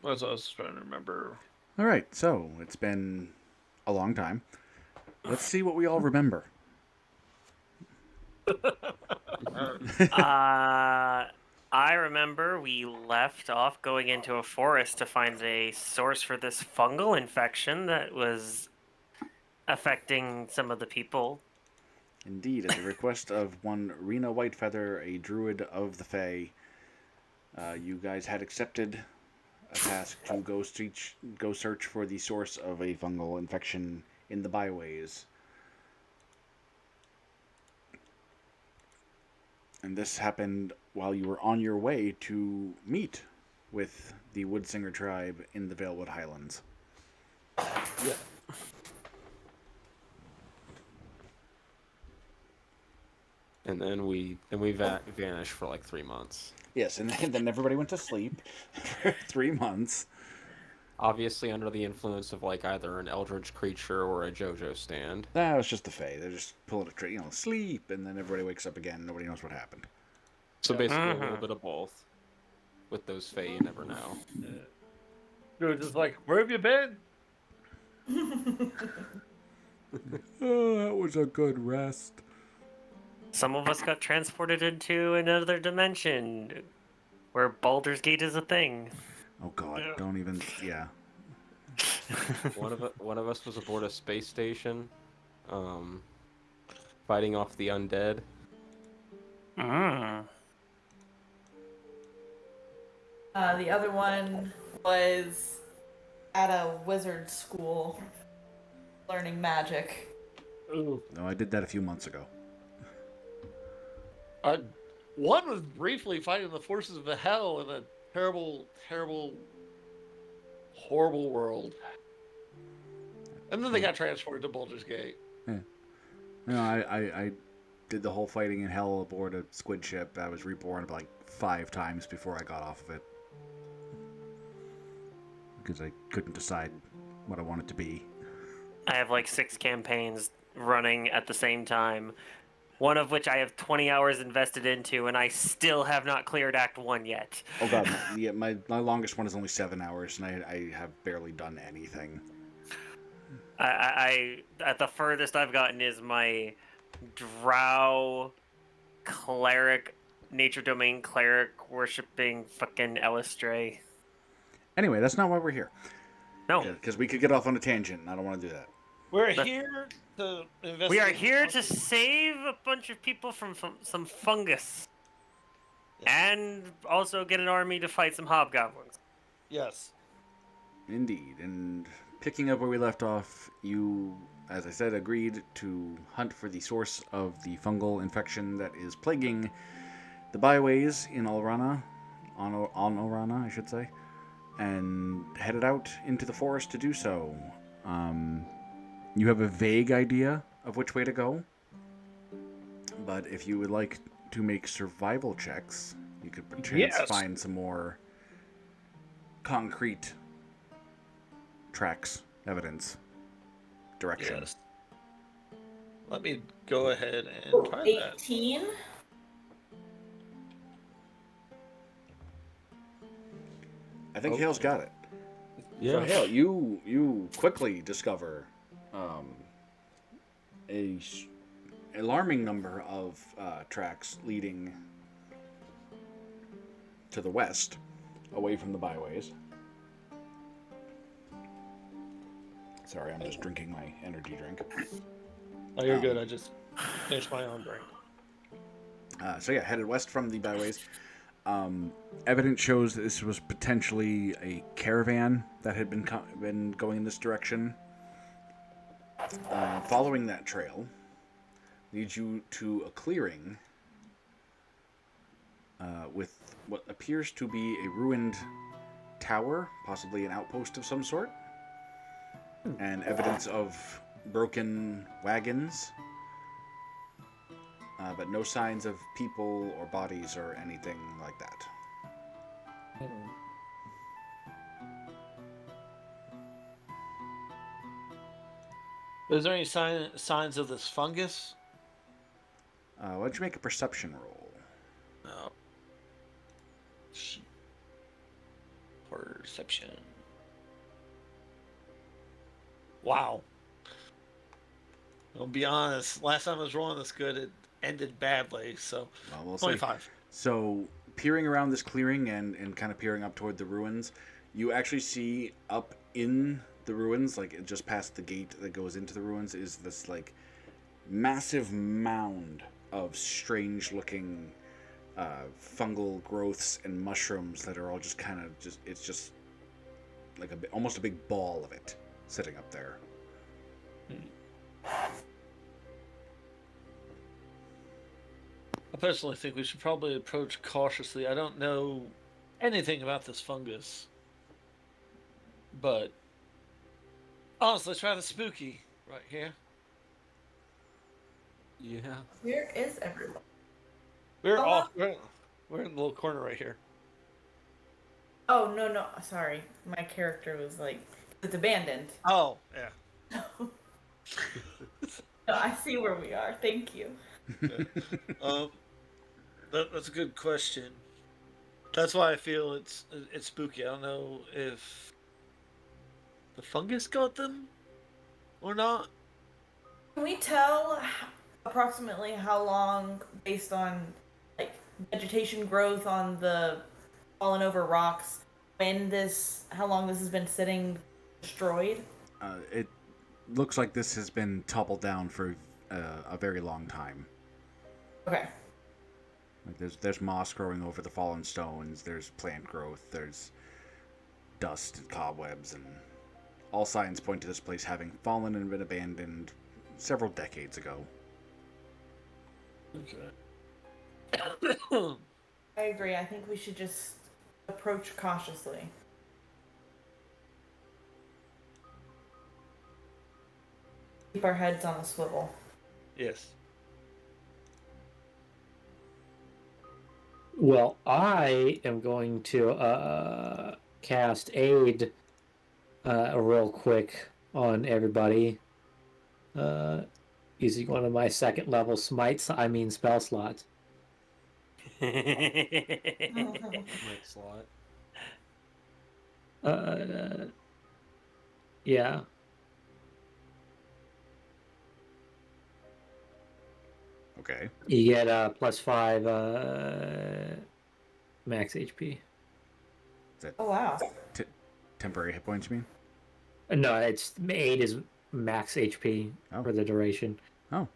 That's what I was trying to remember. All right, so it's been a long time. Let's see what we all remember. Uh, I remember we left off going into a forest to find a source for this fungal infection that was affecting some of the people. Indeed, at the request of one Rena Whitefeather, a druid of the Fae, you guys had accepted a task to go search for the source of a fungal infection in the byways. And this happened while you were on your way to meet with the Woodsinger tribe in the Valewood Highlands. Yeah. And then we vanished for like 3 months. Yes, and then everybody went to sleep for 3 months. Obviously under the influence of like either an eldritch creature or a JoJo stand. That was just the Fae. They're just pulling a trick, sleep, and then everybody wakes up again. Nobody knows what happened. So basically a little Mhm. bit of both. With those Fae, you never know. Dude, just like, where have you been? Oh, that was a good rest. Some of us got transported into another dimension where Baldur's Gate is a thing. Oh God, Yeah. don't even. Yeah. One of us was aboard a space station, fighting off the undead. Mm. The other one was at a wizard school learning magic. Ooh. No, I did that a few months ago. One was briefly fighting the forces of the hell in a terrible, terrible, horrible world. And then they got transported to Baldur's Gate. Yeah. No, I did the whole fighting in hell aboard a squid ship. I was reborn like 5 times before I got off of it. Because I couldn't decide what I wanted to be. I have like 6 campaigns running at the same time, one of which I have 20 hours invested into, and I still have not cleared Act 1 yet. Oh God, my longest one is only 7 hours, and I have barely done anything. I at the furthest I've gotten is my drow cleric, nature domain cleric worshipping fucking Elistray. Anyway, that's not why we're here. No, Because we could get off on a tangent, and I don't want to do that. We're But here to investigate. we are here to save a bunch of people from some fungus, and also get an army to fight some hobgoblins. Yes. Indeed, and picking up where we left off, you, as I said, agreed to hunt for the source of the fungal infection that is plaguing the byways in Olrana, on Olrana, I should say, and headed out into the forest to do so. You have a vague idea of which way to go, but if you would like to make survival checks, you could perchance Yes. find some more concrete tracks, evidence, direction. Yes. Let me go ahead and try that. 18. I think Oh. Hale's got it. So Hale, you quickly discover a alarming number of tracks leading to the west, away from the byways. Sorry, I'm just drinking my energy drink. Oh, you're good. I just finished my own drink. So yeah, headed west from the byways. Evidence shows that this was potentially a caravan that had been going in this direction. Following that trail leads you to a clearing with what appears to be a ruined tower, possibly an outpost of some sort, and evidence of broken wagons, but no signs of people or bodies or anything like that. Is there any signs of this fungus? Why don't you make a perception roll? No. Perception. Wow. I'll be honest. Last time I was rolling this good, it ended badly. So, Well, we'll see. 25. So, peering around this clearing and kind of peering up toward the ruins, you actually see up in the ruins, like just past the gate that goes into the ruins, is this like massive mound of strange-looking fungal growths and mushrooms that are all just kind of it's just like almost a big ball of it sitting up there. I personally think we should probably approach cautiously. I don't know anything about this fungus, but honestly, let's try the spooky right here. Yeah. Where is everyone? We're Oh, off. We're in the little corner right here. Oh, no. Sorry. My character was like, it's abandoned. Oh, yeah. No, I see where we are. Thank you. Um, that's a good question. That's why I feel it's spooky. I don't know if the fungus got them or not. Can we tell approximately how long, based on like vegetation growth on the fallen over rocks, how long this has been sitting destroyed? It looks like this has been toppled down for a very long time. Okay. Like there's moss growing over the fallen stones. There's plant growth. There's dust and cobwebs, and all signs point to this place having fallen and been abandoned several decades ago. Okay. I agree. I think we should just approach cautiously. Keep our heads on a swivel. Yes. Well, I am going to cast aid real quick on everybody. Using one of my second level smites, I mean spell slots. Mic slot. Yeah. Okay. You get +5 max HP. Is that Oh wow. temporary hit points, you mean? No, it's 8 is max HP Oh. for the duration. Oh.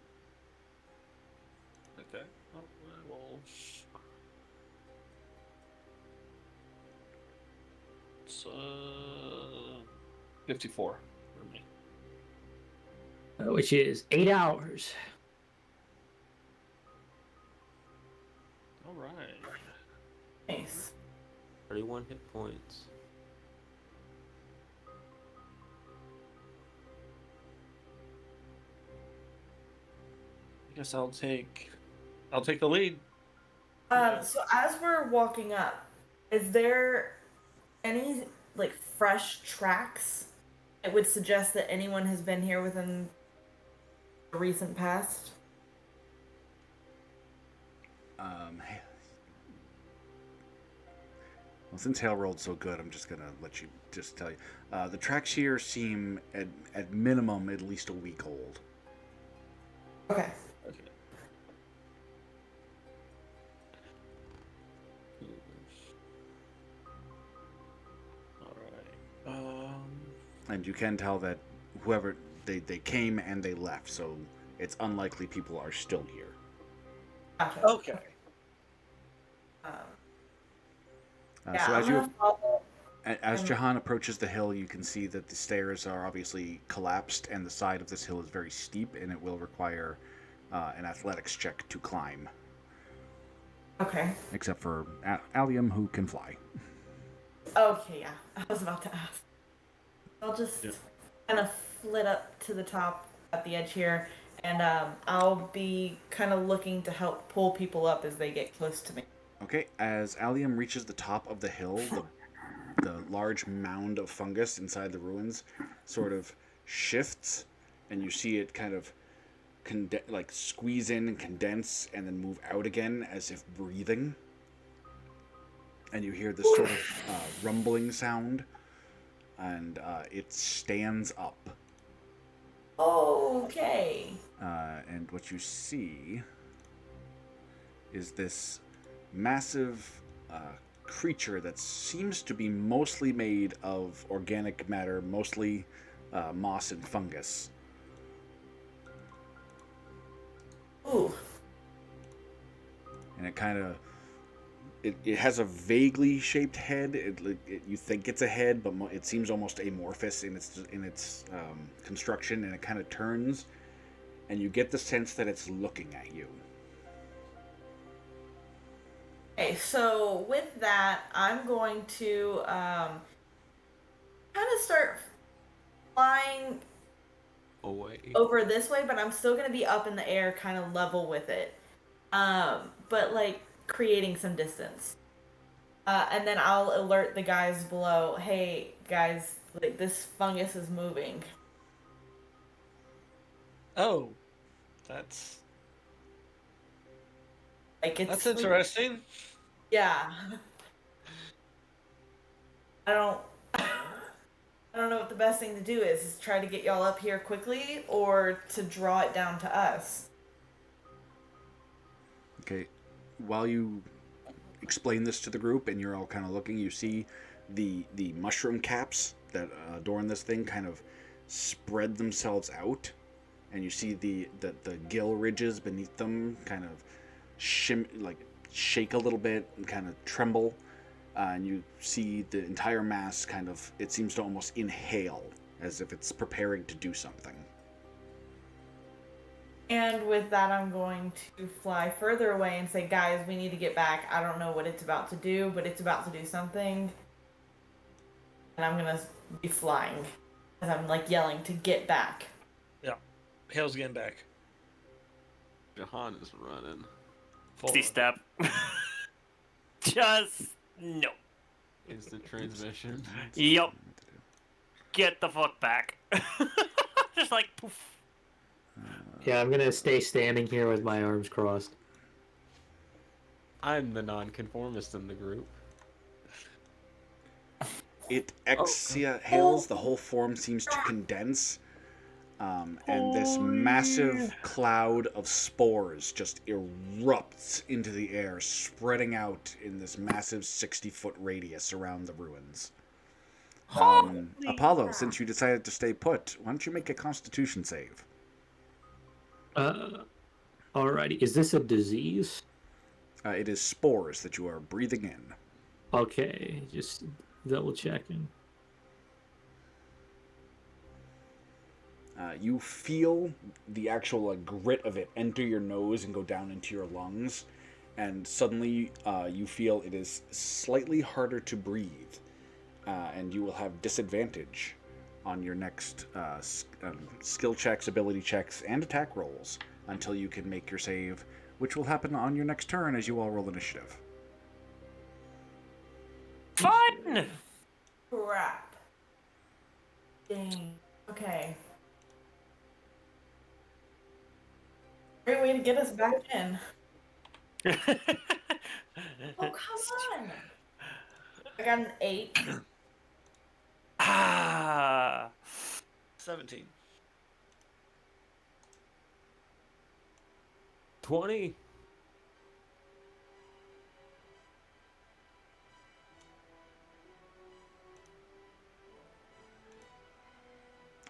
Okay. Oh, I will. It's 54 for me. Which is 8 hours. All right. Nice. 31 hit points. I guess I'll take the lead. So as we're walking up, is there any like fresh tracks that would suggest that anyone has been here within the recent past? Well, since Hale rolled so good, I'm just gonna let you just tell you. The tracks here seem at minimum at least a week old. Okay. Okay. All right. And you can tell that whoever they came and they left, so it's unlikely people are still here. Gotcha. Okay. Yeah, So I'm gonna follow. as Jahan approaches the hill, you can see that the stairs are obviously collapsed, and the side of this hill is very steep, and it will require an athletics check to climb. Okay. Except for Allium, who can fly. Okay, yeah. I was about to ask. I'll just kind of flit up to the top at the edge here, and I'll be kind of looking to help pull people up as they get close to me. Okay, as Allium reaches the top of the hill, the large mound of fungus inside the ruins sort of shifts, and you see it kind of like squeeze in and condense and then move out again as if breathing. and you hear this sort of rumbling sound, and it stands up. Okay. And what you see is this massive creature that seems to be mostly made of organic matter, mostly moss and fungus. Ooh. And it kind of it has a vaguely shaped head. You think it's a head, but it seems almost amorphous in its construction, and it kind of turns, and you get the sense that it's looking at you. Okay, so with that, I'm going to kind of start flying Away. over this way, but I'm still going to be up in the air, kind of level with it. But like creating some distance. And then I'll alert the guys below, hey guys, like this fungus is moving. Oh, that's Like it's interesting. Yeah. I don't I don't know what the best thing to do is try to get y'all up here quickly or to draw it down to us. Okay, while you explain this to the group and you're all kind of looking, you see the mushroom caps that adorn this thing kind of spread themselves out, and you see the gill ridges beneath them kind of shake a little bit and kind of tremble, and you see the entire mass kind of, it seems to almost inhale as if it's preparing to do something. And with that, I'm going to fly further away and say, guys, we need to get back. I don't know what it's about to do, but it's about to do something. And I'm going to be flying as I'm like yelling to get back. Yeah. Hale's getting back. Jahan is running. See step. Just no. Instant transmission. Yup. Get the fuck back. Just like poof. Yeah, I'm gonna stay standing here with my arms crossed. I'm the nonconformist in the group. It exhales, the whole form seems to condense, and this massive cloud of spores just erupts into the air, spreading out in this massive 60-foot radius around the ruins. Apollo, since you decided to stay put, why don't you make a Constitution save? Alrighty. Is this a disease? It is spores that you are breathing in. Okay, just double checking. You feel the actual grit of it enter your nose and go down into your lungs, and suddenly you feel it is slightly harder to breathe, and you will have disadvantage on your next skill checks, ability checks, and attack rolls until you can make your save, which will happen on your next turn as you all roll initiative. Fun! Crap. Dang. Okay. Great way to get us back in. Oh, come on. I got an 8. Ah. 17. 20.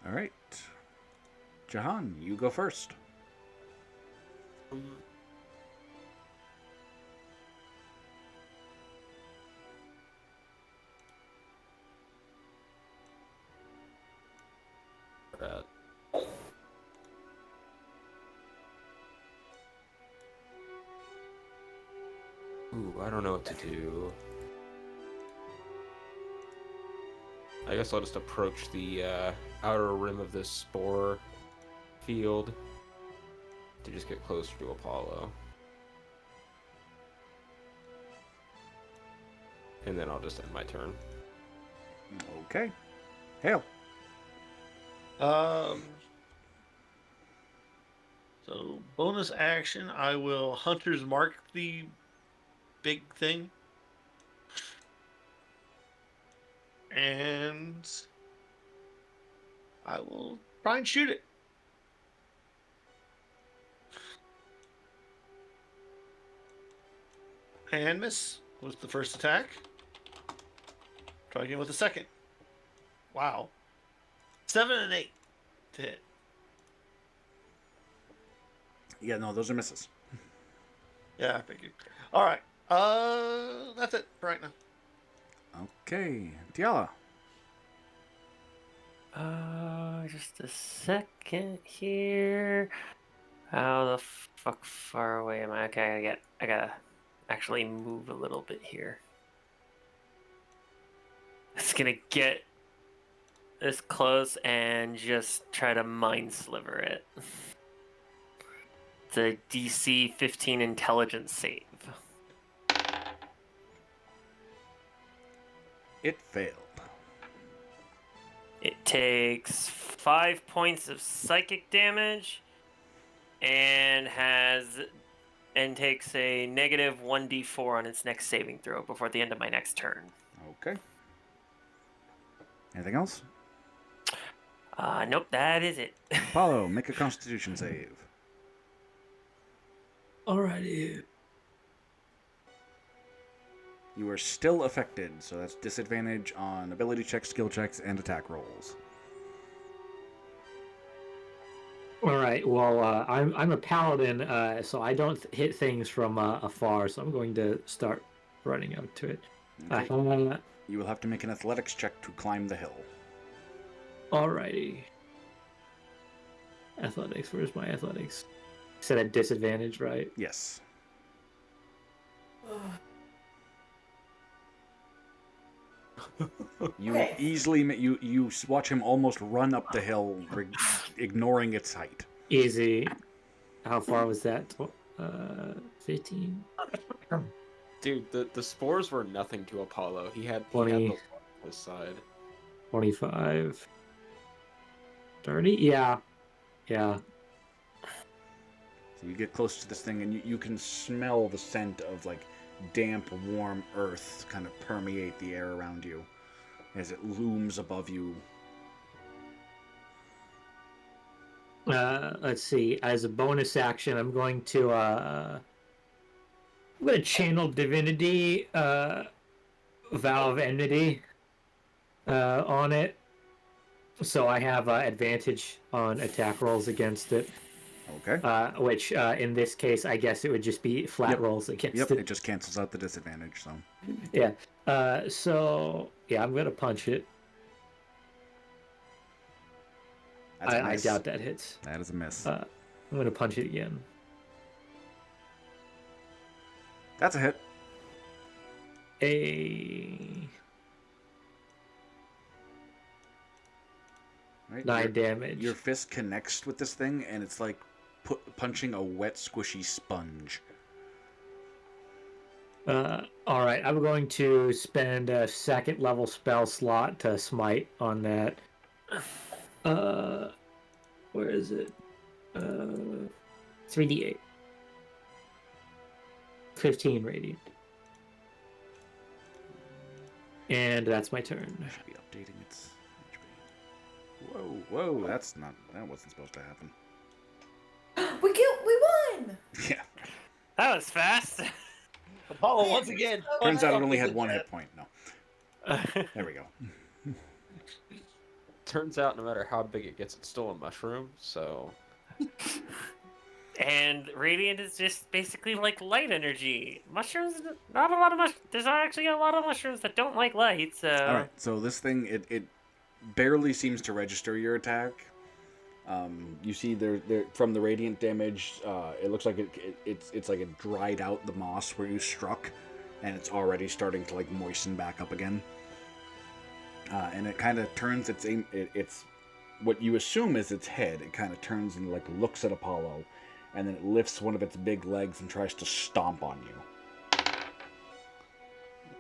All right. Jahan, you go first. That. Ooh, I don't know what to do. I guess I'll just approach the outer rim of this spore field to just get closer to Apollo. And then I'll just end my turn. Okay. Hale. So bonus action, I will Hunter's Mark the big thing. And I will try and shoot it. And miss with the first attack. Try again with the second. Wow. 7 and 8 to hit. Yeah, no, those are misses. Yeah, I figured. All right. That's it for right now. Okay, Tiala. Just a second here. How the fuck far away am I? Okay, I gotta actually move a little bit here. It's gonna get this close and just try to mind sliver it. It's a DC 15 intelligence save. It failed. It takes 5 points of psychic damage and takes a negative 1d4 on its next saving throw before the end of my next turn. Okay. Anything else? Nope, that is it. Apollo, make a Constitution save. Alrighty. You are still affected, so that's disadvantage on ability checks, skill checks, and attack rolls. All right. Well, I'm a paladin, so I don't hit things from afar. So I'm going to start running up to it. Okay. You will have to make an athletics check to climb the hill. Alrighty. Athletics. Where's my athletics? Set at disadvantage, right? Yes. You Okay. easily you watch him almost run up the hill, ignoring its height. Easy. How far was that? 15. Dude, the spores were nothing to Apollo. He had 20. the on his side. 25. 30? Yeah. Yeah. So you get close to this thing, and you can smell the scent of like damp, warm earth kind of permeate the air around you as it looms above you. Let's see. As a bonus action, I'm going to channel divinity, vow of enmity, on it. So I have advantage on attack rolls against it. Okay. Which in this case, I guess it would just be flat rolls against it. It just cancels out the disadvantage. So. Yeah. So yeah, I'm gonna punch it. That's a I miss. doubt that hits. That is a miss. I'm gonna punch it again. That's a hit. Right? 9 damage. Your fist connects with this thing, and it's like punching a wet, squishy sponge. All right, I'm going to spend a second level spell slot to smite on that. Where is it? 3d8. 15 radiant. And that's my turn. Should be updating its HP. Whoa, that wasn't supposed to happen. We won! Yeah. That was fast. Apollo, once again. Turns out it only had 1 hit point. No. There we go. Turns out no matter how big it gets, it's still a mushroom, so... And radiant is just basically like light energy. Mushrooms, not a lot of There's actually a lot of mushrooms that don't like light, so... Alright, so this thing, it barely seems to register your attack. You see there from the radiant damage, it looks like it's like it dried out the moss where you struck, and it's already starting to like moisten back up again. And it kind of turns it's what you assume is its head. It kind of turns and like looks at Apollo, and then it lifts one of its big legs and tries to stomp on you.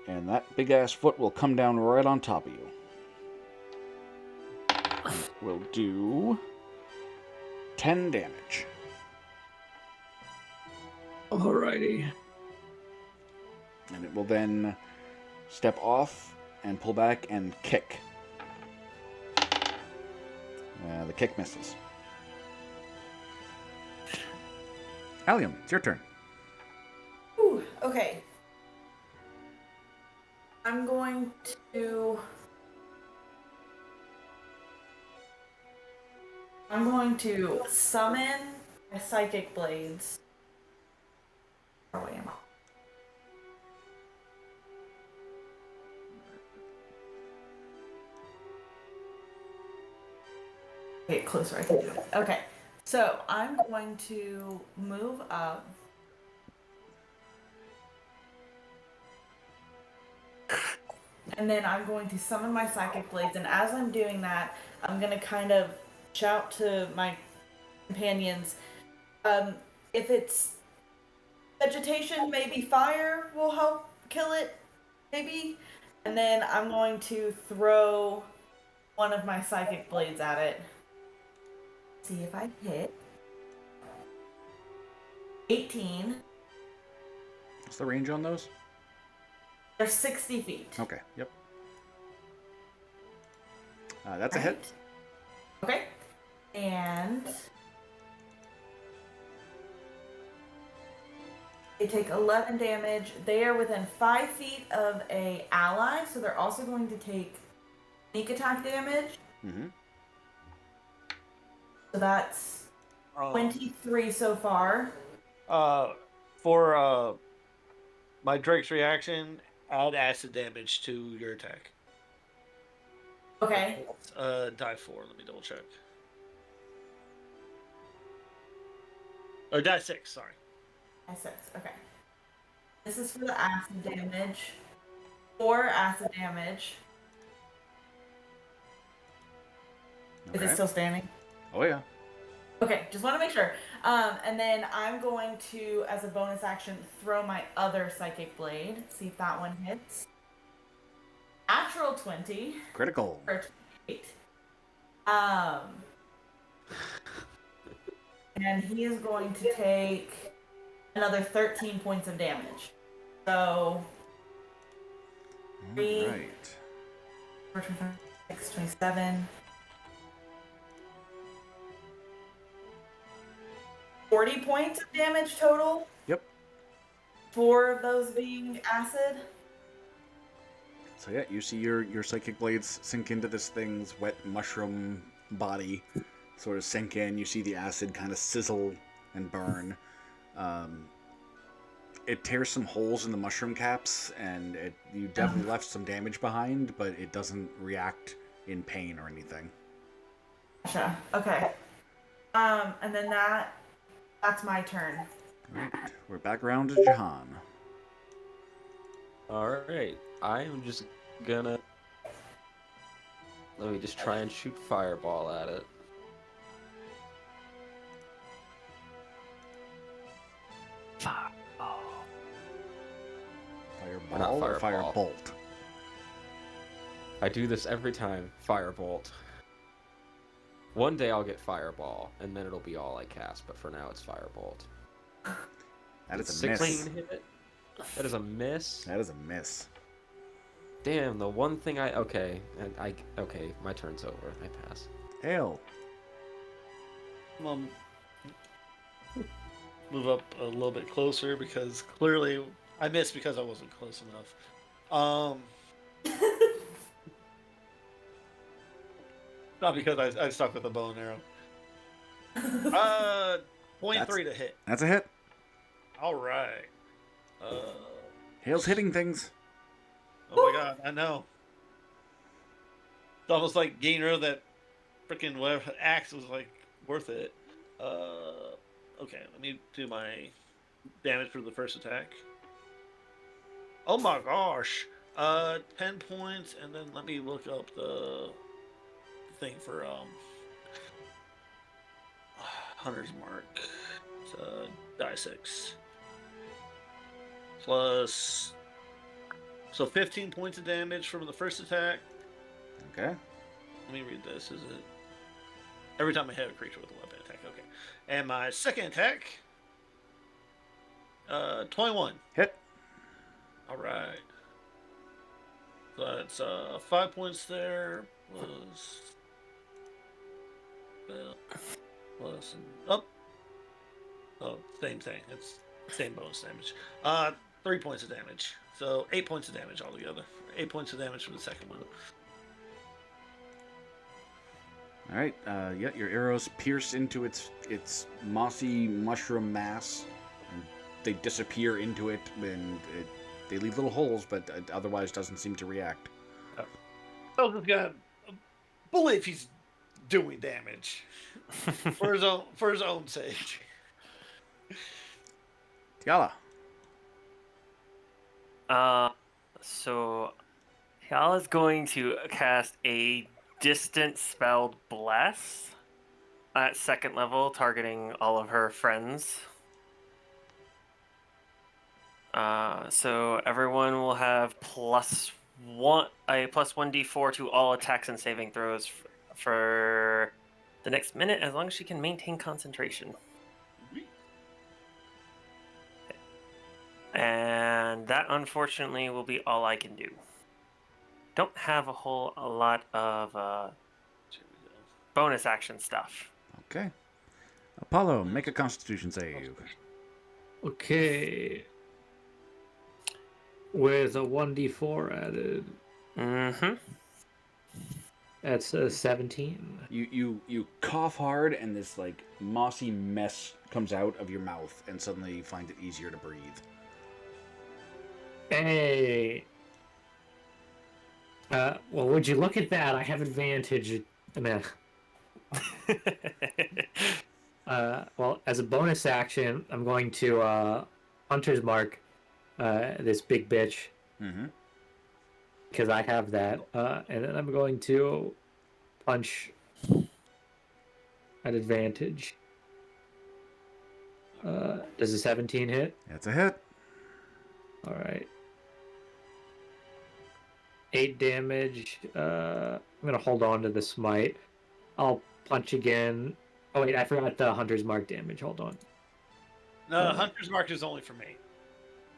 And that big ass foot will come down right on top of you. Will do 10 damage. Alrighty. And it will then step off and pull back and kick. The kick misses. Allium, it's your turn. Ooh, okay. I'm going to summon my psychic blades. Oh, I am. Get closer, I can do it. Okay, so I'm going to move up. And then I'm going to summon my psychic blades, and as I'm doing that, I'm going to kind of shout to my companions. If it's vegetation, maybe fire will help kill it, maybe. And then I'm going to throw one of my psychic blades at it. See if I hit. 18. What's the range on those? They're 60 feet. Okay, yep. That's a hit. Okay. And they take 11 damage. They are within 5 feet of a ally, so they're also going to take sneak attack damage. Mm-hmm. So that's 23 so far. For my Drake's reaction, add acid damage to your attack. Okay. Die 4. Let me double check. Or die 6, sorry. Die 6. Okay. This is for the acid damage. 4 acid damage. Okay. Is it still standing? Oh, yeah. Okay, just want to make sure. And then I'm going to, as a bonus action, throw my other psychic blade. See if that one hits. Natural 20. Critical. Or 28. And he is going to take another 13 points of damage. So, 3, Right. 4, 6, 27. 40 points of damage total. Yep. 4 of those being acid. So yeah, you see your psychic blades sink into this thing's wet mushroom body, sort of sink in. You see the acid kind of sizzle and burn. It tears some holes in the mushroom caps, and you definitely left some damage behind, but it doesn't react in pain or anything. Gotcha. Okay. And then that's my turn. Right, we're back around to Jahan. Alright, I'm just gonna... Let me just try and shoot fireball at it. Fireball. Fireball or fireball. firebolt? I do this every time. Firebolt. One day I'll get fireball, and then it'll be all I cast, but for now it's firebolt. That is a 16 miss. hit? That is a miss? That is a miss. Damn, the one thing okay, okay, my turn's over. I pass. Ale. Move up a little bit closer because clearly I missed because I wasn't close enough. Not because I stuck with a bow and arrow. 0.3 to hit. That's a hit. All right. Hale's hitting things. Oh my god, I know. It's almost like getting rid of that freaking whatever axe was like worth it. Okay, let me do my damage for the first attack. Oh my gosh. 10 points, and then let me look up the thing for Hunter's Mark. It's die 6. Plus, so 15 points of damage from the first attack. Okay. Let me read this. Is it every time I hit a creature with a weapon attack? Okay. And my second attack, 21. Hit. All right. That's 5 points there plus plus up. Oh, same thing. It's same bonus damage. 3 points of damage. So 8 points of damage altogether. 8 points of damage for the second one. All right. Yeah, your arrows pierce into its mossy mushroom mass, and they disappear into it, and they leave little holes, but it otherwise doesn't seem to react. Oh, this guy, believe he's doing damage for his own sake. Tiala. So Hyala's going to cast a distant spelled bless at second level, targeting all of her friends. So everyone will have a plus 1d4 to all attacks and saving throws for the next minute, as long as she can maintain concentration. And that, unfortunately, will be all I can do. Don't have a lot of bonus action stuff. Okay. Apollo, make a Constitution save. Okay. With a 1d4 added. Mm-hmm. That's a 17. You cough hard, and this like mossy mess comes out of your mouth, and suddenly you find it easier to breathe. Hey. Well, would you look at that? I have advantage. Well, as a bonus action, I'm going to Hunter's Mark this big bitch. Mm-hmm. Because I have that. And then I'm going to punch at advantage. Does a 17 hit? That's a hit. All right. 8 damage. I'm going to hold on to the smite. I'll punch again. Oh, wait, I forgot the Hunter's Mark damage. Hold on. No, Hunter's Mark is only for me.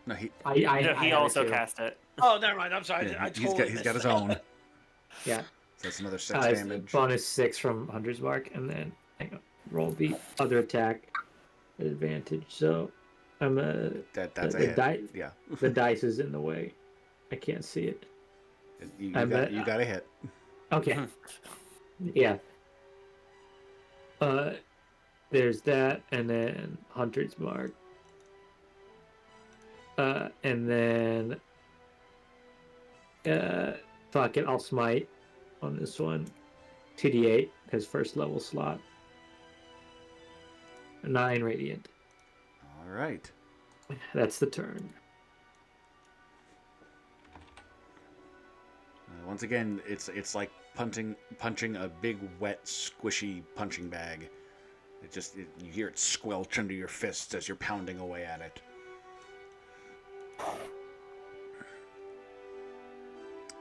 No, he He also cast it. Oh, never mind. I'm sorry. yeah, I totally he's got his missed own. Yeah. So that's another 6 It's damage. bonus 6 from Hunter's Mark, and then hang on, roll the other attack at advantage. So I'm That's the a hit. Yeah. the dice is in the way. I can't see it. You got a hit. Okay. Yeah. There's that, and then Hunter's Mark. And then fuck it, I'll smite on this one. 2d8, his first level slot. 9 radiant. All right. That's the turn. Once again, it's like punching a big, wet, squishy punching bag. You hear it squelch under your fists as you're pounding away at it.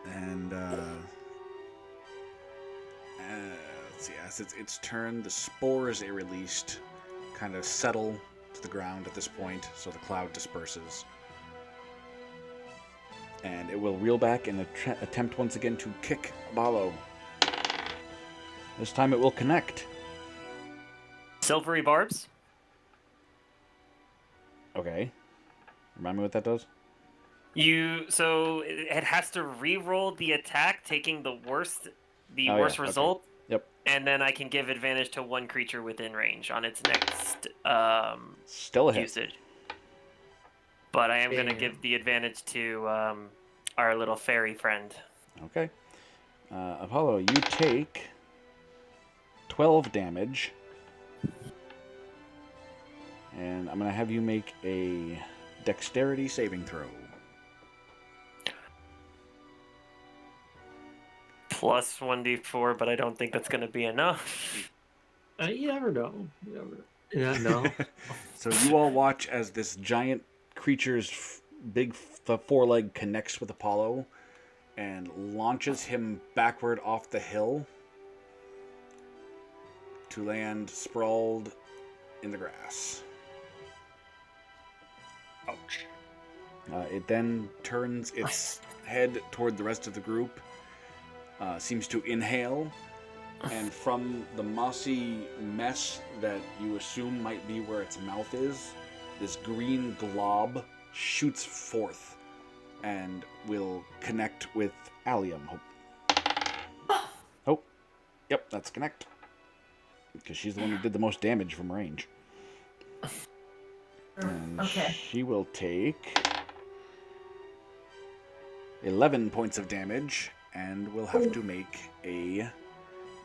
And let's see, as it's its turn, the spores it released kind of settle to the ground at this point, so the cloud disperses. And it will reel back and attempt once again to kick Apollo. This time it will connect. Silvery barbs. Okay. Remind me what that does? So it has to re-roll the attack, taking the worst yeah, result. Okay. Yep. And then I can give advantage to one creature within range on its next Still a hit. usage. But I am going to give the advantage to our little fairy friend. Okay. Apollo, you take 12 damage. And I'm going to have you make a dexterity saving throw. Plus 1d4, but I don't think that's going to be enough. You never know. No. So you all watch as this giant creature's big foreleg connects with Apollo and launches him backward off the hill to land sprawled in the grass. Ouch. It then turns its head toward the rest of the group, seems to inhale, and from the mossy mess that you assume might be where its mouth is, this green glob shoots forth and will connect with Allium. Oh, yep, that's connect. Because she's the one who did the most damage from range. And Okay. she will take 11 points of damage and will have to make a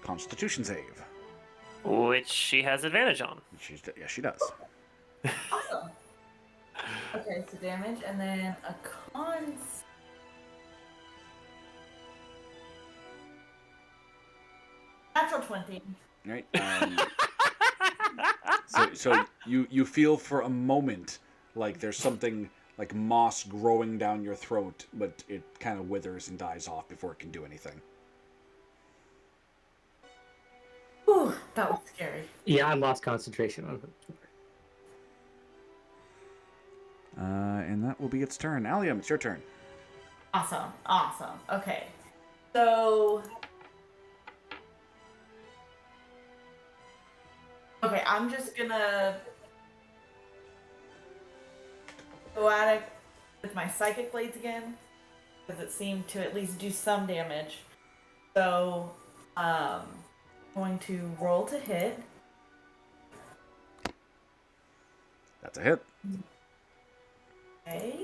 Constitution save. Which she has advantage on. Yes, she does. Awesome. Okay, so damage and then a cons. Natural 20. Right. So you feel for a moment like there's something like moss growing down your throat, but it kind of withers and dies off before it can do anything. Whew, that was scary. Yeah, I lost concentration on it. And that will be its turn. Allium, it's your turn. Awesome. Awesome. Okay. So. Okay, I'm just gonna go at it with my psychic blades again, because it seemed to at least do some damage. So, going to roll to hit. That's a hit. Okay.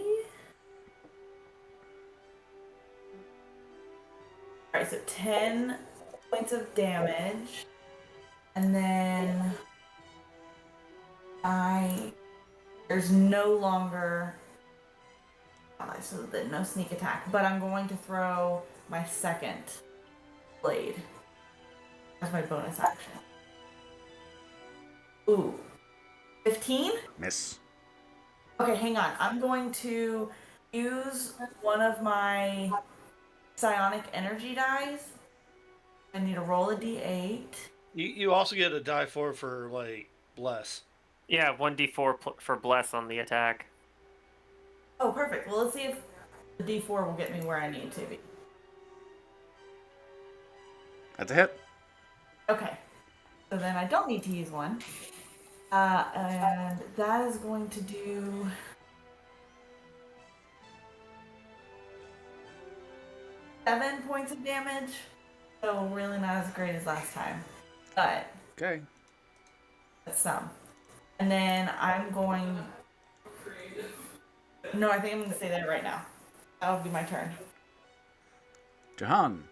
Alright, so 10 points of damage. And then there's no longer so no sneak attack, but I'm going to throw my second blade as my bonus action. Ooh. 15? Miss. Okay, hang on. I'm going to use one of my psionic energy dies. I need to roll a d8. You also get a die for like bless. Yeah, 1d4 for bless on the attack. Oh, perfect. Well, let's see if the d4 will get me where I need to be. That's a hit. Okay. So then I don't need to use one. And that is going to do 7 points of damage. So really not as great as last time. But Okay. that's some. And then I'm going... No, I think I'm going to stay there right now. That'll be my turn. Jahan.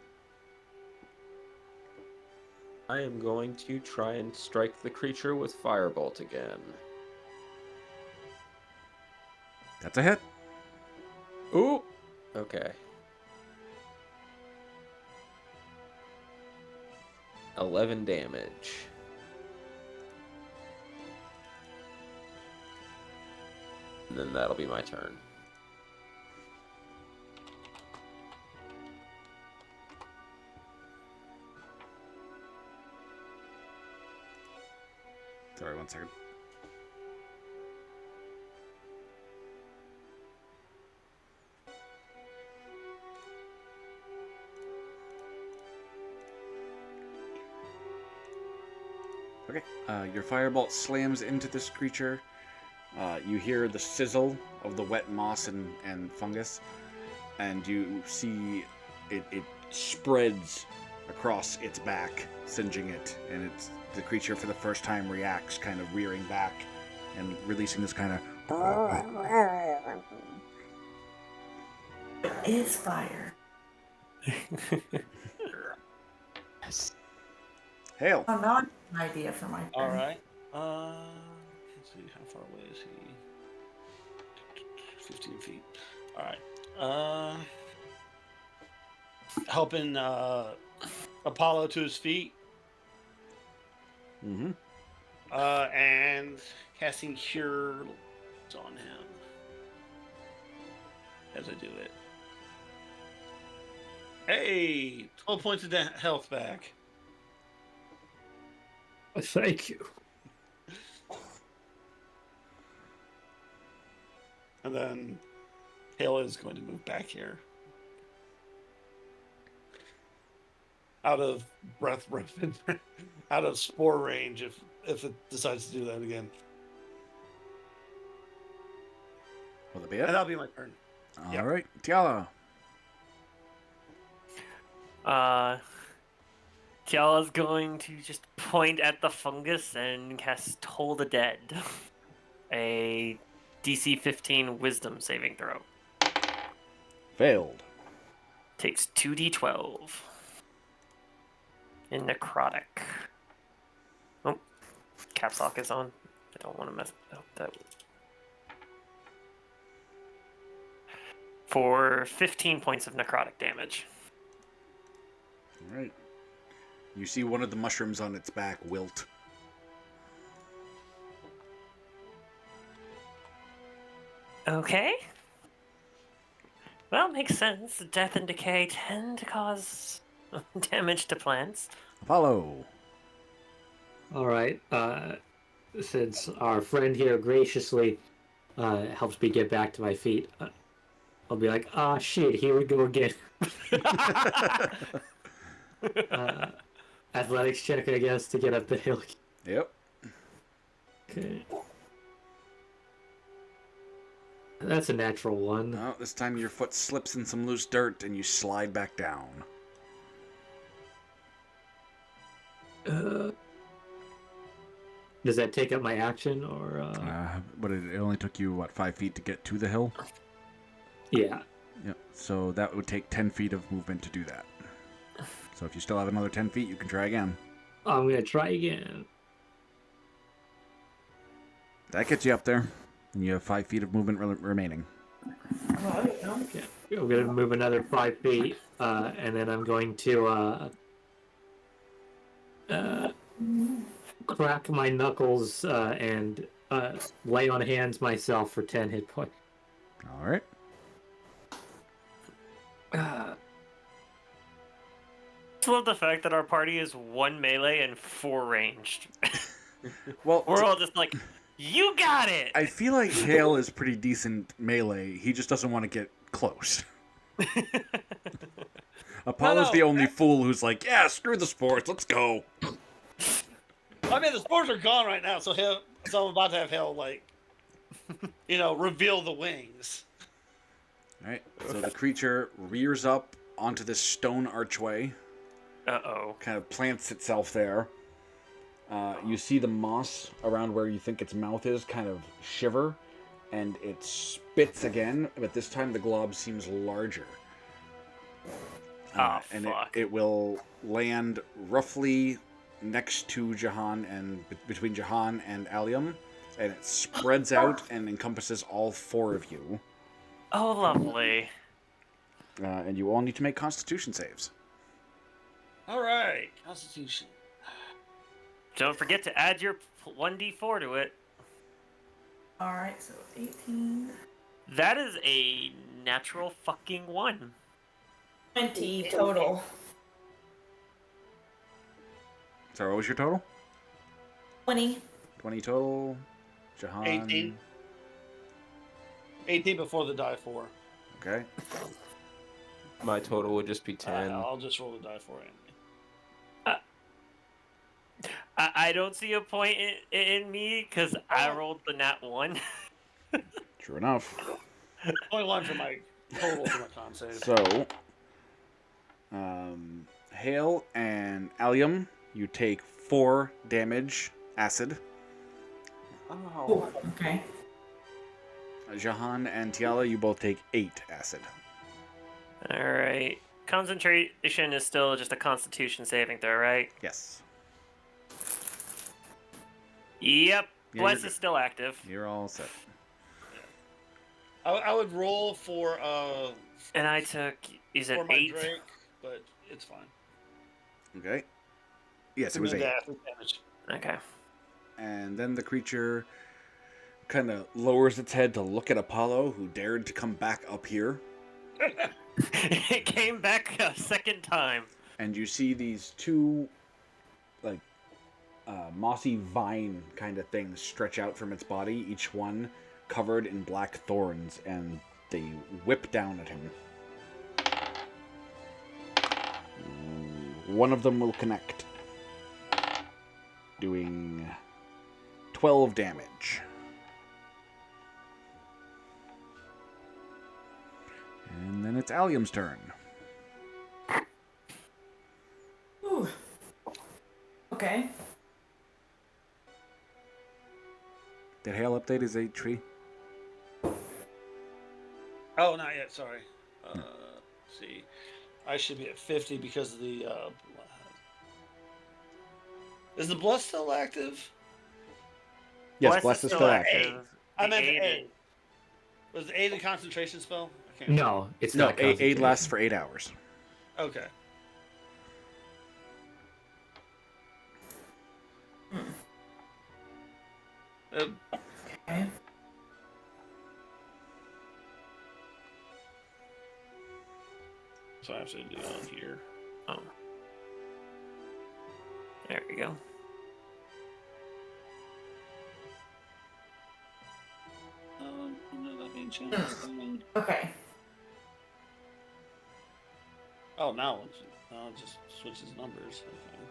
I am going to try and strike the creature with Firebolt again. That's a hit. Ooh! Okay. 11 damage. And then that'll be my turn. Sorry, 1 second. Okay, your firebolt slams into this creature. You hear the sizzle of the wet moss and fungus, and you see it spreads across its back, singeing it, and the creature for the first time reacts, kind of rearing back and releasing this kind of... It is fire. Yes. Hail. Oh, now I have an idea for my turn. All right. Let's see, how far away is he? 15 feet. All right. Helping Apollo to his feet. Mm-hmm. And casting Cure on him as I do it. Hey, 12 points of health back. Thank you. And then Hale is going to move back here. out of breath, out of spore range if it decides to do that again. Will it be And it? that'll be my turn. All right, Tiala. Tiala's going to just point at the fungus and cast Toll the Dead. A DC 15 Wisdom saving throw. Failed. Takes 2d12. In necrotic. Oh, caps lock is on. I don't want to mess up that. For 15 points of necrotic damage. All right. You see one of the mushrooms on its back wilt. Okay. Well, makes sense. Death and decay tend to cause damage to plants. Apollo. All right. Since our friend here graciously helps me get back to my feet, I'll be like, ah, shit, here we go again. Athletics check, I guess, to get up the hill. Yep. Okay. That's a natural one. Oh, this time your foot slips in some loose dirt and you slide back down. Does that take up my action, or? But it only took you, what, 5 feet to get to the hill? Yeah. Yep. So that would take 10 feet of movement to do that. So if you still have another 10 feet, you can try again. I'm gonna try again. That gets you up there. And you have 5 feet of movement remaining. Okay. I'm gonna move another 5 feet, and then I'm going to crack my knuckles and lay on hands myself for 10 hit points. All right. I love the fact that our party is 1 melee and 4 ranged. Well, We're all just like, you got it! I feel like Hale is pretty decent melee. He just doesn't want to get close. Apollo's the only fool who's like, yeah, screw the sports, let's go. I mean, the spores are gone right now, so I'm about to have Hale, like, reveal the wings. All right. So the creature rears up onto this stone archway. Uh-oh. Kind of plants itself there. You see the moss around where you think its mouth is kind of shiver, and it spits again, but this time the glob seems larger. And fuck. it will land roughly next to Jahan and between Jahan and Allium, and it spreads out and encompasses all 4 of you. Oh, lovely. And you all need to make Constitution saves. All right, Constitution. Don't forget to add your 1d4 to it. Alright, so 18. That is a natural fucking 1. 20 total. Sorry, what was your total? 20. 20 total. Jahan. 18. 18 before the die 4. Okay. My total would just be 10. I'll just roll the die 4 anyway. I don't see a point in me because I rolled the nat 1. True enough. Only 1 for my total for my con save. So, Hale and Allium, you take 4 damage acid. Oh. Okay. Jahan and Tiala, you both take 8 acid. Alright. Concentration is still just a constitution saving throw, right? Yes. Yep. Yeah, Bless you're is still active. You're all set. I would roll for And I took, is it for my 8? Drake, but it's fine. Okay. Yes, it was 8. Damage. Okay. And then the creature kind of lowers its head to look at Apollo, who dared to come back up here. It came back a second time. And you see these 2, like, mossy vine kind of things stretch out from its body, each one covered in black thorns, and they whip down at him. One of them will connect, doing 12 damage. And then it's Allium's turn. Ooh. Okay. Did Hail update his HP? Oh, not yet. Sorry. Let's see. I should be at 50 because of the. Is the bless still active? Yes, Bless is still active. I meant The the aid A. Was the A the concentration spell? I can't No, it's No, not. aid lasts for 8 hours. remember. Okay. Okay. So I have to do it on here. Oh. There we go. Oh, no, that being changed. Okay. Oh, now it just switches numbers. Okay.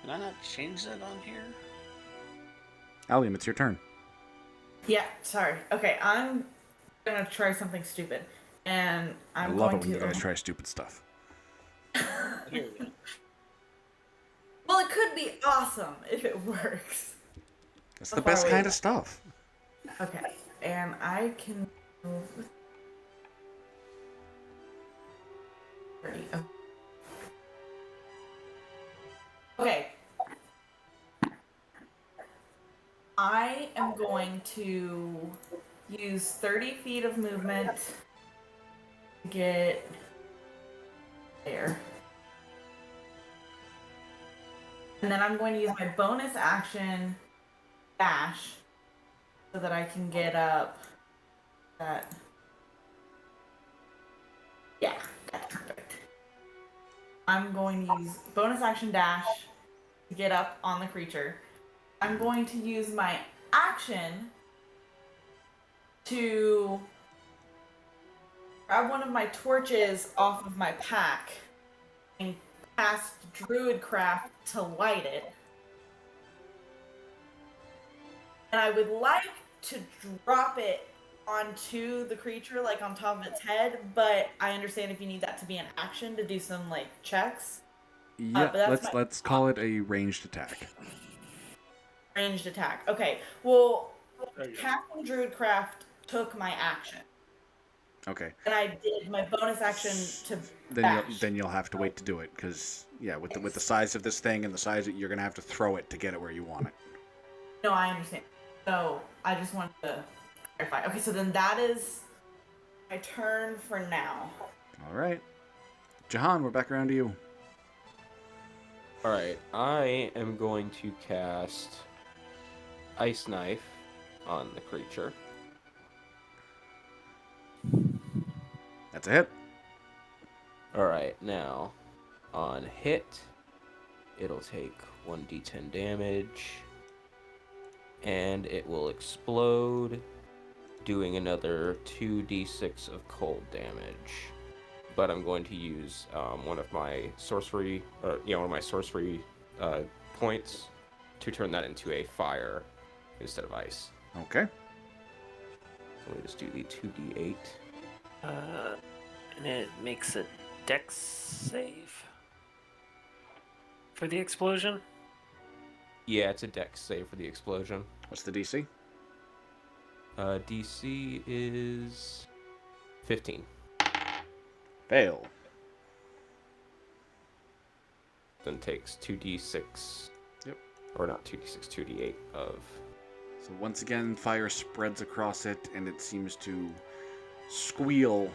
Can I not change that on here? Allium, it's your turn. Yeah, sorry. Okay, I'm gonna try something stupid. And I I'm love going it when you to guys try stupid stuff. Here we go. Well, it could be awesome if it works. That's How the far best away kind is of stuff. Okay. And I can move with 30. Okay. I am going to use 30 feet of movement to get there. And then I'm going to use my bonus action dash so that I can get up that. Yeah, that's perfect. I'm going to use bonus action dash to get up on the creature. I'm going to use my action to grab one of my torches off of my pack and cast Druidcraft to light it. And I would like to drop it onto the creature, like on top of its head, but I understand if you need that to be an action to do some like checks. Yeah, but that's let's call it a ranged attack. Ranged attack. Okay. Well, There you go. casting Druidcraft took my action, Okay. and I did my bonus action to Then bash. you'll have to wait to do it because yeah, with the size of this thing and the size you're gonna have to throw it to get it where you want it. No, I understand. So I just wanted to clarify. Okay, so then that is my turn for now. All right, Jahan, we're back around to you. Alright, I am going to cast Ice Knife on the creature. That's a hit. Alright, now, on hit, it'll take 1d10 damage, and it will explode, doing another 2d6 of cold damage. But I'm going to use one of my sorcery points to turn that into a fire instead of ice. Okay. Let me just do the 2d8. And it makes a dex save for the explosion. Yeah, it's a dex save for the explosion. What's the DC? DC is 15. Fail. Then takes 2d6. Yep. Or not 2d6, 2d8 of. So once again, fire spreads across it, and it seems to squeal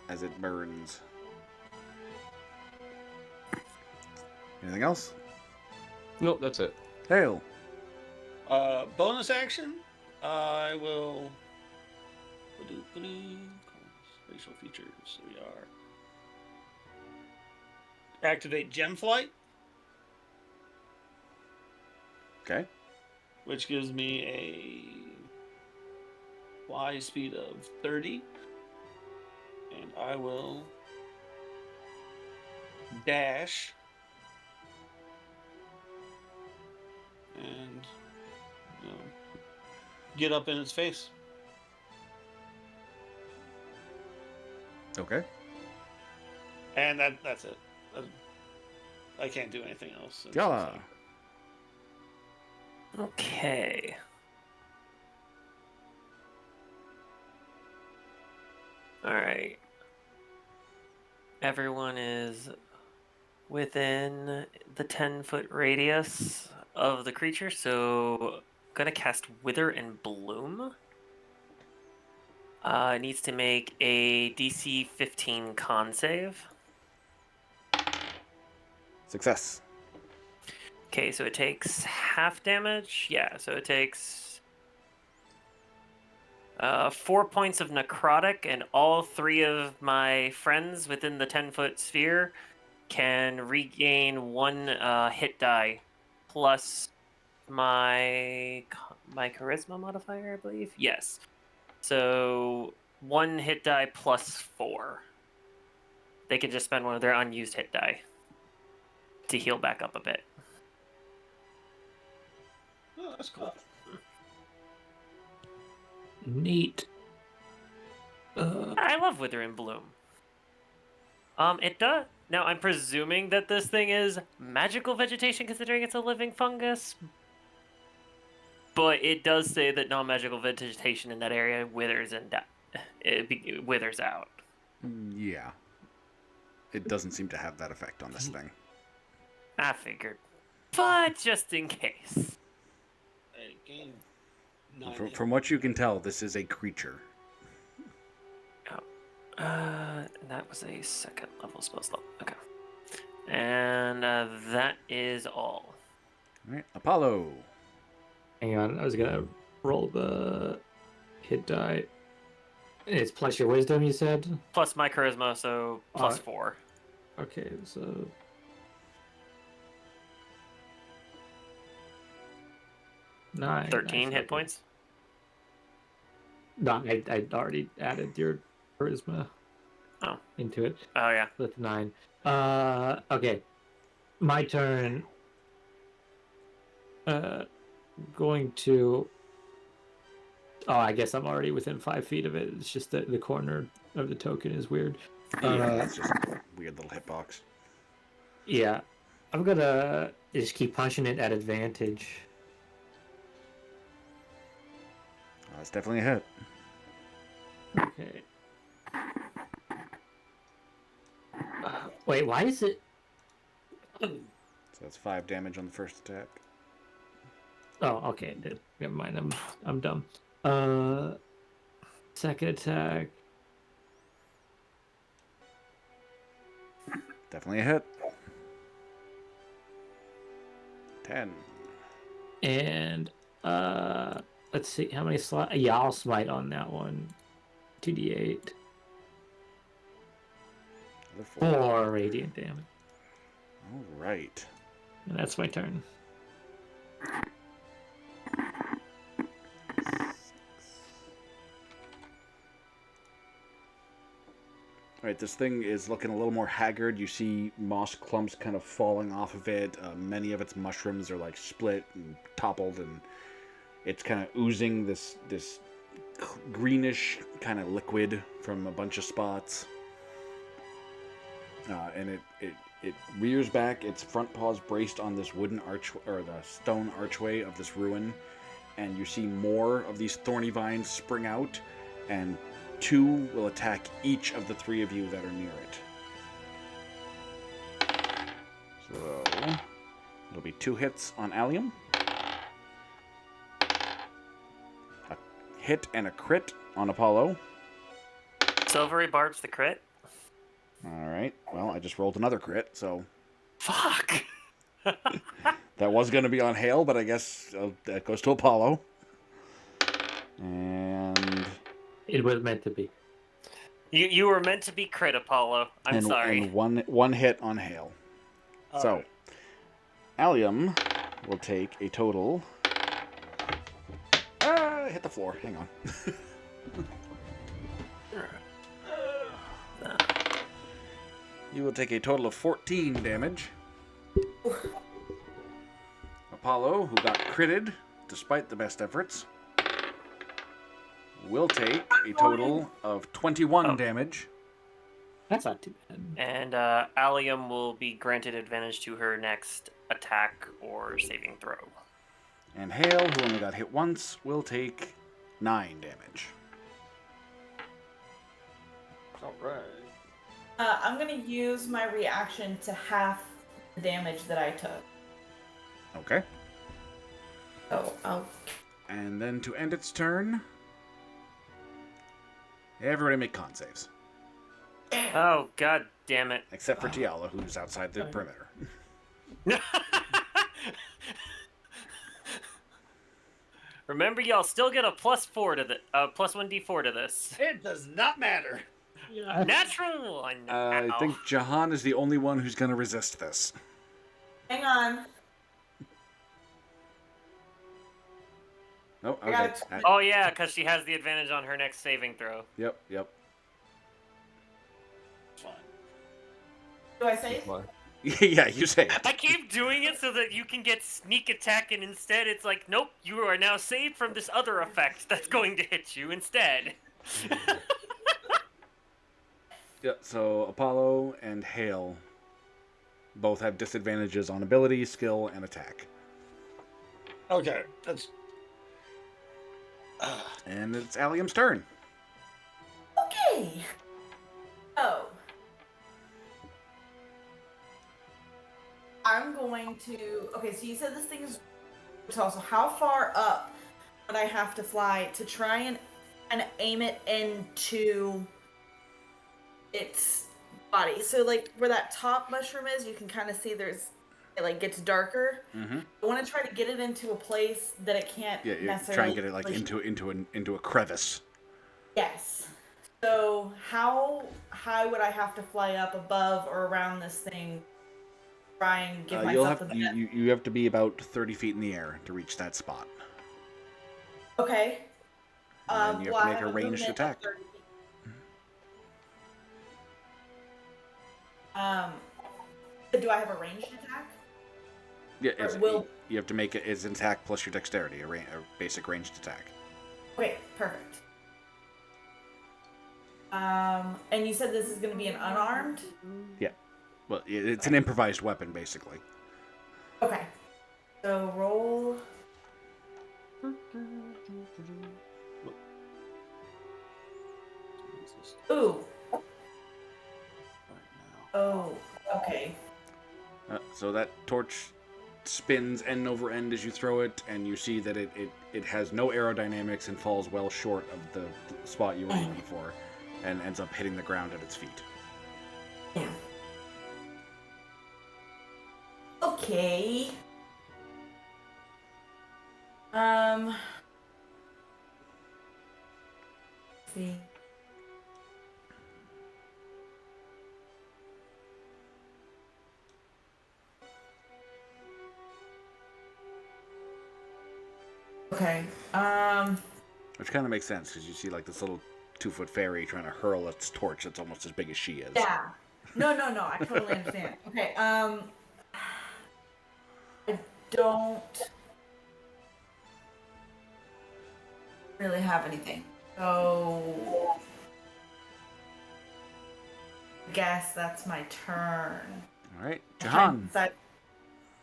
as it burns. Anything else? Nope, that's it. Hail. Bonus action. I will. Spatial features. There we are. Activate Gem Flight, Okay. which gives me a fly speed of 30 And I will dash and get up in its face. Okay. And that's it. I can't do anything else. It's Gala. like- Okay. All right. Everyone is within the 10-foot radius of the creature, so gonna cast Wither and Bloom. It needs to make a DC 15 con save. Success. Okay, so it takes half damage. Yeah, so it takes 4 points of necrotic, and all 3 of my friends within the 10-foot sphere can regain 1 hit die plus my charisma modifier, I believe. Yes. So 1 hit die plus 4. They can just spend one of their unused hit die to heal back up a bit. Oh, that's cool. Neat. I love Wither and Bloom. It does. Now, I'm presuming that this thing is magical vegetation, considering it's a living fungus. But it does say that non-magical vegetation in that area withers and it withers out. Yeah. It doesn't seem to have that effect on this thing. I figured. But just in case. I gained 9 From, hit from what you can tell, this is a creature. That was a second level spell slot. Okay. And that is all. All right, Apollo. Hang on, I was gonna roll the hit die. It's plus your wisdom, you said? Plus my charisma, so plus Alright. 4. Okay, so 9. 13 nice, hit okay. points. No, I already added your charisma into it. Oh, yeah. That's 9. Okay. My turn. Going to. Oh, I guess I'm already within 5 feet of it. It's just that the corner of the token is weird. Yeah, it's just a weird little hitbox. Yeah. I'm gonna just keep punching it at advantage. That's definitely a hit. Okay. Wait, why is it? So that's 5 damage on the first attack. Oh, okay. Never mind. I'm dumb. Second attack. Definitely a hit. 10. And let's see how many slots. Yeah, I'll smite on that one. 2d8. Another 4. 4 radiant damage. All right. And that's my turn. All right, this thing is looking a little more haggard. You see moss clumps kind of falling off of it. Many of its mushrooms are like split and toppled, and it's kind of oozing this greenish kind of liquid from a bunch of spots. And it rears back, its front paws braced on this wooden arch or the stone archway of this ruin, and you see more of these thorny vines spring out, and 2 will attack each of the 3 of you that are near it. So it'll be 2 hits on Allium, a hit and a crit on Apollo. Silvery Barb's the crit. All right. Well, I just rolled another crit, so Fuck! that was going to be on Hale, but I guess that goes to Apollo. And It was meant to be. You were meant to be crit, Apollo. I'm sorry. And one hit on Hale. So Alright. Allium will take a total. Hit the floor. Hang on. You will take a total of 14 damage. Apollo, who got critted despite the best efforts, will take a total of 21 damage. That's not too bad. And Allium will be granted advantage to her next attack or saving throw. And Hale, who only got hit once, will take 9 damage. All right. I'm gonna use my reaction to half the damage that I took. Okay. So I'll. And then to end its turn, everybody make con saves. Oh, god damn it. Except for Tiala, who's outside the perimeter. Remember, y'all still get a +4 to the +1d4 to this. It does not matter. Yeah. Natural one. I think Jahan is the only one who's going to resist this. Hang on. Oh, I got okay. it. Oh yeah, because she has the advantage on her next saving throw. Yep. Fine. Do I say? Why? Yeah, you say it. I keep doing it so that you can get sneak attack, and instead it's like, nope, you are now saved from this other effect that's going to hit you instead. Yeah, so Apollo and Hale both have disadvantages on ability, skill, and attack. Okay, that's. And it's Allium's turn. Okay. Oh. I'm going to. Okay, so you said this thing is tall. So how far up would I have to fly to try and aim it into its body? So like where that top mushroom is, you can kind of see it like gets darker. Mm-hmm. I want to try to get it into a place that it can't Yeah, you necessarily. try and get it like into a crevice. Yes. So how high would I have to fly up above or around this thing? Try and give You'll myself have the best. you have to be about 30 feet in the air to reach that spot. Okay. And then you have to I make a have ranged movement of attack. 30 feet. Do I have a ranged attack? Yeah, Or you have to make it as an attack plus your dexterity, a basic ranged attack. Okay, perfect. And you said this is going to be an unarmed? Yeah. Well, it's an improvised weapon, basically. Okay. So roll. Ooh. Oh, okay. So that torch spins end over end as you throw it, and you see that it has no aerodynamics and falls well short of the spot you were aiming for, and ends up hitting the ground at its feet. Yeah. Okay. Let's see. Okay. Which kind of makes sense, because you see like this little 2-foot fairy trying to hurl its torch that's almost as big as she is. Yeah. No, I totally understand. Okay, I don't really have anything. So I guess that's my turn. All right, Jahan. I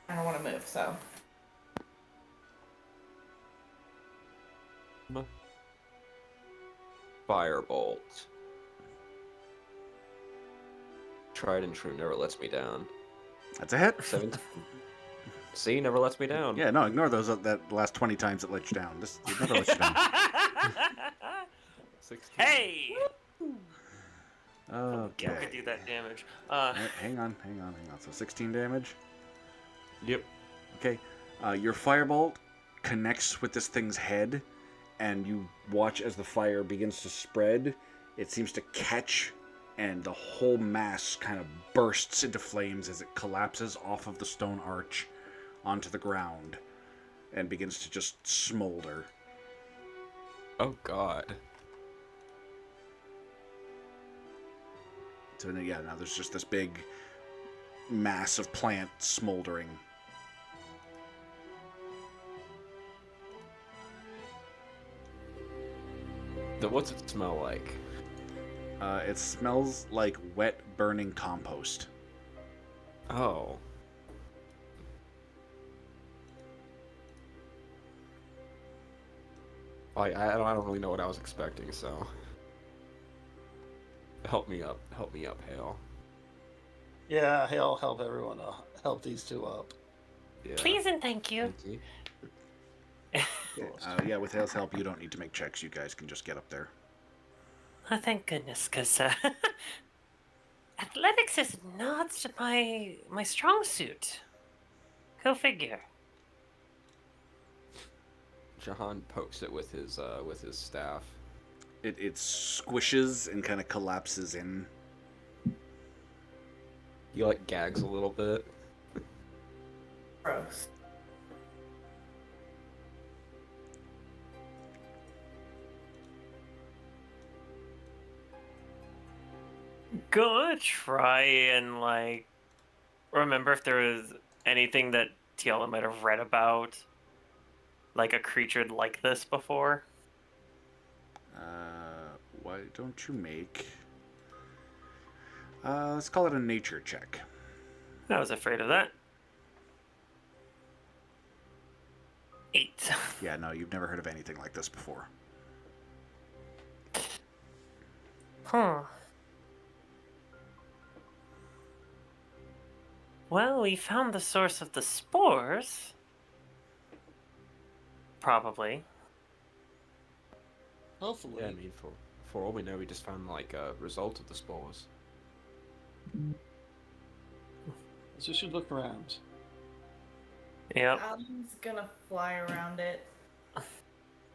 don't want to move, so. Firebolt. Tried and true, never lets me down. That's a hit. 17. See, never lets me down. Yeah, no, ignore those that last 20 times it let you down. It never lets you down. 16. Hey! Okay. You could do that damage. Hang on. So 16 damage. Yep. Okay. Your firebolt connects with this thing's head, and you watch as the fire begins to spread. It seems to catch, and the whole mass kind of bursts into flames as it collapses off of the stone arch onto the ground and begins to just smolder. Oh, God. So yeah, now there's just this big mass of plant smoldering. What's it smell like? It smells like wet, burning compost. Oh. I don't really know what I was expecting, so help me up, Hale. Yeah, he'll help everyone. Help these two up. Yeah. Please and thank you. Thank you. Yeah, with Hale's help, you don't need to make checks. You guys can just get up there. Oh, thank goodness, because athletics is not my strong suit. Go figure. Jahan pokes it with his staff. It squishes and kind of collapses in. He like gags a little bit. Gross. Gonna try and like remember if there was anything that Tiala might have read about, like a creature like this before. Why don't you make... let's call it a nature check. I was afraid of that. 8. Yeah, no, you've never heard of anything like this before. Huh. Well, we found the source of the spores. Probably. Hopefully. Yeah, I mean, for all we know, we just found like a result of the spores. So we should look around. Yep. Alan's gonna fly around it,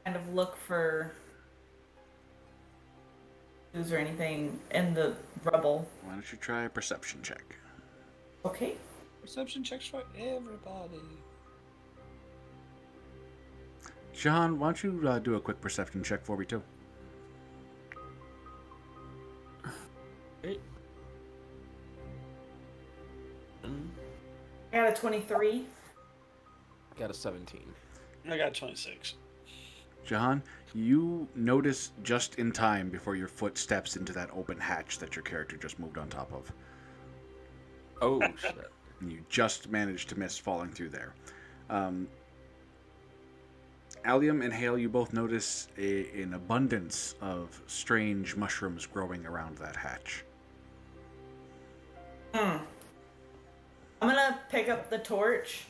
kind of look for clues or anything in the rubble. Why don't you try a perception check? Okay. Perception checks for everybody. Jahan, why don't you do a quick perception check for me, too? Hey. I got a 23. Got a 17. I got 26. Jahan, you notice just in time before your foot steps into that open hatch that your character just moved on top of. Oh shit. And you just managed to miss falling through there. Allium and Hale, you both notice an abundance of strange mushrooms growing around that hatch. I'm gonna pick up the torch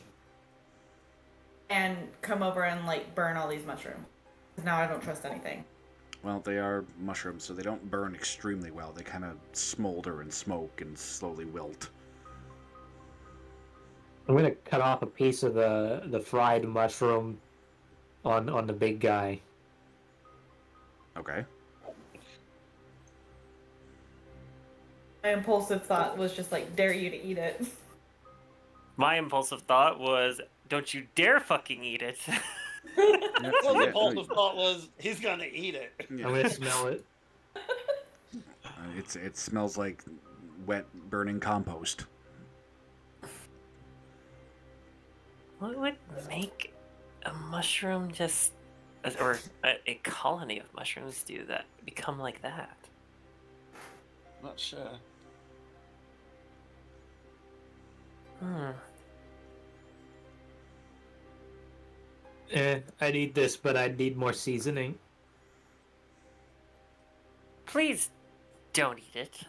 and come over and like burn all these mushrooms. Now I don't trust anything. Well, they are mushrooms, so they don't burn extremely well. They kind of smolder and smoke and slowly wilt. I'm gonna cut off a piece of the fried mushroom on the big guy. Okay. My impulsive thought was just like, dare you to eat it. My impulsive thought was, don't you dare fucking eat it. Yeah, Well, yeah, the impulsive thought was, he's gonna eat it. yeah. I'm gonna smell it. It smells like wet, burning compost. What would make a mushroom just, or a colony of mushrooms do that, become like that? Not sure. I'd eat this, but I'd need more seasoning. Please don't eat it.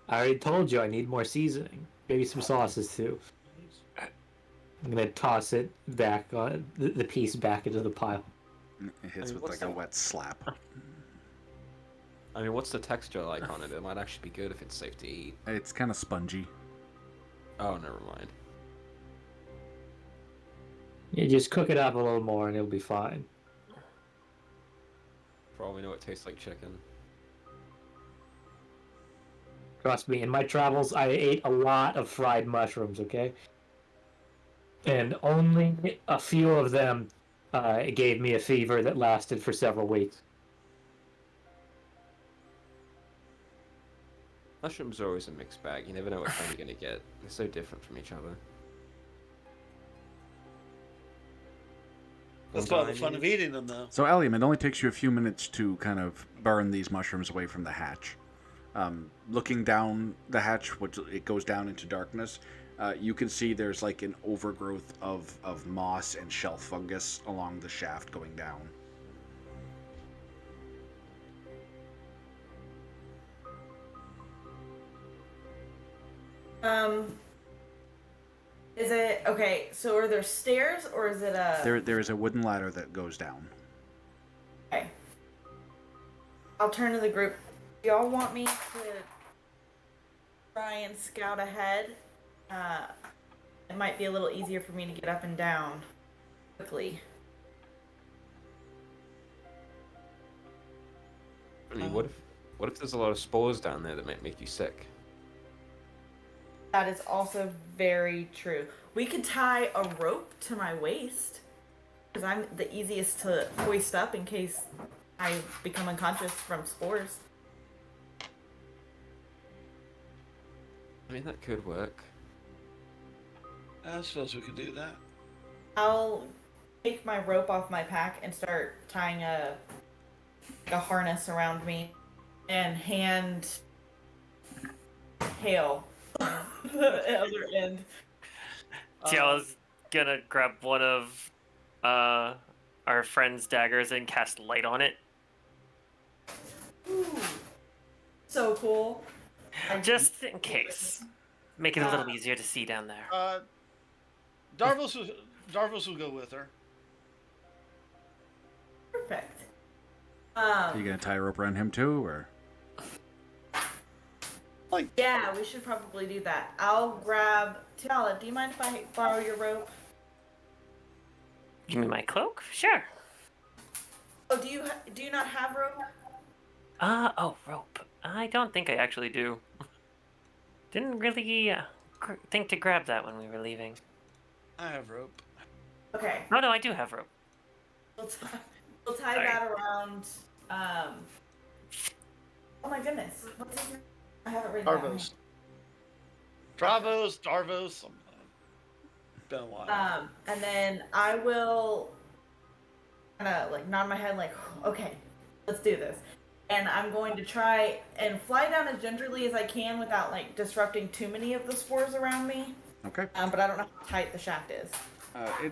I already told you I need more seasoning. Maybe some sauces too. I'm gonna toss it back on the piece back into the pile. It hits I mean, with what's like a that? wet slap. I mean, what's the texture like on it? It might actually be good if it's safe to eat. It's kind of spongy. Oh, never mind. You just cook it up a little more and it'll be fine. For all we know, it tastes like chicken. Trust me, in my travels, I ate a lot of fried mushrooms, okay? And only a few of them gave me a fever that lasted for several weeks. Mushrooms are always a mixed bag. You never know what kind you're gonna get. They're so different from each other. That's part of the fun of eating them, though. So, Allium, it only takes you a few minutes to kind of burn these mushrooms away from the hatch. Looking down the hatch, which it goes down into darkness, you can see there's like an overgrowth of moss and shelf fungus along the shaft going down. Is it okay? So are there stairs or is it a? There is a wooden ladder that goes down. Okay. I'll turn to the group. Do y'all want me to try and scout ahead? It might be a little easier for me to get up and down quickly. I mean, what if there's a lot of spores down there that might make you sick? That is also very true. We could tie a rope to my waist because I'm the easiest to hoist up in case I become unconscious from spores. I mean, that could work. I suppose we could do that. I'll take my rope off my pack and start tying a harness around me and hand Hale the other end. Tiala's gonna grab one of our friend's daggers and cast light on it. Ooh, so cool. Just in case. Make it a little easier to see down there. Darvos will go with her. Perfect. Are you gonna tie a rope around him too, or? Yeah, we should probably do that. I'll grab Tiala. Do you mind if I borrow your rope? Give me my cloak? Sure. Oh, do you not have rope? Rope. I don't think I actually do. Didn't really think to grab that when we were leaving. I have rope. Okay. Oh no, I do have rope. We'll tie Sorry. that around. Oh my goodness. What's his name? I haven't written that Darvos. Darvos. Been a while. And then I will kind of like nod my head, like, okay, let's do this. And I'm going to try and fly down as gingerly as I can without like disrupting too many of the spores around me. Okay. But I don't know how tight the shaft is.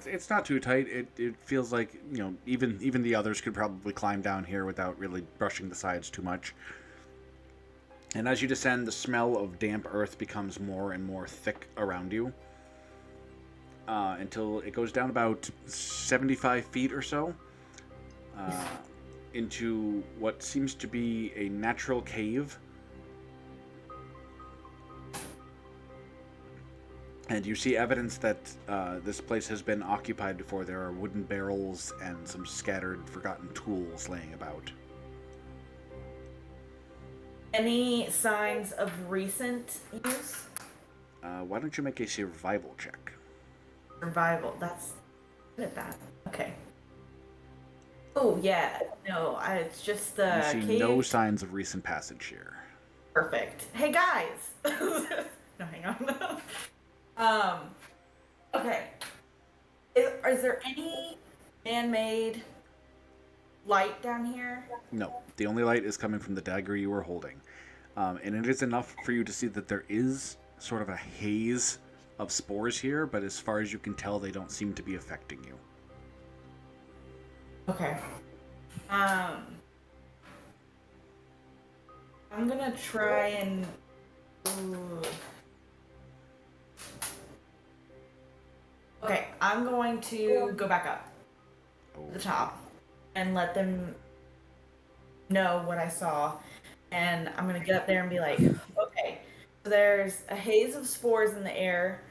It's not too tight. It feels like, you know, even the others could probably climb down here without really brushing the sides too much. And as you descend, the smell of damp earth becomes more and more thick around you, until it goes down about 75 feet or so, into what seems to be a natural cave. And you see evidence that this place has been occupied before. There are wooden barrels and some scattered, forgotten tools laying about. Any signs of recent use? Why don't you make a survival check? Survival. That's good at that. Okay. Oh yeah. No, it's just the You see cave. no signs of recent passage here. Perfect. Hey guys. No, hang on. Okay. Is there any man-made light down here? No, the only light is coming from the dagger you were holding. And it is enough for you to see that there is sort of a haze of spores here, but as far as you can tell, they don't seem to be affecting you. Okay. I'm gonna try and. Ooh. Okay, I'm going to go back up to the top and let them know what I saw. And I'm gonna get up there and be like, okay, so there's a haze of spores in the air,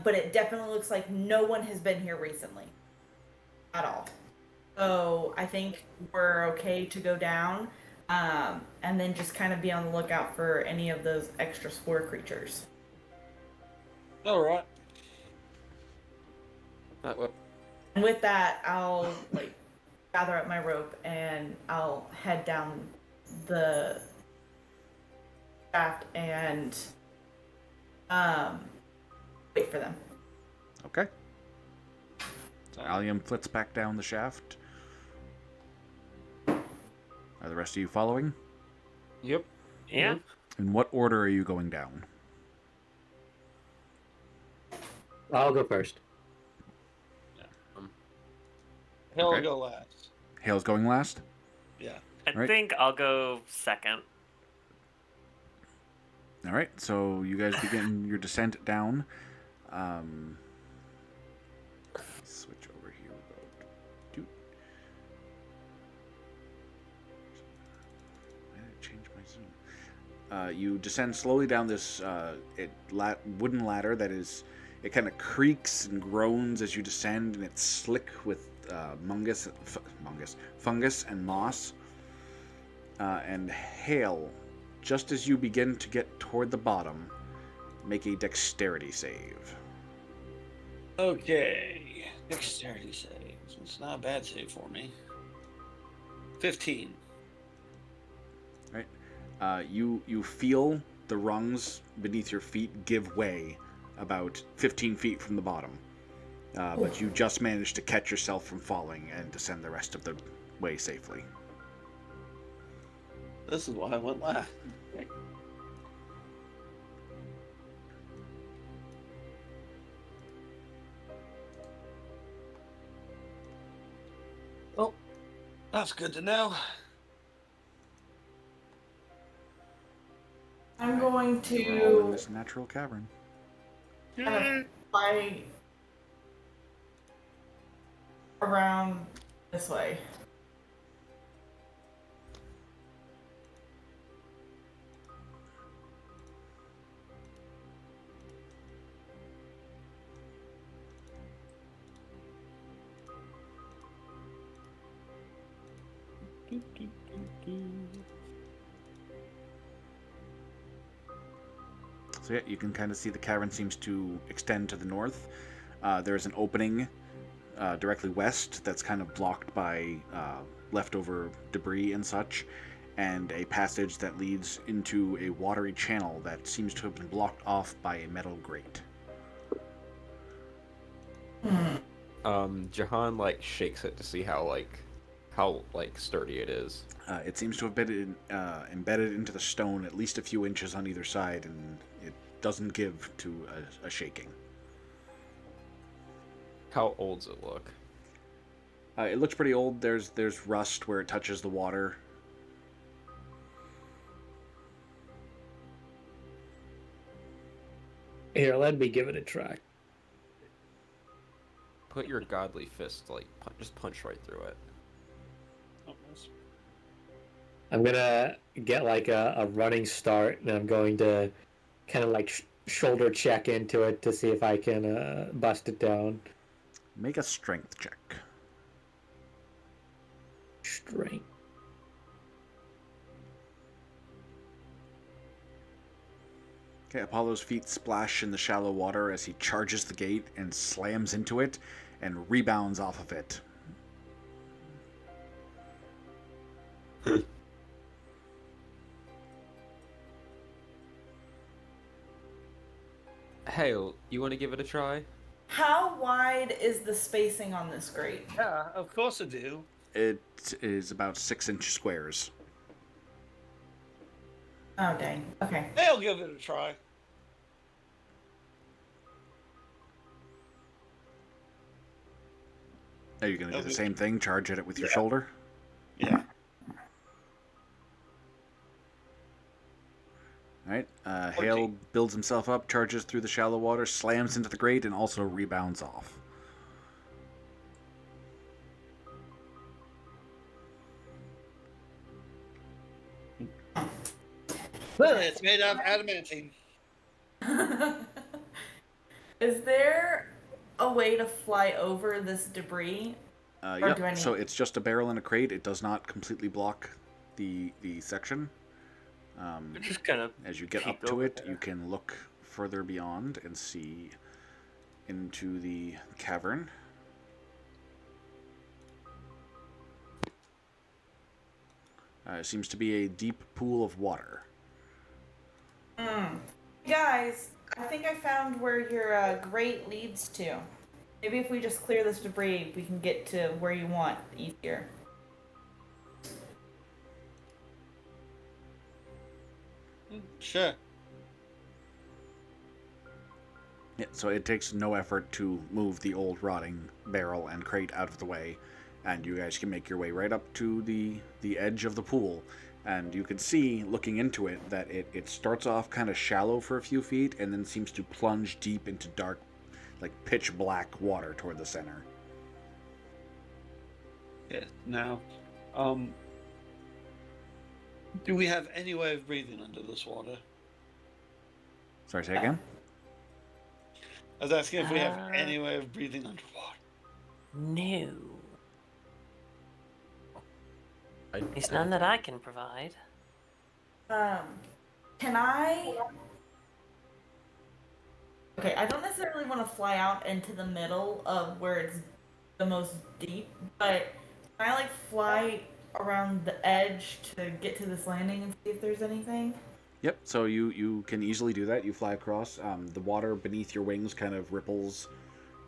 but it definitely looks like no one has been here recently at all. So I think we're okay to go down, and then just kind of be on the lookout for any of those extra spore creatures. All right. And with that, I'll like gather up my rope and I'll head down the shaft and wait for them. Okay. So Allium flits back down the shaft. Are the rest of you following? Yep. Yeah. In what order are you going down? I'll go first. He'll Okay. go last. Hale's going last? Yeah. I Right. think I'll go second. All right, so you guys begin your descent down. Switch over here. We go. Doot. Why did it change my zoom? You descend slowly down this wooden ladder that is. It kind of creaks and groans as you descend, and it's slick with fungus and moss. And Hale, just as you begin to get toward the bottom, make a dexterity save. Okay. Dexterity saves. It's not a bad save for me. 15. Right. You feel the rungs beneath your feet give way about 15 feet from the bottom. But you just managed to catch yourself from falling and descend the rest of the way safely. This is why I went last. Well, that's good to know. I'm going We're all in to this natural cavern. kind of fly around this way. So yeah, you can kind of see the cavern seems to extend to the north. There's an opening directly west that's kind of blocked by leftover debris and such, and a passage that leads into a watery channel that seems to have been blocked off by a metal grate. Jahan like shakes it to see how sturdy it is. It seems to have been embedded into the stone at least a few inches on either side, and it doesn't give to a shaking. How old does it look? It looks pretty old. There's rust where it touches the water. Here, let me give it a try. Put your godly fist just punch right through it. I'm gonna get like a running start, and I'm going to kind of like shoulder check into it to see if I can bust it down. Make a strength check. Strength. Okay, Apollo's feet splash in the shallow water as he charges the gate and slams into it and rebounds off of it. Hey, you want to give it a try? How wide is the spacing on this grate? Yeah, of course I do. It is about 6-inch squares. Oh, dang. Okay. I'll give it a try. Are you going to do the Okay. same thing? Charge at it with your shoulder? Yeah. All right. Hale builds himself up, charges through the shallow water, slams into the grate, and also rebounds off. It's made out of adamantine. Is there a way to fly over this debris? Or do I Yep. need- So it's just a barrel and a crate. It does not completely block the section. We're just gonna As you get peek up to over it, there. you can look further beyond and see into the cavern. It seems to be a deep pool of water. Guys, I think I found where your grate leads to. Maybe if we just clear this debris, we can get to where you want easier. Sure. Yeah, so it takes no effort to move the old rotting barrel and crate out of the way, and you guys can make your way right up to the edge of the pool. And you can see, looking into it, that it starts off kind of shallow for a few feet and then seems to plunge deep into dark, like pitch black water toward the center. Yeah. Now, um, do we have any way of breathing under this water? Sorry, say again? I was asking if we have Uh, any way of breathing underwater. No. I At least don't none that think- I can provide. Can I? Okay, I don't necessarily want to fly out into the middle of where it's the most deep, but can I like fly around the edge to get to this landing and see if there's anything? Yep, so you can easily do that. You fly across. The water beneath your wings kind of ripples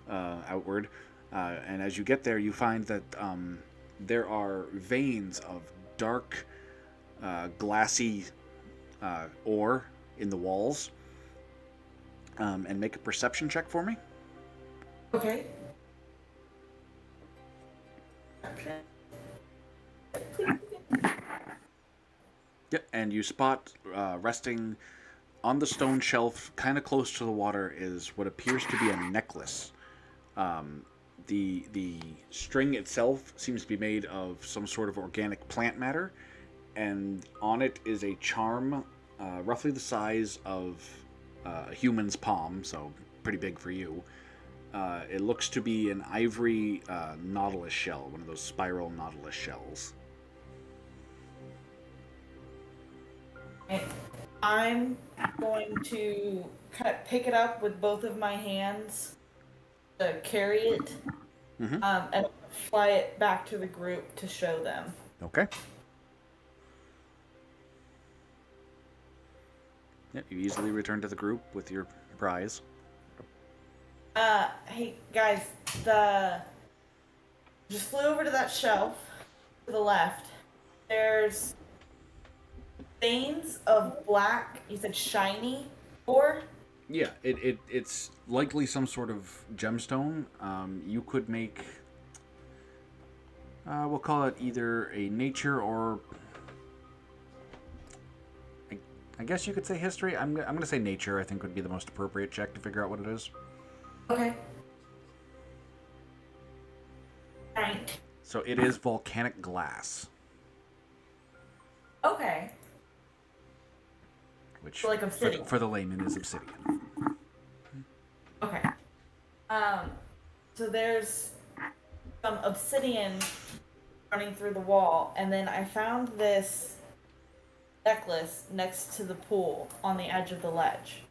outward. And as you get there, you find that there are veins of dark, glassy ore in the walls. And make a perception check for me. Okay. Yep, and you spot resting on the stone shelf, kind of close to the water, is what appears to be a necklace. The string itself seems to be made of some sort of organic plant matter, and on it is a charm roughly the size of a human's palm, so pretty big for you. It looks to be an ivory nautilus shell, one of those spiral nautilus shells. I'm going to kind of pick it up with both of my hands to carry it, Mhm. and fly it back to the group to show them. Okay. Yep, you easily return to the group with your prize. Hey guys, just flew over to that shelf to the left. There's veins of black. You said shiny ore. Yeah, it's likely some sort of gemstone. You could make, we'll call it either a nature or, I guess you could say history. I'm going to say nature, I think would be the most appropriate check to figure out what it is. Okay. Right. So it is volcanic glass, Okay. which So like obsidian. for the layman is obsidian. Okay. So there's some obsidian running through the wall, and then I found this necklace next to the pool on the edge of the ledge.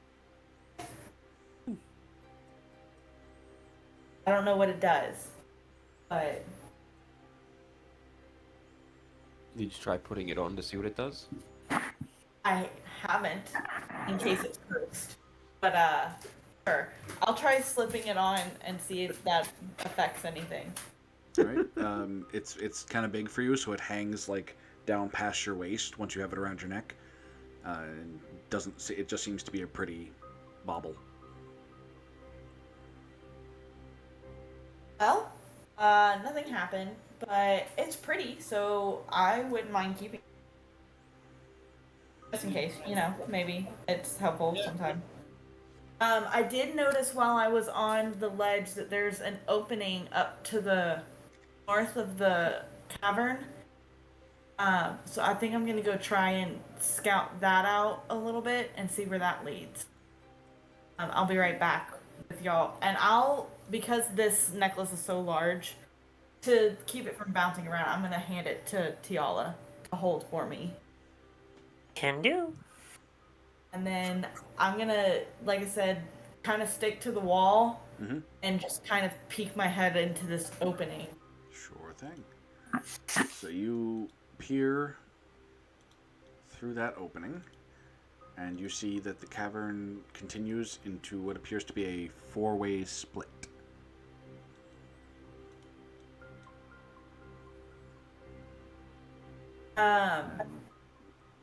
I don't know what it does, but Did you try putting it on to see what it does? I haven't, in case it's cursed. But sure. I'll try slipping it on and see if that affects anything. All right. It's kind of big for you, so it hangs like down past your waist once you have it around your neck. And it just seems to be a pretty bauble. Well, nothing happened, but it's pretty, so I wouldn't mind keeping it. Just in case, maybe it's helpful sometime. I did notice while I was on the ledge that there's an opening up to the north of the cavern. So I think I'm gonna go try and scout that out a little bit and see where that leads. I'll be right back with y'all, and because this necklace is so large, to keep it from bouncing around, I'm gonna hand it to Tiala to hold for me. Can do. And then I'm gonna, like I said, kind of stick to the wall Mm-hmm. and just kind of peek my head into this opening. Sure thing. So you peer through that opening, and you see that the cavern continues into what appears to be a 4-way split.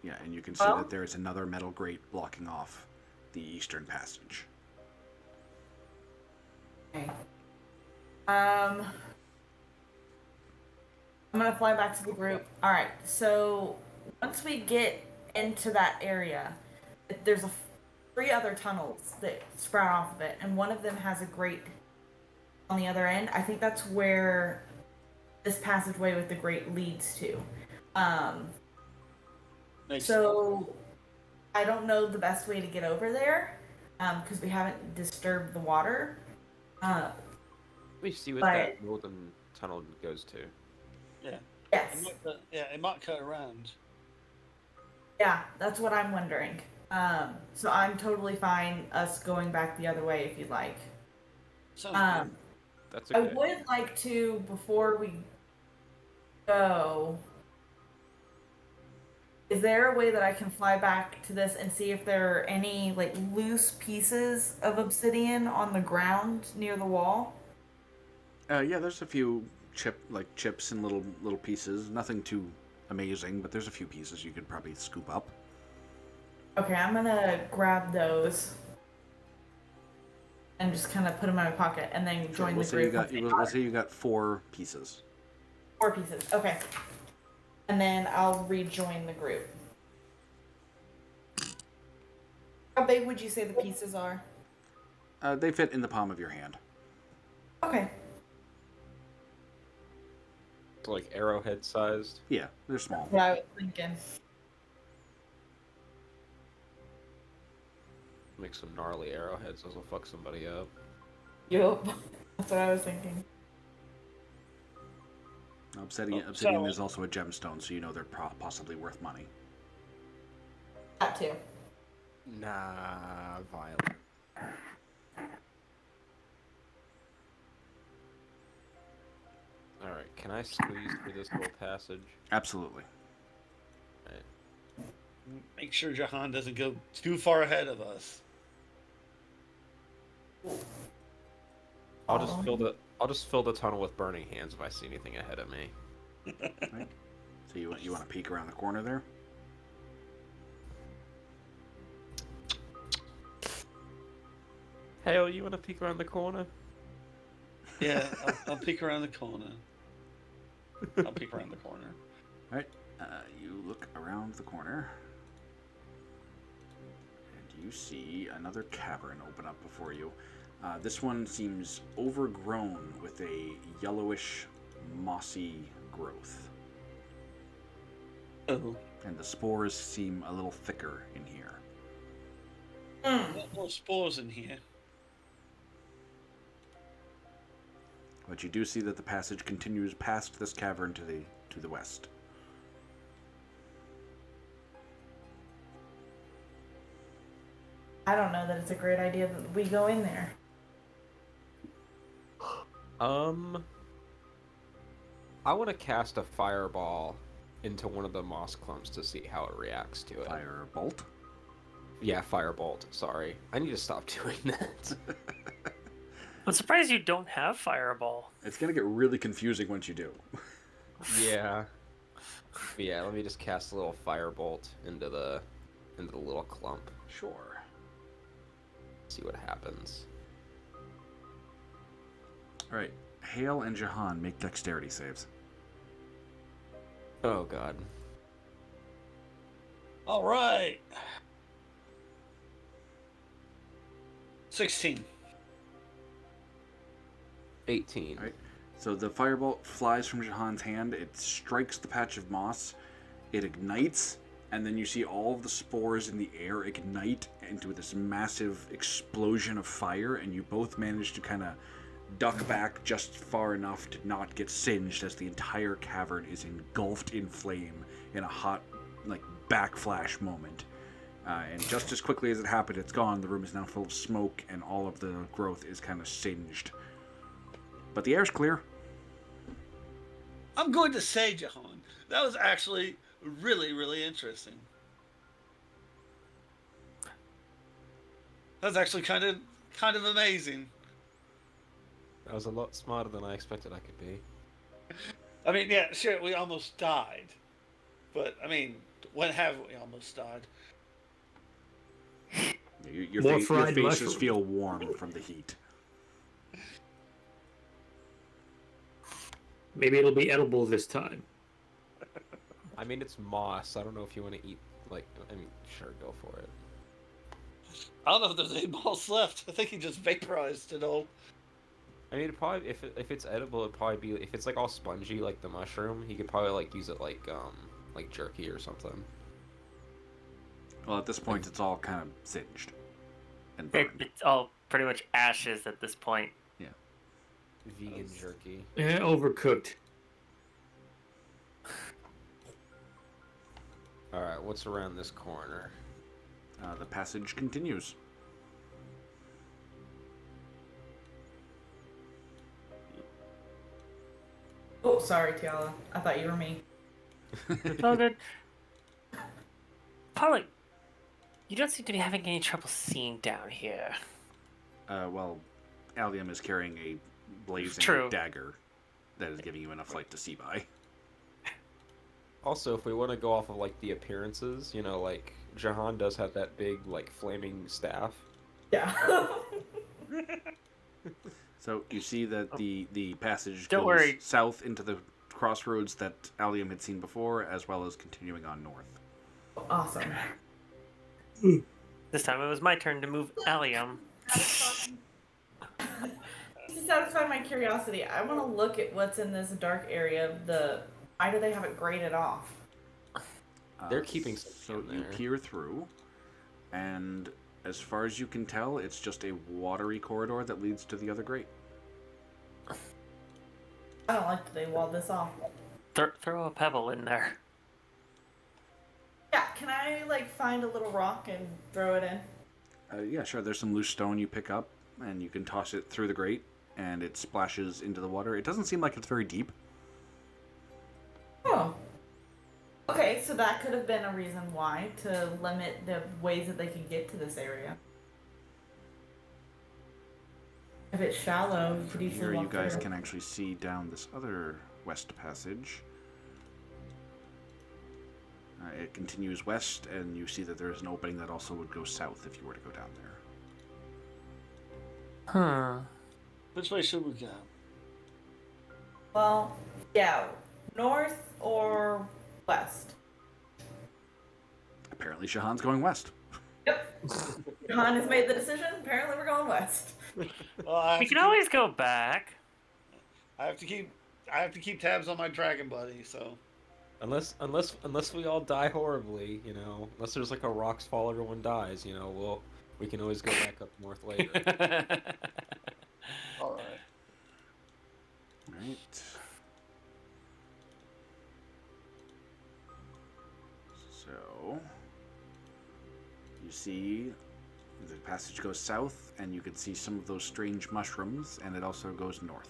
Yeah, and you can see Well? that there is another metal grate blocking off the eastern passage. Okay. I'm gonna fly back to the group. All right. So once we get into that area, there's 3 other tunnels that sprout off of it, and one of them has a grate on the other end. I think that's where this passageway with the grate leads to. Makes So I don't know the best way to get over there because we haven't disturbed the water. Let me see what But- that northern tunnel goes to. yeah. Yes. It might cut around. Yeah, that's what I'm wondering. So I'm totally fine us going back the other way if you'd like. Sounds Um, good. That's I okay. would like to, before we go, is there a way that I can fly back to this and see if there are any like loose pieces of obsidian on the ground near the wall? Yeah, there's a few chips and little pieces. Nothing too amazing, but there's a few pieces you could probably scoop up. Okay, I'm gonna grab those and just kind of put them in my pocket and then join We'll the say you group. got once they we'll got say you got 4 pieces. 4 pieces. Okay. And then I'll rejoin the group. How big would you say the pieces are? They fit in the palm of your hand. Okay. It's like arrowhead sized. Yeah, they're small. What I was thinking. Make some gnarly arrowheads. Those will fuck somebody up. Yup. That's what I was thinking. Obsidian so- is also a gemstone, so you know they're possibly worth money. That too. Nah, violent. Alright, can I squeeze through this little passage? Absolutely. Make sure Jahan doesn't go too far ahead of us. I'll just fill the tunnel with burning hands if I see anything ahead of me. Right. So you want to peek around the corner there? Hale, you want to peek around the corner? Yeah, I'll peek around the corner. I'll peek around the corner. All right. You look around the corner, and you see another cavern open up before you. This one seems overgrown with a yellowish, mossy growth, Oh, and the spores seem a little thicker in here. no spores in here. But you do see that the passage continues past this cavern to the west. I don't know that it's a great idea that we go in there. I want to cast a fireball into one of the moss clumps to see how it reacts to it. Firebolt. Yeah, firebolt. Sorry, I need to stop doing that. I'm surprised you don't have fireball. It's gonna get really confusing once you do. Yeah. Yeah, let me just cast a little firebolt into the little clump. Sure. See what happens. All right. Hale and Jahan make dexterity saves. Oh god. All right. 16. 18. All right. So the firebolt flies from Jahan's hand. It strikes the patch of moss. It ignites, and then you see all of the spores in the air ignite into this massive explosion of fire, and you both manage to kind of duck back just far enough to not get singed as the entire cavern is engulfed in flame in a hot, like, backflash moment. And just as quickly as it happened, it's gone. The room is now full of smoke, and all of the growth is kind of singed. But the air's clear. I'm going to say, Jahan, that was actually really, really interesting. That's actually kind of amazing. I was a lot smarter than I expected I could be. I mean, yeah, sure, we almost died, but I mean, when have we almost died? Your, More your fried faces mushrooms. feel warm from the heat. Maybe it'll be edible this time. I mean, it's moss. I don't know if you want to eat, like, I mean, sure, go for it. I don't know if there's any balls left. I think he just vaporized it all. I mean, it'd probably, if it's edible, it'd probably be, if it's, like, all spongy, like the mushroom, he could probably, like, use it like jerky or something. Well, at this point, it's all kind of singed and burned. It's all pretty much ashes at this point. Yeah. Vegan jerky. Overcooked. Alright, what's around this corner? The passage continues. Oh, sorry, Tiala. I thought you were me. It's all good. Probably. You don't seem to be having any trouble seeing down here. Well, Allium is carrying a blazing True. dagger that is giving you enough light to see by. Also, if we want to go off of, like, the appearances, you know, like, Jahan does have that big, like, flaming staff. Yeah. So you see that the passage Don't goes worry. south into the crossroads that Allium had seen before, as well as continuing on north. Awesome. This time it was my turn to move Allium. To satisfy my curiosity, I want to look at what's in this dark area of the. Why do they have it graded off? They're keeping So something you there. peer through, and as far as you can tell, it's just a watery corridor that leads to the other grate. I don't like that they walled this off. Throw a pebble in there. Yeah, can I like find a little rock and throw it in? Yeah, sure. There's some loose stone you pick up, and you can toss it through the grate, and it splashes into the water. It doesn't seem like it's very deep. Oh. Okay, so that could have been a reason why, to limit the ways that they could get to this area. If it's shallow, you could From easily here, you walk guys through. can actually see down this other west passage. It continues west, and you see that there is an opening that also would go south if you were to go down there. Huh. Which way should we go? Well, yeah, north or west? Apparently, Shahan's going west. Yep. Han has made the decision. Apparently, we're going west. Well, I have We to can keep- always go back. I have to keep tabs on my dragon buddy. So Unless we all die horribly, you know, unless there's like a rocks fall, everyone dies, you know, we can always go back up north later. all right. Right. So, you see the passage goes south, and you can see some of those strange mushrooms, and it also goes north.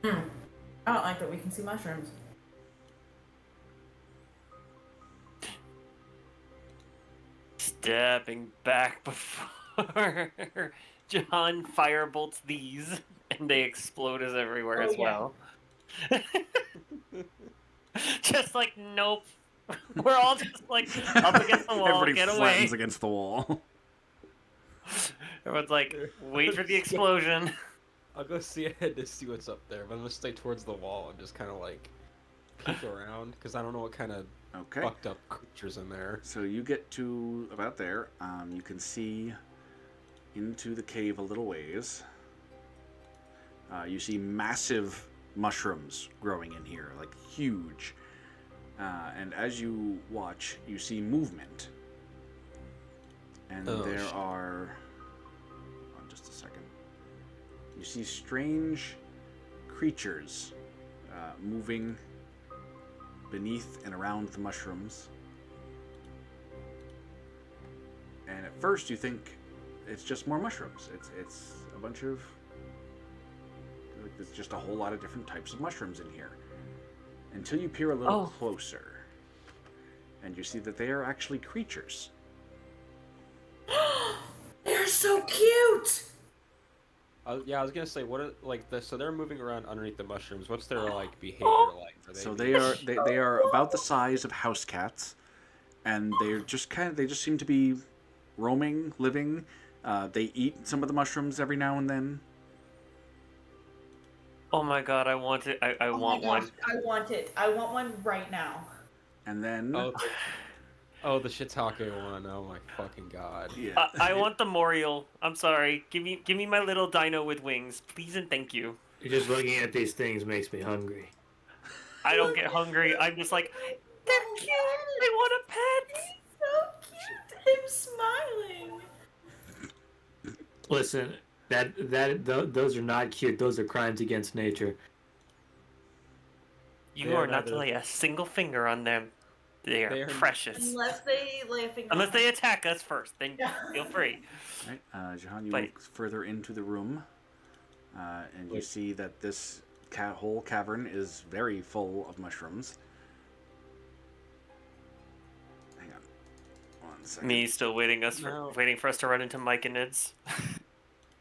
I don't like that we can see mushrooms. Stepping back before John firebolts these, and they explode as everywhere Oh, as yeah. well. Just like, nope. We're all just like up against the wall. Everybody Get flattens away. against the wall. Everyone's like, wait for the explosion. I'll go see ahead to see what's up there, but I'm gonna stay towards the wall and just kind of like peek around because I don't know what kind of Okay. fucked up creatures in there. So you get to about there. You can see into the cave a little ways. You see massive mushrooms growing in here, like huge. And as you watch, you see movement. And Oh, there shit. are... Hold on just a second. You see strange creatures moving beneath and around the mushrooms. And at first you think it's just more mushrooms. It's a bunch of... Like, there's just a whole lot of different types of mushrooms in here. Until you peer a little Oh. closer. And you see that they are actually creatures. so cute. Yeah, I was gonna say, what are so they're moving around underneath the mushrooms. What's their like behavior like? Are So being- they are about the size of house cats, and they just seem to be roaming, living. They eat some of the mushrooms every now and then. Oh my god, I want it. I Oh want my one. gosh, I want it. I want one right now. And then Oh, the shiitake one. Oh my fucking god. yeah, I want the Moriel. I'm sorry. Give me my little dino with wings, please and thank you. Just looking at these things makes me hungry. I don't get hungry. I'm just like, they're cute. I want a pet. So cute. Him smiling. Listen, those are not cute. Those are crimes against nature. You They are are not to neither. lay a single finger on them. They are They are- precious. Unless they lay a finger. Unless on they us. attack us first, then Yeah. feel free. right. Jahan, you But- move further into the room, and you Wait. see that this whole cavern is very full of mushrooms. Hang on, 1 second. Me still waiting No. waiting for us to run into Mike and Nids.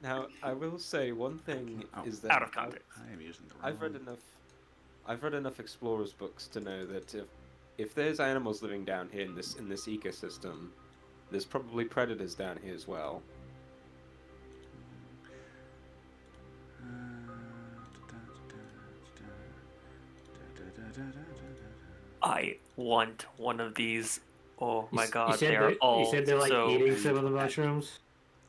Now, I will say one thing Oh. is that Out of context. I am using the wrong. I've read enough explorers books to know that if there's animals living down here in this ecosystem, there's probably predators down here as well. I want one of these. Oh my You god, said they are all you said they're like so eating some of the mushrooms.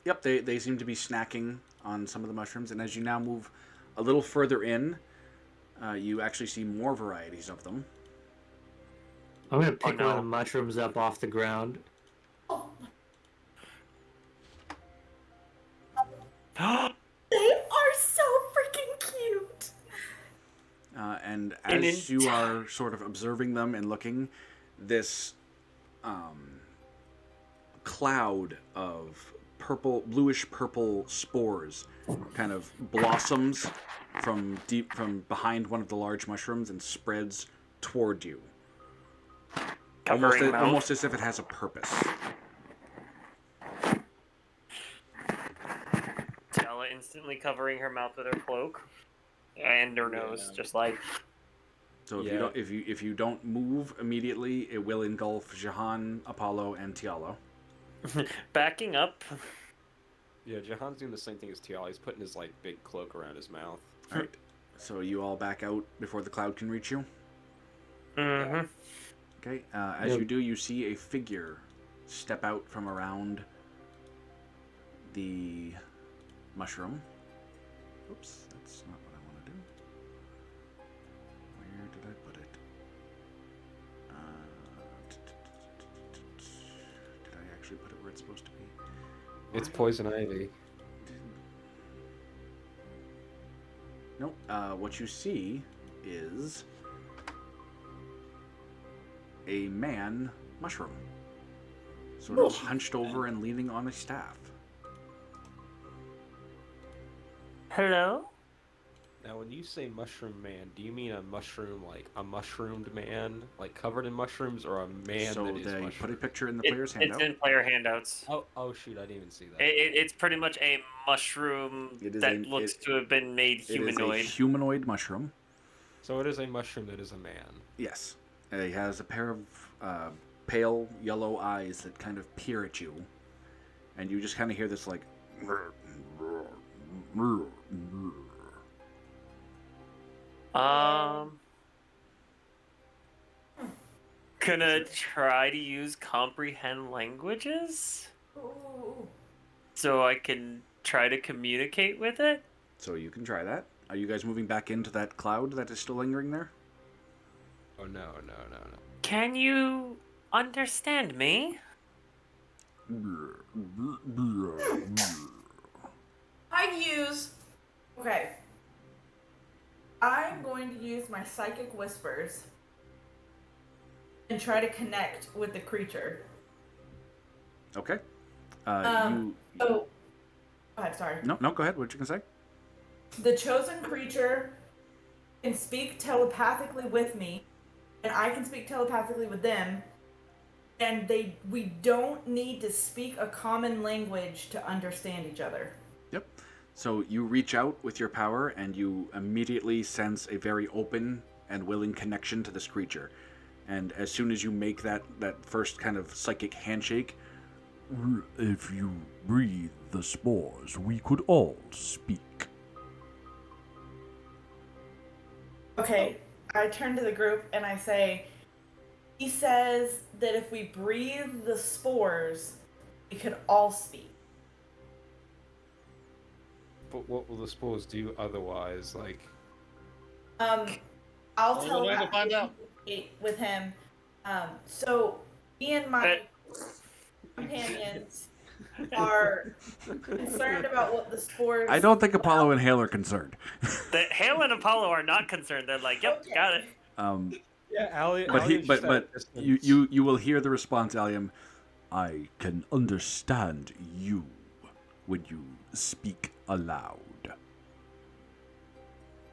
Yep, they seem to be snacking on some of the mushrooms, and as you now move a little further in, you actually see more varieties of them. I'm gonna pick no. one of the mushrooms up off the ground. They are so freaking cute. And An as you are sort of observing them and looking, this cloud of bluish purple spores kind of blossoms from behind one of the large mushrooms and spreads toward you. Covering mouth. Almost as if it has a purpose. Stella instantly covering her mouth with her cloak and her nose, Yeah. just like So Yeah. if you don't move immediately, it will engulf Jahan, Apollo, and Tialo. backing up. Yeah, Jahan's doing the same thing as Tial. He's putting his like big cloak around his mouth. All right. So you all back out before the cloud can reach you. Mm-hmm. Okay. As you do, you see a figure step out from around the mushroom. Oops, that's not what I want to do. Where did I put it? Did I actually put it where it's supposed to be? It's Why? poison ivy. Nope. What you see is a man mushroom, sort of hunched over and leaning on a staff. Hello? Now, when you say mushroom man, do you mean a mushroom like a mushroomed man, like covered in mushrooms, or a man So that is they mushroom? put a picture in the player's It's handout. in player handouts. Oh shoot! I didn't even see that. It's pretty much a mushroom It is that looks to have been made It is a humanoid. humanoid mushroom. So it is a mushroom that is a man. Yes. He has a pair of pale yellow eyes that kind of peer at you, and you just kind of hear this like. Gonna try to use comprehend languages Ooh. so I can try to communicate with it. So you can try that. Are you guys moving back into that cloud that is still lingering there? Oh no. Can you understand me? Okay. I'm going to use my psychic whispers and try to connect with the creature. Okay. Oh, go ahead, sorry. No, go ahead. What you gonna say? The chosen creature can speak telepathically with me, and I can speak telepathically with them. and we don't need to speak a common language to understand each other. Yep. So you reach out with your power, and you immediately sense a very open and willing connection to this creature. And as soon as you make that first kind of psychic handshake, If you breathe the spores, we could all speak. Okay, I turn to the group and I say, he says that if we breathe the spores, we could all speak. But what will the spores do otherwise? Like, I'll Only tell one way to that find out. with him. So me and my companions are concerned about what the spores. I don't think Apollo and Hale are concerned. The Hale and Apollo are not concerned. They're like, "Yep, Okay. got it." yeah, Ali. But you will hear the response, Allium. I can understand you when you speak aloud.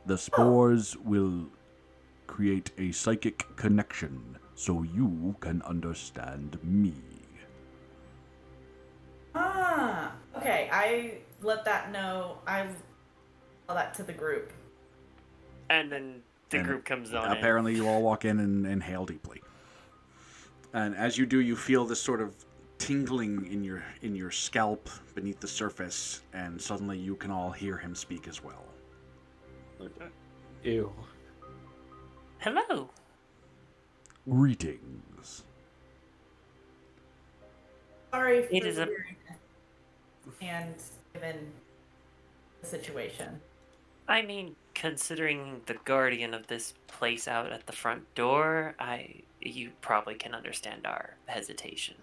The spores will create a psychic connection so you can understand me. Okay. I let that know. I tell that to the group. And then the And group comes on. Apparently, you all walk in and inhale deeply. And as you do, you feel this sort of tingling in your scalp beneath the surface, and suddenly you can all hear him speak as well. Okay. Ew. Hello. Greetings. Sorry for It is the a- weariness and given the situation. I mean, considering the guardian of this place out at the front door, you probably can understand our hesitation.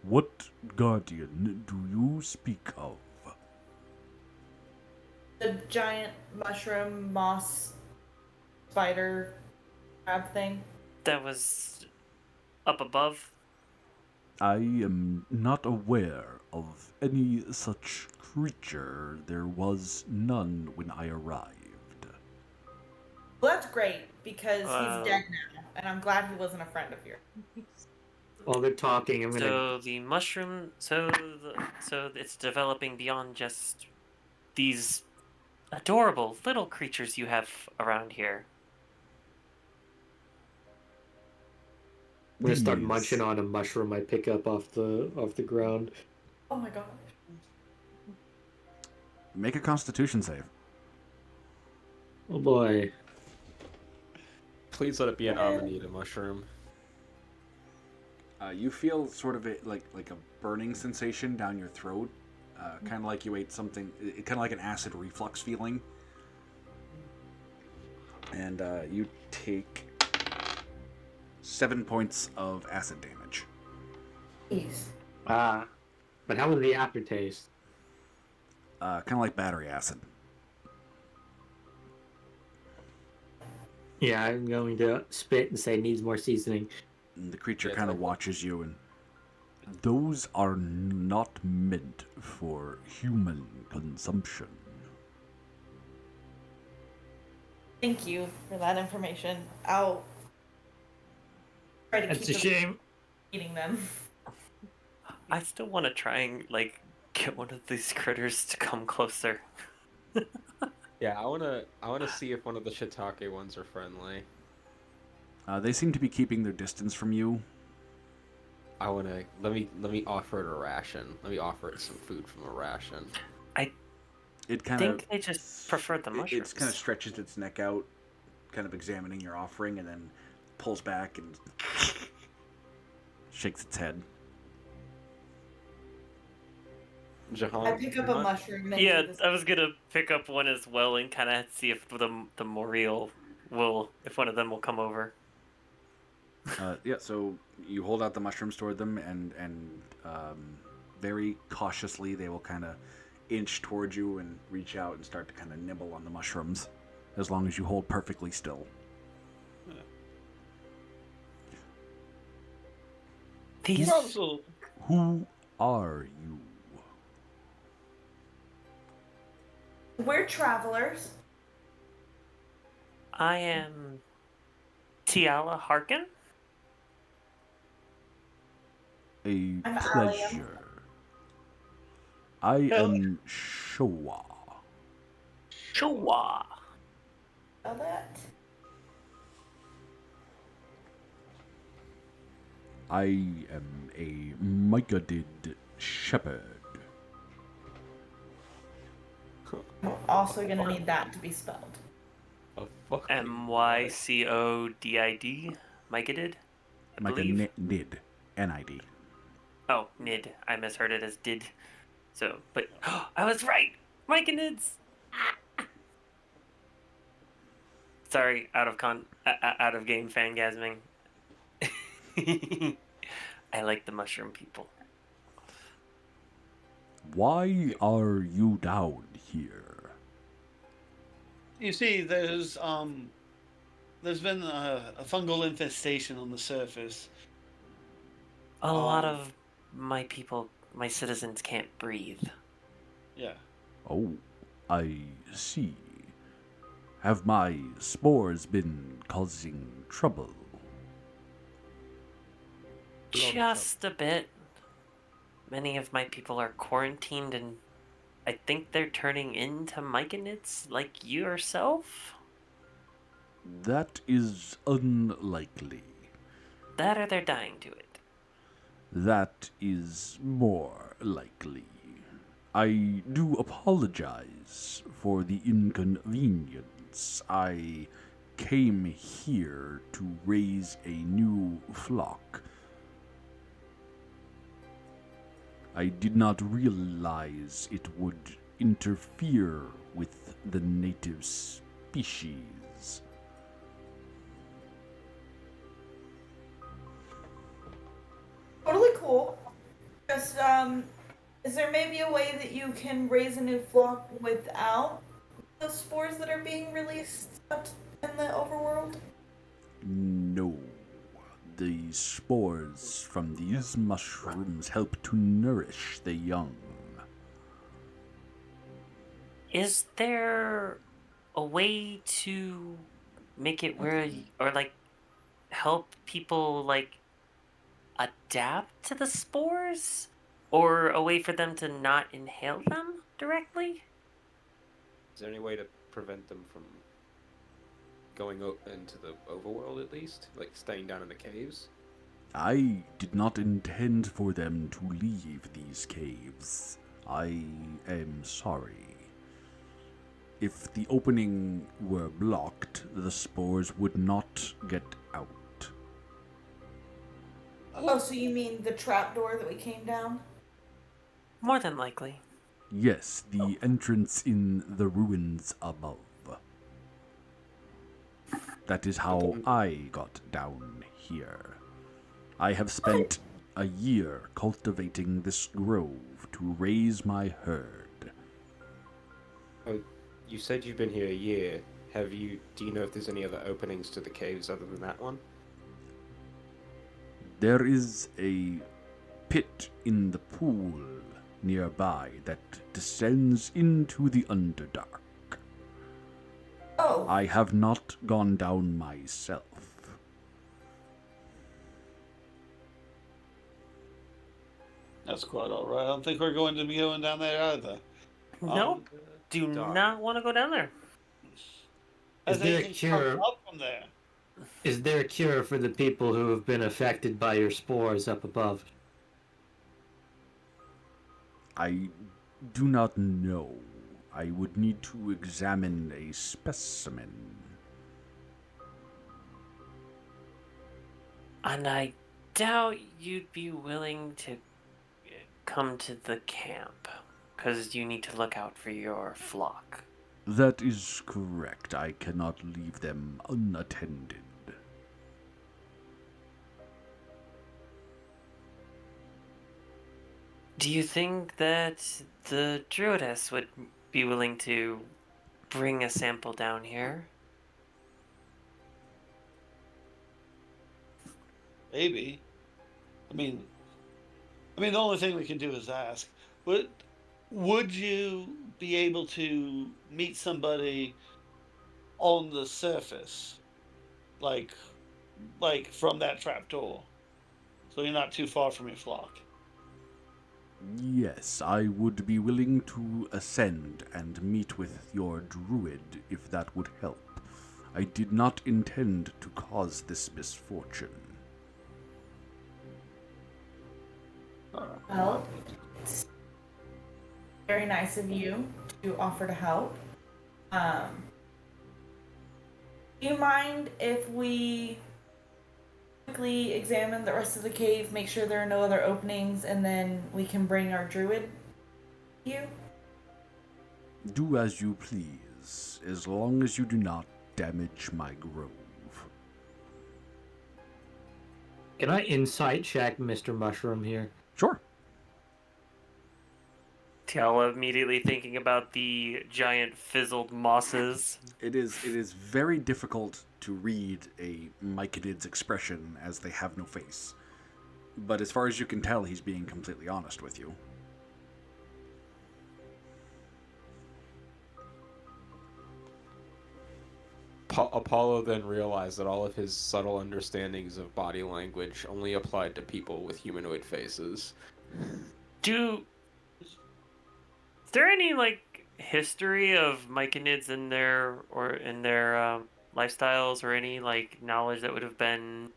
What guardian do you speak of? The giant mushroom moss spider crab thing. That was up above. I am not aware of any such creature. There was none when I arrived. Well, that's great because Wow. he's dead now, and I'm glad he wasn't a friend of yours. While they're talking, I'm gonna. So the mushroom, so it's developing beyond just these adorable little creatures you have around here. I'm gonna start These- munching on a mushroom I pick up off the ground. Oh my god. Make a Constitution save. Oh boy. Please let it be an amanita mushroom. You feel sort of like a burning sensation down your throat, kind of like you ate something, kind of like an acid reflux feeling. And you take 7 points of acid damage. Jeez. But how was the aftertaste? Kind of like battery acid. Yeah, I'm going to spit and say needs more seasoning. And the creature Yeah, kind of like- watches you and Those are not meant for human consumption. Thank you for that information. I'll try to That's keep a shame. eating them. I still want to try and get one of these critters to come closer. Yeah, I wanna see if one of the shiitake ones are friendly. they seem to be keeping their distance from you. I wanna let me offer it a ration. Let me offer it some food from a ration. It I kind think of they just prefer the mushrooms. It kind of stretches its neck out, kind of examining your offering, and then pulls back and shakes its head. Jahan, I pick up a mushroom. And Yeah, eat this. I was gonna pick up one as well and kind of see if the Moriel if one of them will come over. Yeah, so you hold out the mushrooms toward them, and very cautiously they will kind of inch towards you and reach out and start to kind of nibble on the mushrooms, as long as you hold perfectly still. These Also, Who are you? We're travelers. I am Tiala Harkin. A I'm pleasure. I am Showa. Showa. Spell that. I am a Mygadid shepherd. I'm also gonna need that to be spelled. A fucking MYCODID. Mycadid, I believe. Nid. NID. Oh, Nid. I misheard it as did. So, but I was right. Mycanids. Sorry, out of game fangasming. I like the mushroom people. Why are you down here? You see, there's been a fungal infestation on the surface. A lot of my people, my citizens can't breathe. Yeah. Oh, I see. Have my spores been causing trouble? Just a bit. Many of my people are quarantined, and I think they're turning into myconids like yourself. That is unlikely. That or they're dying to it. That is more likely. I do apologize for the inconvenience. I came here to raise a new flock. I did not realize it would interfere with the native species. Totally cool. Just is there maybe a way that you can raise a new flock without the spores that are being released out in the overworld? No. The spores from these mushrooms help to nourish the young. Is there a way to make it where, or like, help people like adapt to the spores, or a way for them to not inhale them directly? Is there any way to prevent them from going into the overworld at least? Like staying down in the caves? I did not intend for them to leave these caves. I am sorry. If the opening were blocked, the spores would not get out. Oh, so you mean the trapdoor that we came down? More than likely. Yes, the entrance in the ruins above. That is how I got down here. I have spent a year cultivating this grove to raise my herd. Oh, you said you've been here a year. Do you know if there's any other openings to the caves other than that one? There is a pit in the pool nearby that descends into the Underdark. Oh. I have not gone down myself. That's quite all right. I don't think we're going to be going down there either. Nope. Do not want to go down there. Has Is there a anything come cure? up from there? Is there a cure for the people who have been affected by your spores up above? I do not know. I would need to examine a specimen. And I doubt you'd be willing to come to the camp, because you need to look out for your flock. That is correct. I cannot leave them unattended. Do you think that the Druidess would be willing to bring a sample down here? Maybe. I mean, the only thing we can do is ask. Would you be able to meet somebody on the surface, like from that trapdoor, So you're not too far from your flock. Yes, I would be willing to ascend and meet with your druid if that would help. I did not intend to cause this misfortune. Well, it's very nice of you to offer to help. Do you mind if we quickly examine the rest of the cave, make sure there are no other openings, and then we can bring our druid to you? Do as you please, as long as you do not damage my grove. Can I insight check Mr. Mushroom here? Sure. Tiala immediately thinking about the giant fizzled mosses. It is very difficult to read a myconid's expression as they have no face. But as far as you can tell, he's being completely honest with you. Apollo then realized that all of his subtle understandings of body language only applied to people with humanoid faces. Is there any like history of myconids in their lifestyles, or any like knowledge that would have been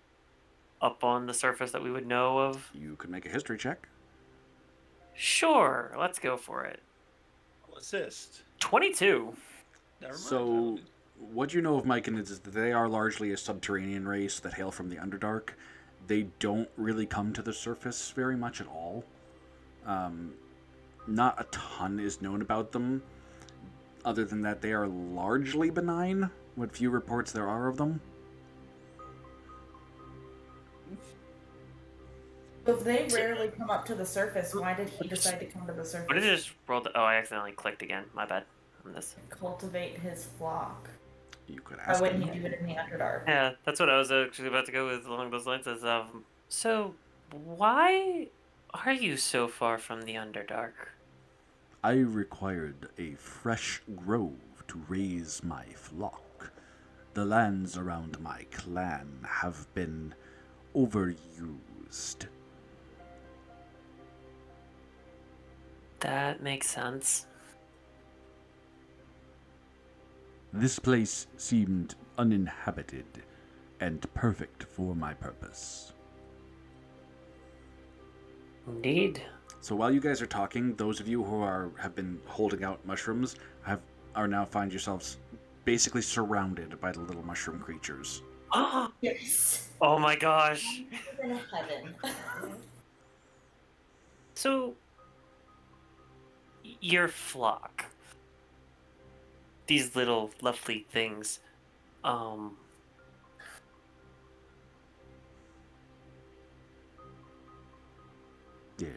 up on the surface that we would know of? You could make a history check. Sure, let's go for it. I'll assist. 22. Never mind. So, what you know of myconids is that they are largely a subterranean race that hail from the Underdark. They don't really come to the surface very much at all. Not a ton is known about them, other than that they are largely benign, what few reports there are of them. So if they rarely come up to the surface, why did he decide to come to the surface? What did it just roll? Oh, I accidentally clicked again. My bad. On this. Cultivate his flock. You could Why ask wouldn't him. he do it in the Underdark? Yeah, that's what I was actually about to go with along those lines. Is so why are you so far from the Underdark? I required a fresh grove to raise my flock. The lands around my clan have been overused. That makes sense. This place seemed uninhabited and perfect for my purpose. Indeed. So while you guys are talking, those of you who have been holding out mushrooms are now find yourselves basically surrounded by the little mushroom creatures. Yes. Oh my gosh. In heaven. So your flock. These little lovely things.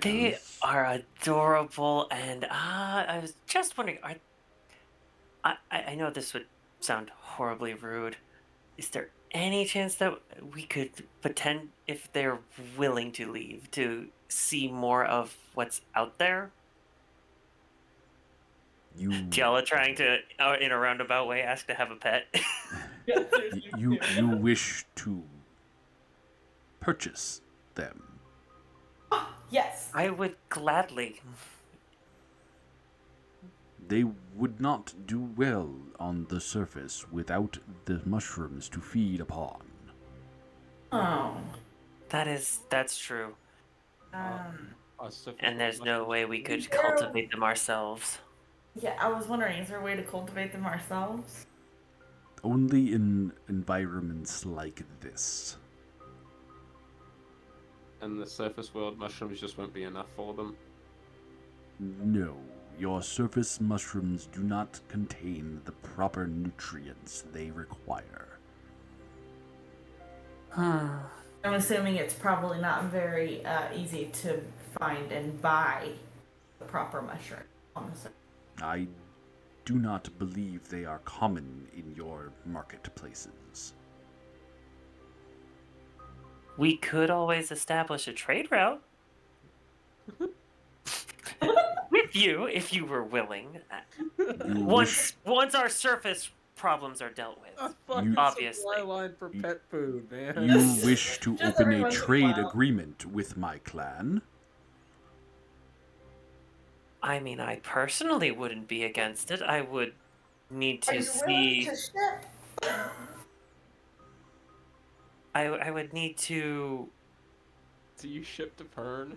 They Yes. are adorable, and I was just wondering, I know this would sound horribly rude. Is there any chance that we could pretend, if they're willing to leave, to see more of what's out there? You Tiala trying to, in a roundabout way, ask to have a pet. you wish to purchase them. Yes. I would gladly. They would not do well on the surface without the mushrooms to feed upon. Oh. That's true. And there's no way we could There- cultivate them ourselves. Yeah, I was wondering, is there a way to cultivate them ourselves? Only in environments like this. And the surface world mushrooms just won't be enough for them. No, your surface mushrooms do not contain the proper nutrients they require. I'm assuming it's probably not very easy to find and buy the proper mushroom on the surface. I do not believe they are common in your marketplaces. We could always establish a trade route with you if you were willing. You wish, Once our surface problems are dealt with. A fucking Obviously. supply line for pet food, man. You wish to Just open every a once in a trade while. agreement with my clan? I mean, I personally wouldn't be against it. I would need Are to you willing see. to ship? I would need to. Do you ship to Pern?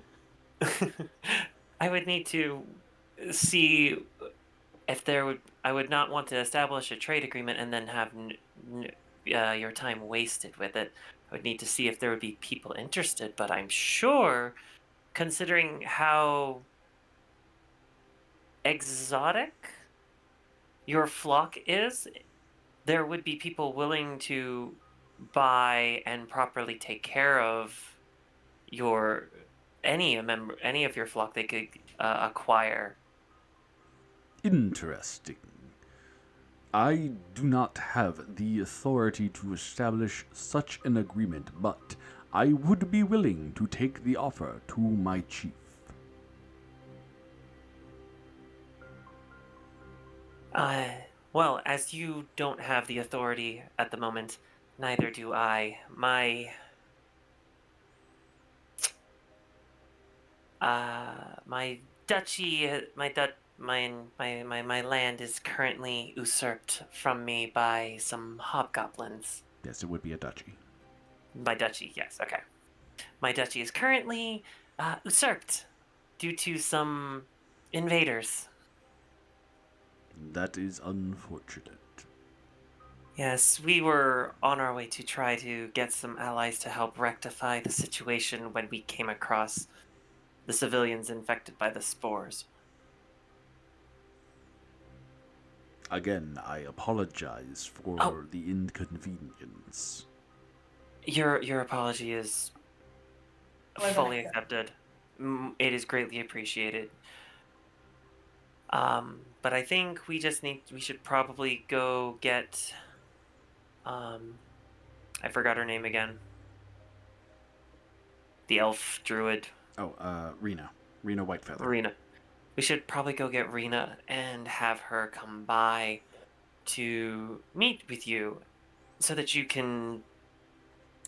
I would need to see if there would. I would not want to establish a trade agreement and then have your time wasted with it. I would need to see if there would be people interested, but I'm sure, considering how exotic your flock is, there would be people willing to buy and properly take care of your any of your flock they could acquire. Interesting. I do not have the authority to establish such an agreement, but I would be willing to take the offer to my chief. Well, as you don't have the authority at the moment, neither do I. My duchy, my land is currently usurped from me by some hobgoblins. Yes, it would be a duchy. My duchy, yes, okay. My duchy is currently usurped due to some invaders. That is unfortunate. Yes, we were on our way to try to get some allies to help rectify the situation when we came across the civilians infected by the spores. Again, I apologize for Oh. the inconvenience. Your apology is More than fully accepted. accepted. It is greatly appreciated. But I think we should probably go get I forgot her name again. The elf druid, Oh, Rena. Rena Whitefeather. Rena. We should probably go get Rena and have her come by to meet with you so that you can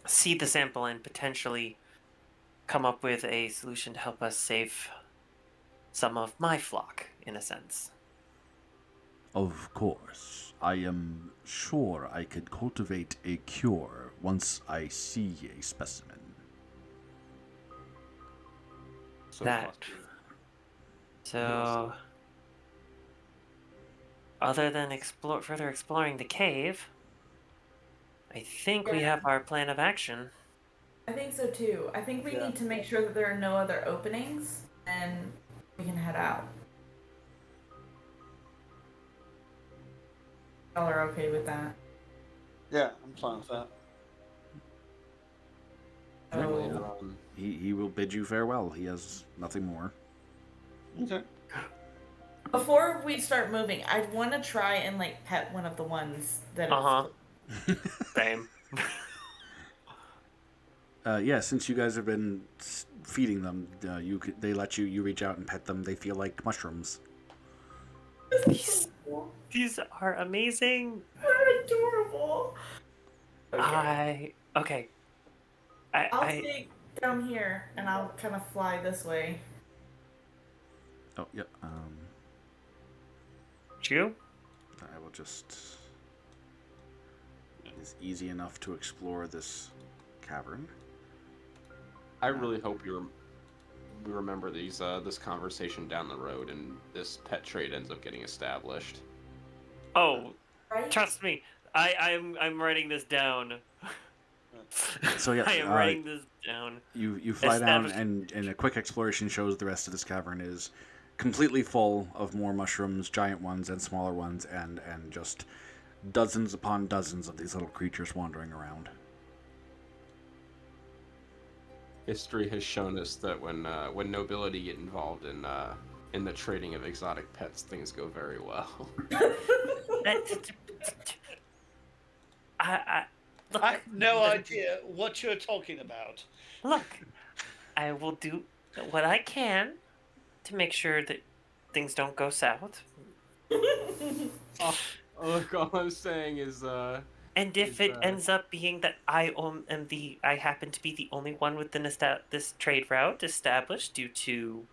see the sample and potentially come up with a solution to help us save some of my flock, in a sense. Of course, I am sure I could cultivate a cure once I see a specimen. So That. So, other than further exploring the cave, I think we have our plan of action. I think so too. I think we Yeah. need to make sure that there are no other openings, and we can head out. Y'all are okay with that? Yeah, I'm fine with that. So, He will bid you farewell. He has nothing more. Okay. before we start moving, I'd want to try and like pet one of the ones that. Same. Yeah, since you guys have been feeding them, they let you reach out and pet them. They feel like mushrooms. These are amazing. They're adorable. Okay. I'll stay down here and I'll kind of fly this way. Oh, yep. You? I will just. It's easy enough to explore this cavern. I really hope we remember this conversation down the road, and this pet trade ends up getting established. Oh, Right? trust me. I'm writing this down. So yeah, I am writing this down. You fly down, Established- and a quick exploration shows the rest of this cavern is completely full of more mushrooms, giant ones and smaller ones, and just dozens upon dozens of these little creatures wandering around. History has shown us that when nobility get involved in the trading of exotic pets, things go very well. Look, I have no idea what you're talking about. Look, I will do what I can to make sure that things don't go south. Look, all I'm saying is, And if Is, it ends up being that I happen to be the only one with this trade route established due to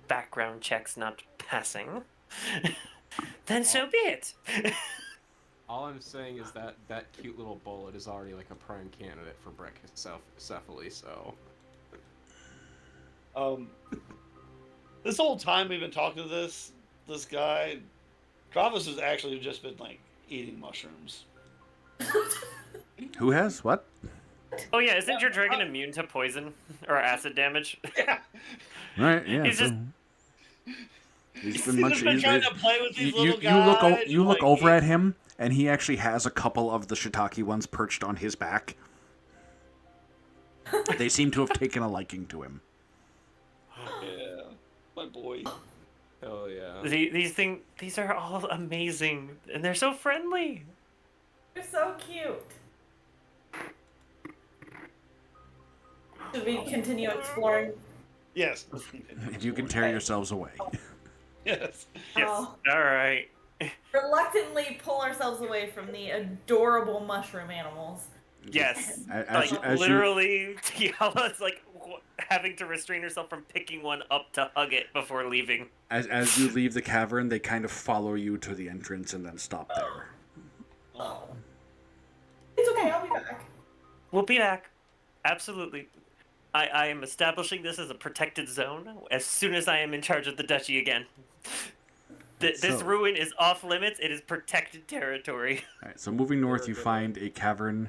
background checks not passing, then so be it. all I'm saying is that that cute little bullet is already like a prime candidate for brachycephaly, so. This whole time we've been talking to this guy, Travis has actually just been like eating mushrooms. Who has what? Oh yeah, isn't your dragon immune to poison or acid damage? Yeah. Right. Yeah. He's just- He's He's just been trying to play with these little you look guys. you look like, over at him, and he actually has a couple of the shiitake ones perched on his back. They seem to have taken a liking to him. Yeah, my boy. Hell yeah. these are all amazing, and they're so friendly. They're so cute. Should we continue exploring? Yes. You can tear yourselves away. Yes. Yes. Oh. All right. Reluctantly pull ourselves away from the adorable mushroom animals. Yes. As Like you- literally, Tiala's like having to restrain herself from picking one up to hug it before leaving. As you leave the cavern, they kind of follow you to the entrance and then stop there. Oh. It's okay, I'll be back. We'll be back. Absolutely. I am establishing this as a protected zone as soon as I am in charge of the duchy again. This So- ruin is off limits. It is protected territory. All right, so moving north, you find a cavern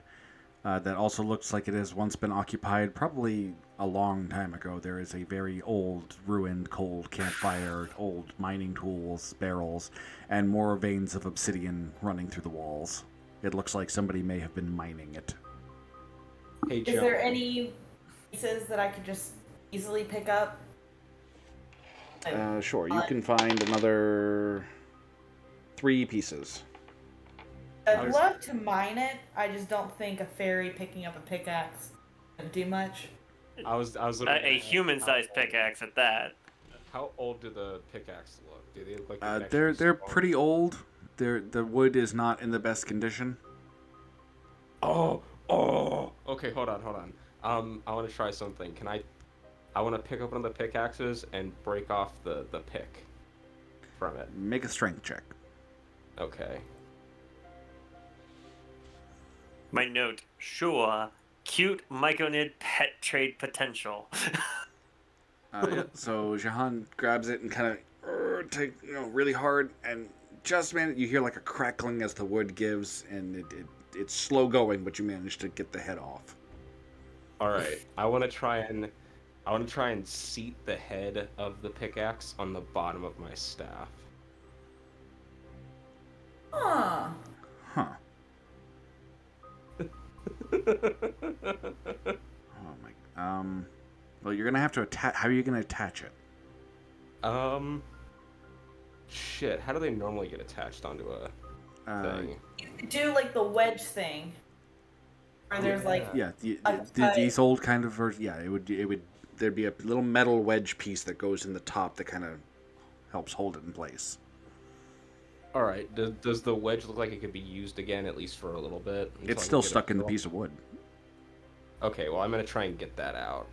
that also looks like it has once been occupied, probably a long time ago. There is a very old, ruined, cold campfire, old mining tools, barrels, and more veins of obsidian running through the walls. It looks like somebody may have been mining it. Hey, Is Joe. there any pieces that I could just easily pick up? Sure, you can find another 3 pieces. I'd love to mine it. I just don't think a fairy picking up a pickaxe would do much. I was literally A human-sized pickaxe at that. How old do the pickaxe look? Do they look like they could actually They're be strong? pretty old. The wood is not in the best condition. Oh. Okay, hold on. I want to try something. I want to pick up one of the pickaxes and break off the pick from it. Make a strength check. Okay. My note: sure, cute myconid pet trade potential. Yeah, so Jahan grabs it and kind of take really hard, and just you hear like a crackling as the wood gives, and it's slow going, but you manage to get the head off. All right. I want to try and seat the head of the pickaxe on the bottom of my staff. Huh. Huh. Oh my. Well, you're gonna have to attach. How are you gonna attach it? Shit. How do they normally get attached onto a thing? You could do like the wedge thing. Where there's like Yeah, I- these old kind of versions. Yeah, it would. There'd be a little metal wedge piece that goes in the top that kind of helps hold it in place. All right. Does the wedge look like it could be used again, at least for a little bit? until I It's can still get it stuck in the filled? piece of wood. Okay. Well, I'm gonna try and get that out.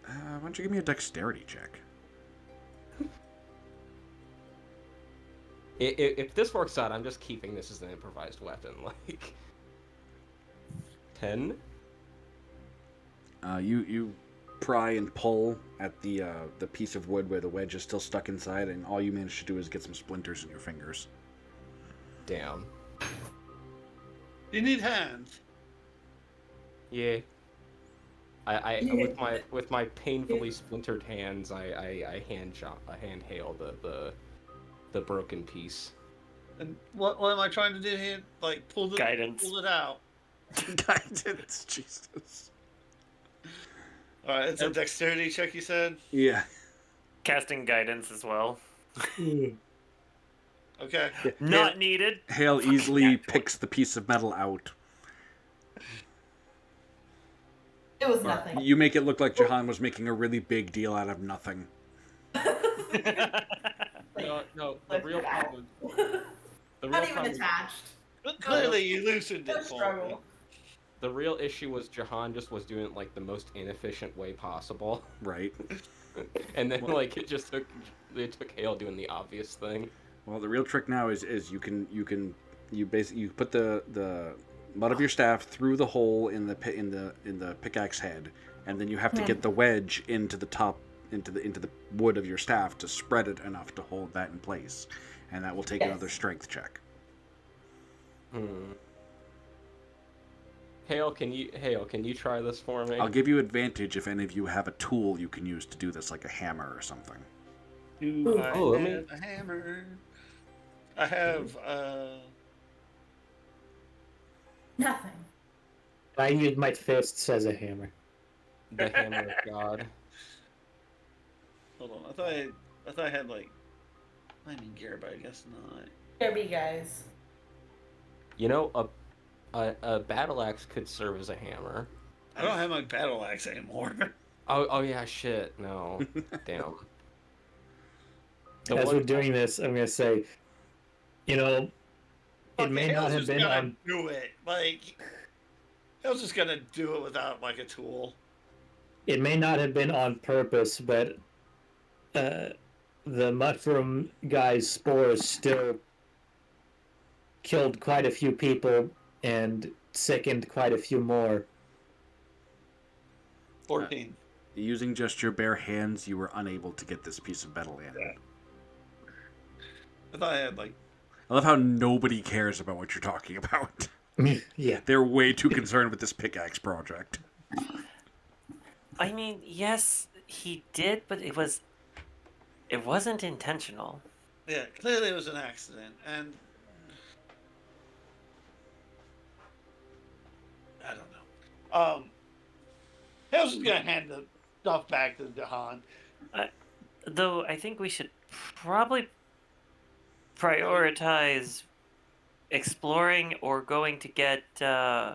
Why don't you give me a dexterity check? If this works out, I'm just keeping this as an improvised weapon. Like 10. You pry and pull at the piece of wood where the wedge is still stuck inside, and all you manage to do is get some splinters in your fingers. Damn. You need hands. Yeah. I with my painfully splintered hands, I handhail the broken piece. And what am I trying to do here? Like pull Guidance. Pull it out. Guidance, Jesus. All right, it's a dexterity check. You said. Yeah. Casting guidance as well. Okay. Not needed. Hale easily picks the piece of metal out. it was nothing. You make it look like Jahan was making a really big deal out of nothing. Like, No. The real problem. The real Not even problem. attached. But clearly, you loosened No it for me. struggle. The real issue was Jahan just was doing it like the most inefficient way possible, Right. and then like it took Hale doing the obvious thing. Well, the real trick now is you basically you put the butt of your staff through the hole in the pickaxe head, and then you have to get the wedge into the top into the wood of your staff to spread it enough to hold that in place, and that will take another strength check. Hale, can you try this for me? I'll give you advantage if any of you have a tool you can use to do this, like a hammer or something. Do I let me- have a hammer? I have, Nothing. I use my fists as a hammer. The hammer of God. hold on. I thought I had, like, climbing gear, but I guess not. Here be guys. You know, a battle axe could serve as a hammer. I don't have my battle axe anymore. Oh yeah, shit. No, damn. As we're doing this, I'm gonna say, it may not have been on. Do it. Like, I was just gonna do it without, like, a tool. It may not have been on purpose, but the mushroom guy's spores still killed quite a few people and sickened quite a few more. 14. Using just your bare hands, you were unable to get this piece of metal in. Yeah. I thought I had, like... I love how nobody cares about what you're talking about. Yeah. They're way too concerned with this pickaxe project. I mean, yes, he did, but it wasn't intentional. Yeah, clearly it was an accident, and... I don't know. I was just gonna hand the stuff back to Jahan. Though I think we should probably prioritize exploring or going to get Riona.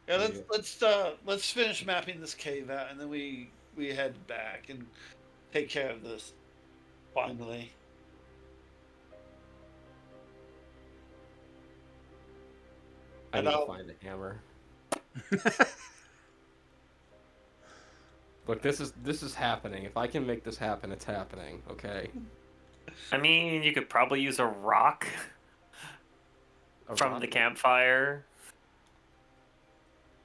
Yeah, let's finish mapping this cave out, and then we head back and take care of this. Finally. I need to find a hammer. Look, this is happening. If I can make this happen, it's happening. Okay. I mean, you could probably use a rock from rock? the campfire.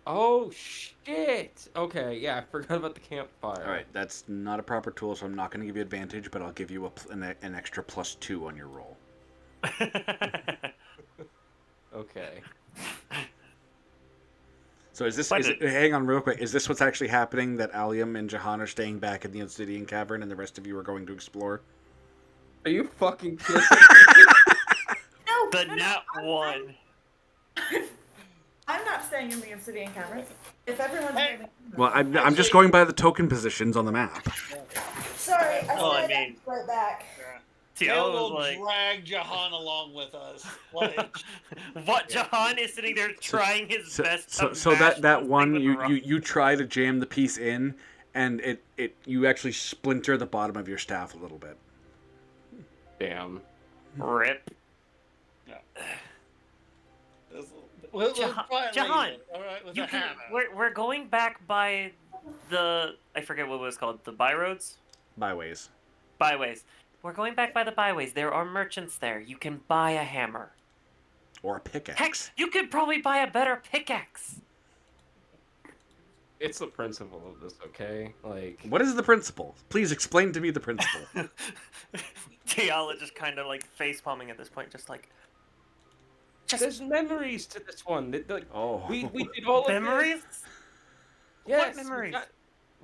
Oh shit! Okay, yeah, I forgot about the campfire. All right, that's not a proper tool, so I'm not going to give you advantage, but I'll give you an extra +2 on your roll. Okay. So hang on real quick, is this what's actually happening, that Allium and Jahan are staying back in the Obsidian Cavern and the rest of you are going to explore? Are you fucking kidding? No. The nat one. I'm not staying in the Obsidian Cavern. If everyone's moving. Well, I'm just going by the token positions on the map. Sorry, I Well, I said mean- right back. Tiala will was like, drag Jahan along with us. Like, what? Jahan is sitting there trying his best to So mash that the one thing with the rock. you try to jam the piece in, and you actually splinter the bottom of your staff a little bit. Damn. Rip. we'll Jahan, try it Jahan, later, all right, with you a can, hammer. we're going back by the, I forget what it was called, the byroads? Byways. Byways. We're going back by the byways. There are merchants there. You can buy a hammer. Or a pickaxe. Heck, you could probably buy a better pickaxe. It's the principle of this, okay? Like, What is the principle? Please explain to me the principle. Tiala just kind of like face palming at this point, just like. there's memories to this one. Oh. We did all of Memories? this. Yes. What we memories? got-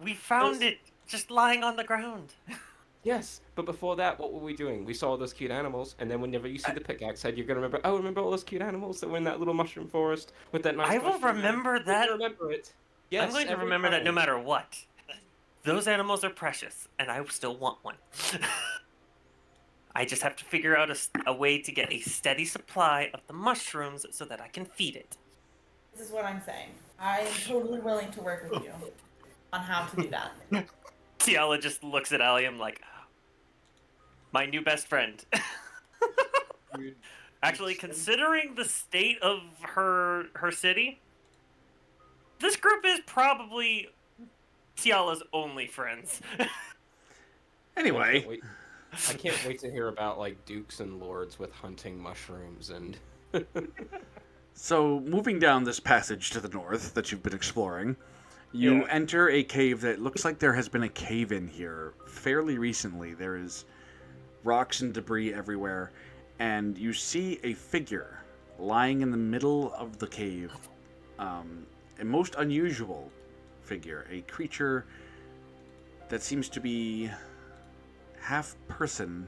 We found it just lying on the ground. Yes, but before that, what were we doing? We saw those cute animals, and then whenever you see the pickaxe head, you're gonna remember. Oh, remember all those cute animals that were in that little mushroom forest with that nice. I will mushroom man? remember You're that. gonna remember it. Yes, I'm going to every remember that no time. matter what. Those animals are precious, and I still want one. I just have to figure out a way to get a steady supply of the mushrooms so that I can feed it. This is what I'm saying. I am totally willing to work with you on how to do that. Tiala just looks at Allium like, my new best friend. Actually, considering the state of her city, this group is probably Tiala's only friends. Anyway, I can't wait to hear about like dukes and lords with hunting mushrooms and. so moving down this passage to the north that you've been exploring, you enter a cave that looks like there has been a cave in here fairly recently. There is rocks and debris everywhere, and you see a figure lying in the middle of the cave. A most unusual figure, a creature that seems to be half person,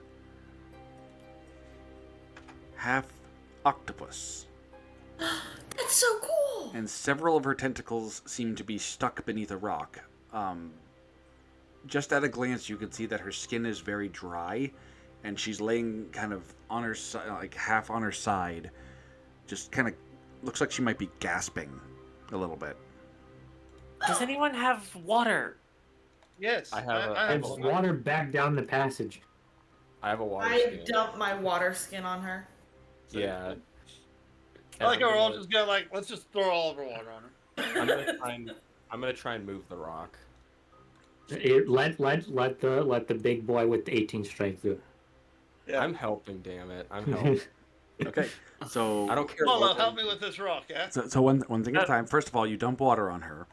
half octopus. That's so cool. And several of her tentacles seem to be stuck beneath a rock. Just at a glance, you can see that her skin is very dry, and she's laying kind of on her side, like half on her side. Just kind of looks like she might be gasping a little bit. Does anyone have water? Yes, I have There's water back down the passage. I have a water I skin. dump my water skin on her. Yeah. I like how we're all just gonna let's just throw all of our water on her. I'm gonna try and move the rock. Let the big boy with the 18 strength do it. Yeah. I'm helping, damn it. I'm helping. Okay, so I don't care. Polo, what help me with this rock, yeah? So one thing at a time. First of all, you dump water on her.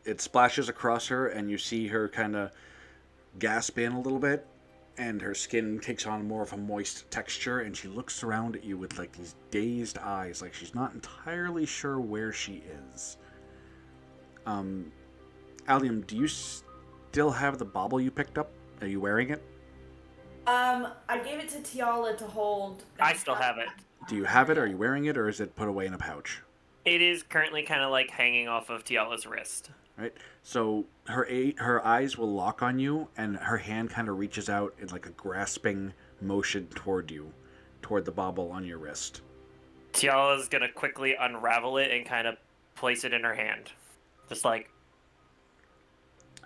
It splashes across her, and you see her kind of gasp in a little bit, and her skin takes on more of a moist texture, and she looks around at you with like these dazed eyes, like she's not entirely sure where she is. Allium, do you still have the bauble you picked up? Are you wearing it? I gave it to Tiala to hold. I still have it. Do you have it? Are you wearing it, or is it put away in a pouch? It is currently kind of like hanging off of Tiala's wrist. Right. So her eyes will lock on you, and her hand kind of reaches out in like a grasping motion toward you, toward the bauble on your wrist. Tiala's gonna quickly unravel it and kind of place it in her hand, just like.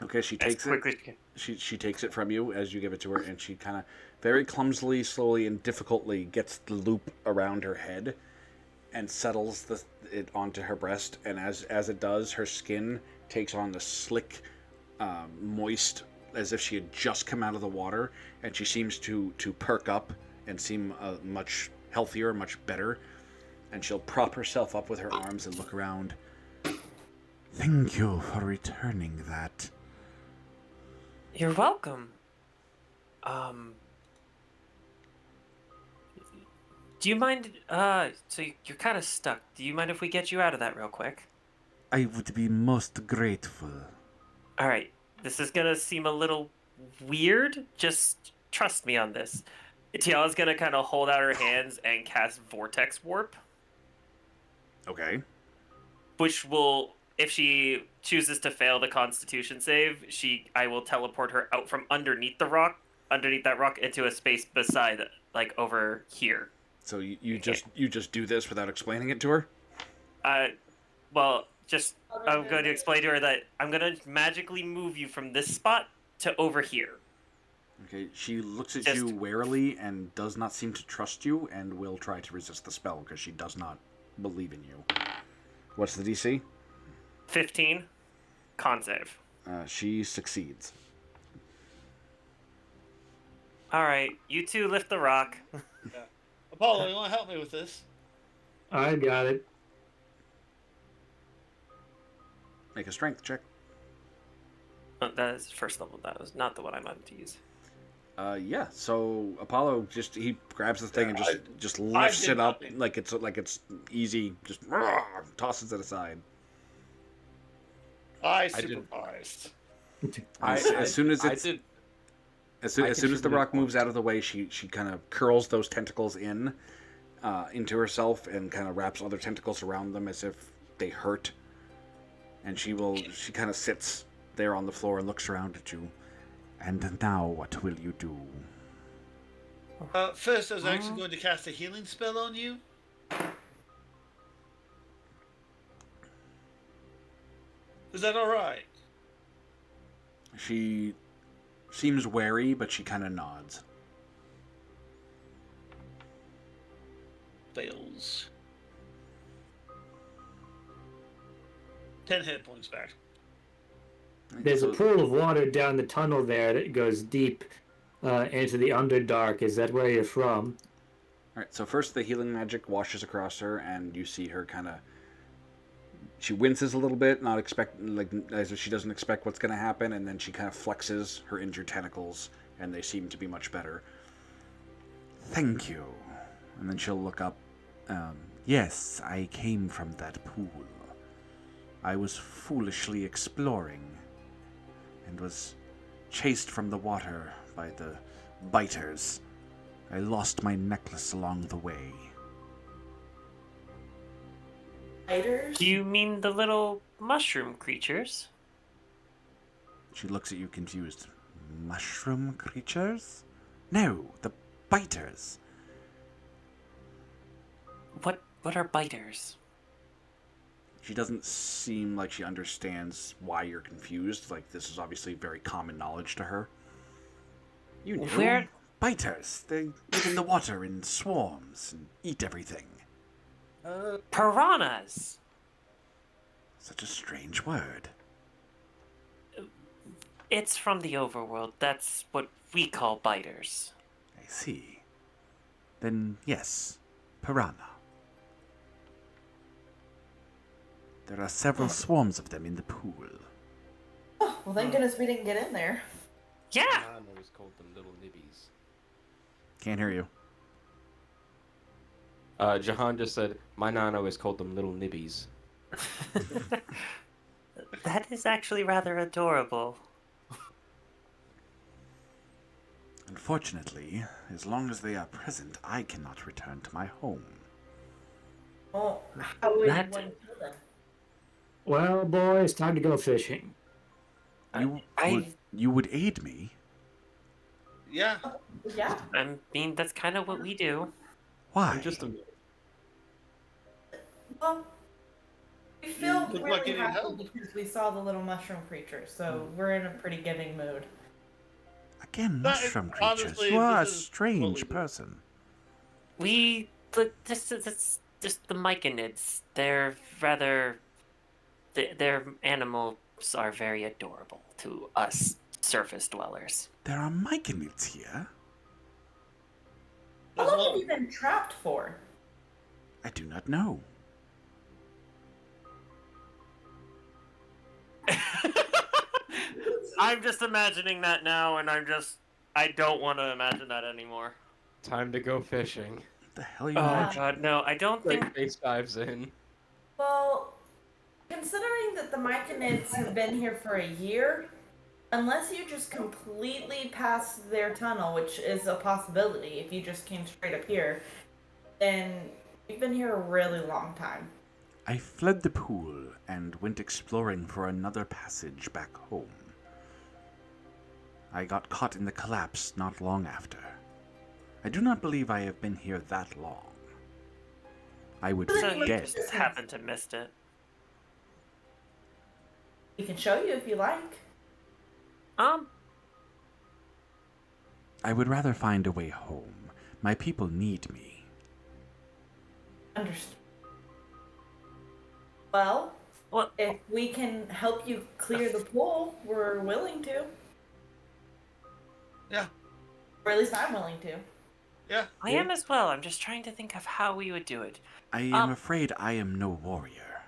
Okay, she takes it. She takes it from you as you give it to her, and she kind of very clumsily, slowly, and difficultly gets the loop around her head and settles it onto her breast. And as it does, her skin takes on the slick, moist, as if she had just come out of the water, and she seems to perk up and seem much healthier, much better. And she'll prop herself up with her arms and look around. Thank you for returning that. You're welcome. Do you mind, so you're kind of stuck. Do you mind if we get you out of that real quick? I would be most grateful. Alright, this is gonna seem a little weird. Just trust me on this. Tiala's gonna kind of hold out her hands and cast Vortex Warp. Okay. Which will, if she chooses to fail the Constitution save, I will teleport her out from underneath that rock into a space beside, like over here. So you just do this without explaining it to her? Well, I'm going to explain to her that I'm going to magically move you from this spot to over here. Okay, she looks at you warily and does not seem to trust you, and will try to resist the spell because she does not believe in you. What's the DC? 15. Con save. She succeeds. Alright, you two lift the rock. Yeah. Apollo, you want to help me with this? I got it. Make a strength check. Oh, that is first level. That was not the one I meant to use. Yeah. So Apollo he grabs the thing and just lifts it up like it's easy. Just tosses it aside. I supervised. As soon as the rock moves out of the way, she kind of curls those tentacles into herself and kind of wraps other tentacles around them as if they hurt. And she kind of sits there on the floor and looks around at you. And now what will you do? First, I was actually going to cast a healing spell on you. Is that all right? She seems wary, but she kind of nods. Fails. 10 hit points back. There's a pool of water down the tunnel there that goes deep into the Underdark. Is that where you're from? Alright, so first the healing magic washes across her, and you see her kind of... She winces a little bit, not expect, like, as if she doesn't expect what's going to happen, and then she kind of flexes her injured tentacles, and they seem to be much better. Thank you. And then she'll look up. Yes, I came from that pool. I was foolishly exploring and was chased from the water by the biters. I lost my necklace along the way. Spiders? Do you mean the little mushroom creatures? She looks at you confused. Mushroom creatures? No, the biters. What are biters? She doesn't seem like she understands why you're confused. Like, this is obviously very common knowledge to her. You know, Where- biters. They live in the water in swarms and eat everything. Piranhas. Such a strange word. It's from the overworld. That's what we call biters. I see. Then yes, piranha. There are several swarms of them in the pool. Oh, well, thank goodness we didn't get in there. Yeah. I always called them little nibbies. Can't hear you. Jahan just said, my nana always called them little nibbies. That is actually rather adorable. Unfortunately, as long as they are present, I cannot return to my home. Oh, how would That- one kill them? Well, boys, time to go fishing. You would aid me? Yeah. Yeah. I mean, that's kind of what we do. Why? I'm just a... Well, we feel look really like you need happy help. because we saw the little mushroom creature, so we're in a pretty giving mood. Again, That is- mushroom creatures. honestly, You are a this is what strange we do. person. This just the myconids. They're rather. Their animals are very adorable to us surface dwellers. There are myconids here. How There's long have one. you been trapped for? I do not know. I'm just imagining that now, and I don't want to imagine that anymore. Time to go fishing. What the hell are you Oh imagining? god, no, I don't think. Face dives in. Well, considering that the Myconids have been here for a year, unless you just completely pass their tunnel, which is a possibility if you just came straight up here, then you've been here a really long time. I fled the pool and went exploring for another passage back home. I got caught in the collapse not long after. I do not believe I have been here that long. I would So you forget. just happened to missed it. We can show you if you like. I would rather find a way home. My people need me. Understand. Well, Well, if we can help you clear the pool, we're willing to. Yeah. Or at least I'm willing to. Yeah. I am as well. I'm just trying to think of how we would do it. I am afraid I am no warrior.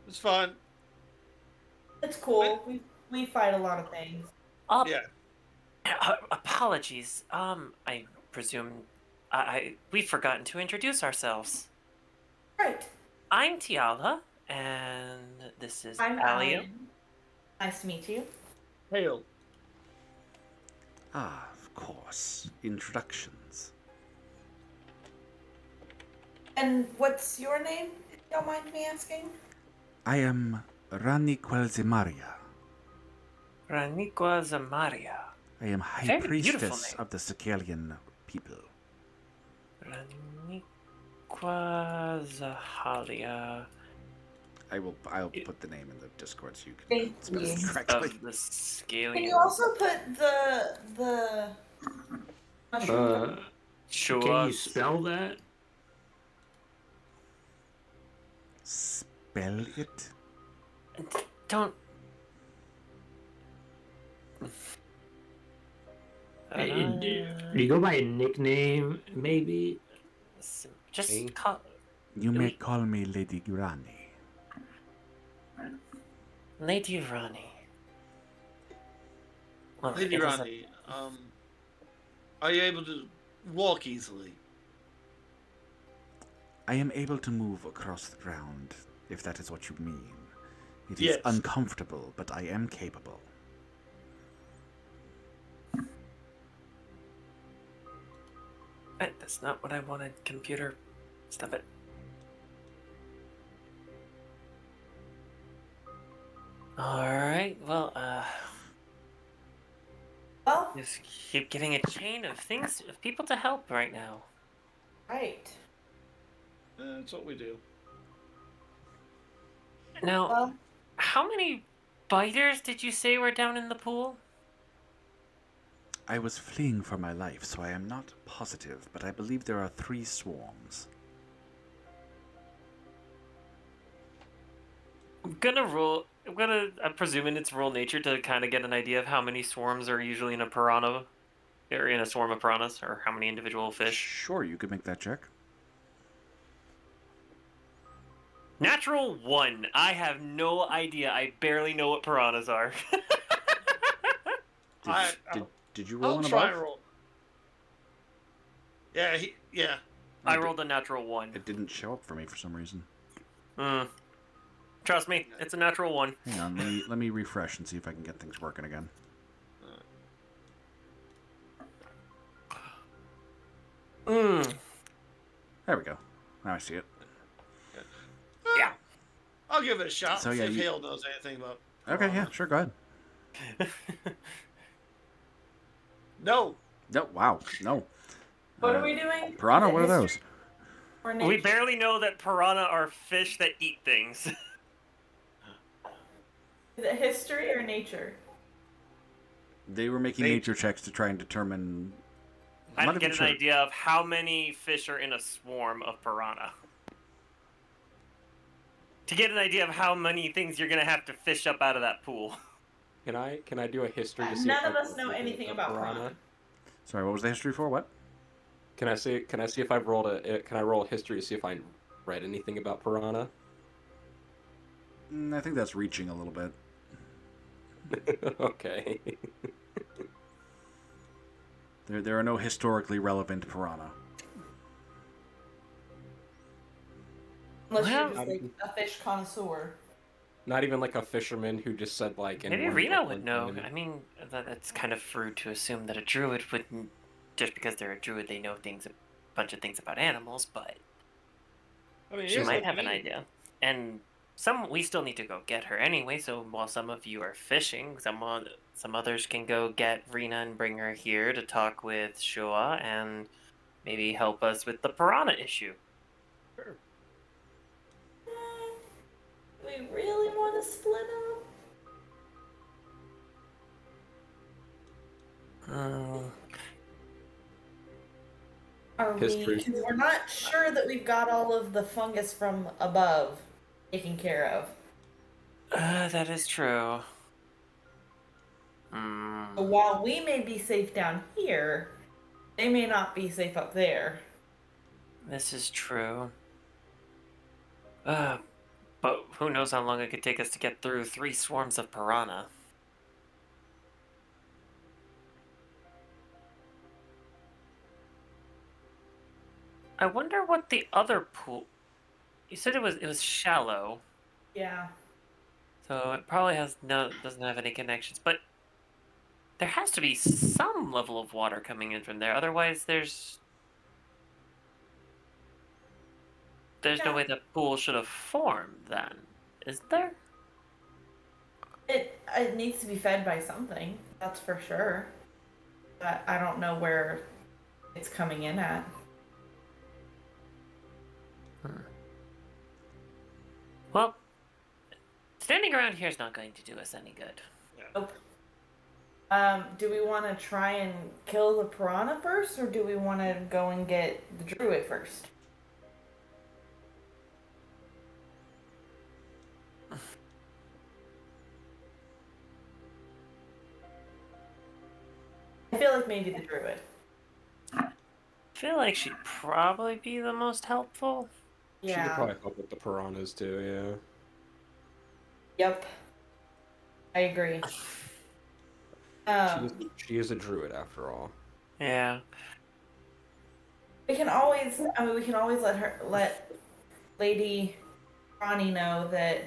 It's fine. It's cool. We fight a lot of things. Yeah. Apologies. I presume we've forgotten to introduce ourselves. Right. I'm Tiala, and this is I'm Alia. Allie. Nice to meet you. Hail. Ah, of course. Introductions. And what's your name, if you don't mind me asking? I am Rani Quelzemaria. Raniqua Zamaria. I am High Very beautiful Priestess name. of the Sicilian people. Raniqua Zahalia. I'll put the name in the Discord so you can Thank spell it you. correctly. Of the Can scaling. you also put the mushroom? Can you Sure. spell that? Spell it? Don't. Do you go by a nickname, maybe? Just Me? call. You may call me Lady Granny. Lady Rani. Look, Lady it is Ronnie, are you able to walk easily? I am able to move across the ground, if that is what you mean. It is Yes. uncomfortable, but I am capable. That's not what I wanted, computer. Stop it. Alright, well, Well, just keep getting a chain of things, of people to help right now. right. That's what we do. Now, Well, how many biters did you say were down in the pool? I was fleeing for my life, so I am not positive, but I believe there are 3 swarms. I'm presuming it's roll nature to kind of get an idea of how many swarms are usually in a piranha, or in a swarm of piranhas, or how many individual fish. Sure, you could make that check. Natural 1. I have no idea. I barely know what piranhas are. Did you roll I'll an try above? and roll. Yeah, yeah. I rolled a natural 1. It didn't show up for me for some reason. Trust me, it's a natural 1. Hang on, let me refresh and see if I can get things working again. There we go. Now I see it. Yeah. I'll give it a shot. So, See yeah, if you- Hale knows anything about. Okay, yeah, piranha. sure, go ahead. No. No, wow, no. what are we doing? Piranha, Is it what are those? history or We nature? barely know that piranha are fish that eat things. Is it history or nature? They were making Nature. nature checks to try and determine. I I'm have not to even get sure. an idea of how many fish are in a swarm of piranha. To get an idea of how many things you're gonna have to fish up out of that pool. Can I do a history to see None if of I've us know rolled anything a about piranha. Sorry, what was the history for? What? Can I see if I've rolled can I roll a history to see if I read anything about piranha? I think that's reaching a little bit. Okay. There are no historically relevant piranha. Unless Well, you're just like a fish connoisseur. Not even like a fisherman who just said like. in Maybe one Rena book would one know. time- I mean, that's kind of rude to assume that a druid wouldn't. Just because they're a druid, they know things, a bunch of things about animals. But I mean, she here's might the have an thing. idea. And we still need to go get her anyway. So while some of you are fishing, some others can go get Rena and bring her here to talk with Shua and maybe help us with the piranha issue. Sure. Do we really want to split up? Are we? History. Because we're not sure that we've got all of the fungus from above taken care of. That is true. So while we may be safe down here, they may not be safe up there. This is true. But who knows how long it could take us to get through 3 swarms of piranha. I wonder what the other pool. You said it was shallow, Yeah. so it probably doesn't have any connections. But there has to be some level of water coming in from there. Otherwise, there's no Yeah. way the pool should have formed. Then, is there? It needs to be fed by something. That's for sure. But I don't know where it's coming in at. Well, Standing around here is not going to do us any good. Nope. Do we want to try and kill the piranha first, or do we want to go and get the druid first? I feel like maybe the druid. I feel like she'd probably be the most helpful. She could Yeah. probably help with the piranhas too, Yep. I agree. yeah. She is a druid after all. Yeah. We can always let Lady Ronnie know that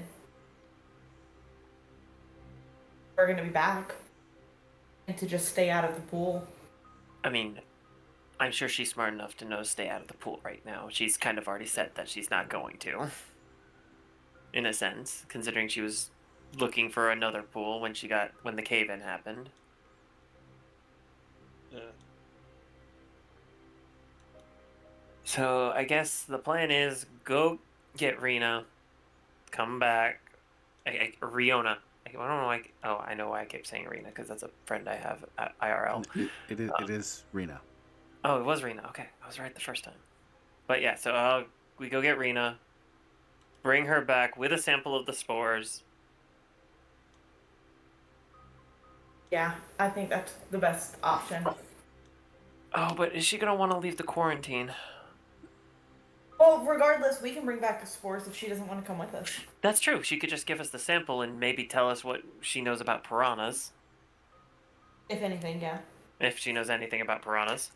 we're gonna be back, and to just stay out of the pool. I mean, I'm sure she's smart enough to know to stay out of the pool right now. She's kind of already said that she's not going to. In a sense, considering she was looking for another pool when the cave-in happened. Yeah. So I guess the plan is go get Rena, come back. Riona. I don't know. I know why I keep saying Rena because that's a friend I have at IRL. It is Rena. Oh, it was Rena. Okay, I was right the first time. But yeah, so we go get Rena, bring her back with a sample of the spores. Yeah, I think that's the best option. Oh, but is she gonna want to leave the quarantine? Well, regardless, we can bring back the spores if she doesn't want to come with us. That's true. She could just give us the sample and maybe tell us what she knows about piranhas. If anything, yeah. If she knows anything about piranhas.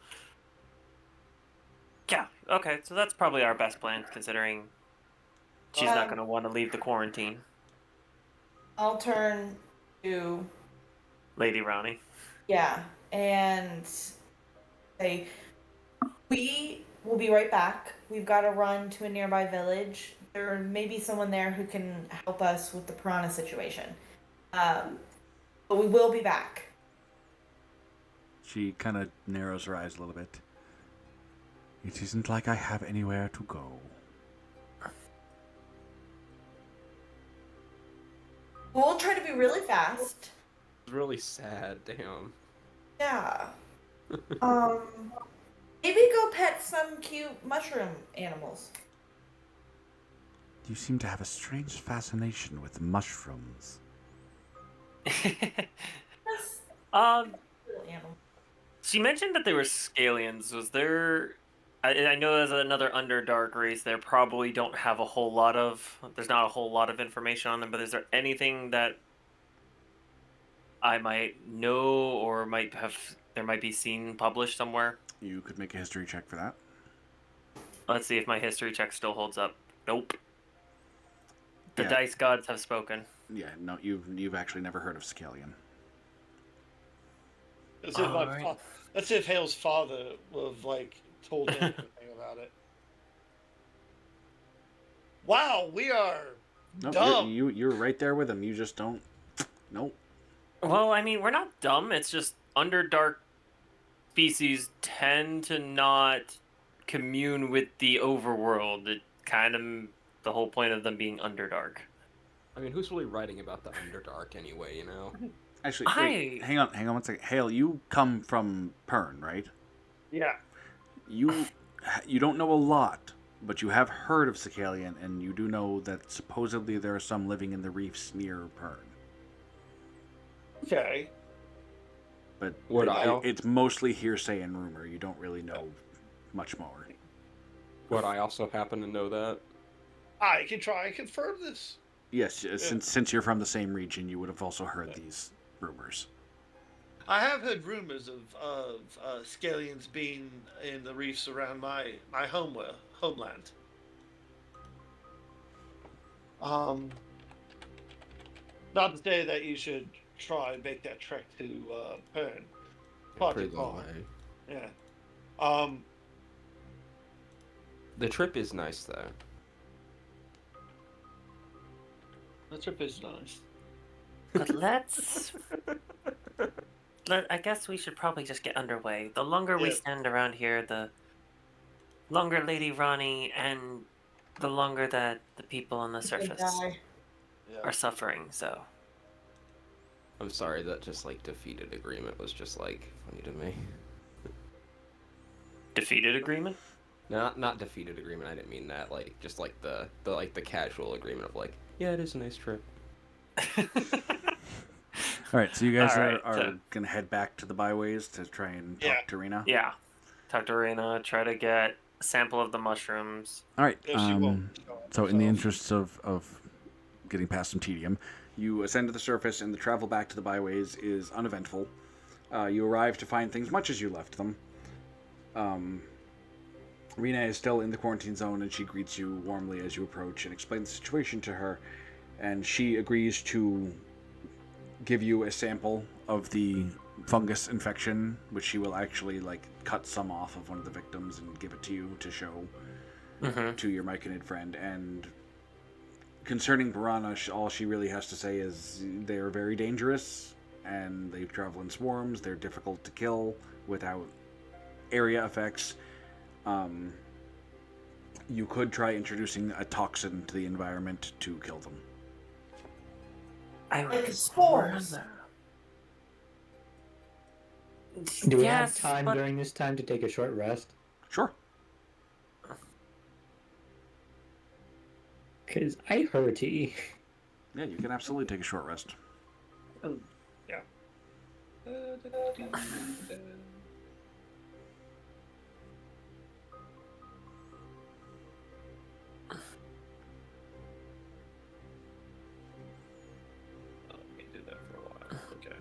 Yeah, okay, so that's probably our best plan, considering she's not going to want to leave the quarantine. I'll turn to Lady Ronnie. yeah, and say we will be right back. We've got to run to a nearby village. There may be someone there who can help us with the piranha situation. But we will be back. She kind of narrows her eyes a little bit. It isn't like I have anywhere to go. We'll try to be really fast. It's really sad, damn. Yeah. Maybe go pet some cute mushroom animals. You seem to have a strange fascination with mushrooms. Yes. Little animal. She mentioned that they were scalians. Was there... I know as another Underdark race, they probably don't have a whole lot of... There's not a whole lot of information on them, but is there anything that I might know or there might be seen published somewhere? You could make a history check for that. Let's see if my history check still holds up. Nope. The Yeah. dice gods have spoken. Yeah, no, you've actually never heard of Scalian. Let's see if Hale's father would have told him anything about it. Wow, we are Nope, dumb. you're right there with him. You just don't. Nope. Well, I mean, we're not dumb. It's just Underdark species tend to not commune with the overworld. It kind of the whole point of them being Underdark. I mean, who's really writing about the Underdark anyway, you know? Actually, wait, hang on 1 second. Hale, you come from Pern, right? Yeah. You don't know a lot, but you have heard of Scalian, and you do know that supposedly there are some living in the reefs near Pern. Okay. But Would it's mostly hearsay and rumor. You don't really know much more. Would I also happen to know that? I can try and confirm this. Yes, since you're from the same region, you would have also heard these rumors. I have heard rumors of scalians being in the reefs around my homeland. Not to say that you should try and make that trek to Pern. Pretty long way. Yeah. The trip is nice, though. The trip is nice. But I guess we should probably just get underway. The longer we stand around here, the longer Lady Ronnie and the longer that the people on the surface. are suffering. So I'm sorry that just like defeated agreement was just like funny to me. defeated agreement. Not defeated agreement. I didn't mean that. Like just like the like the casual agreement of like, yeah, it is a nice trip. All right, so you guys All right, are so- gonna head back to the byways to try and talk to Rena. Yeah, talk to Rena. Try to get a sample of the mushrooms. All right. If she won't show up So in the herself. interests of getting past some tedium, you ascend to the surface, and the travel back to the byways is uneventful. You arrive to find things much as you left them. Rena is still in the quarantine zone, and she greets you warmly as you approach and explains the situation to her. And she agrees to give you a sample of the fungus infection, which she will actually like cut some off of one of the victims and give it to you to show to your Myconid friend. And concerning piranha, all she really has to say is they are very dangerous and they travel in swarms. They're difficult to kill without area effects. You could try introducing a toxin to the environment to kill them. I Like would spores. rather- Do we Yes, have time but- during this time to take a short rest? Sure. Because I hurty. Yeah, you can absolutely take a short rest. Let me do that for a while. Okay.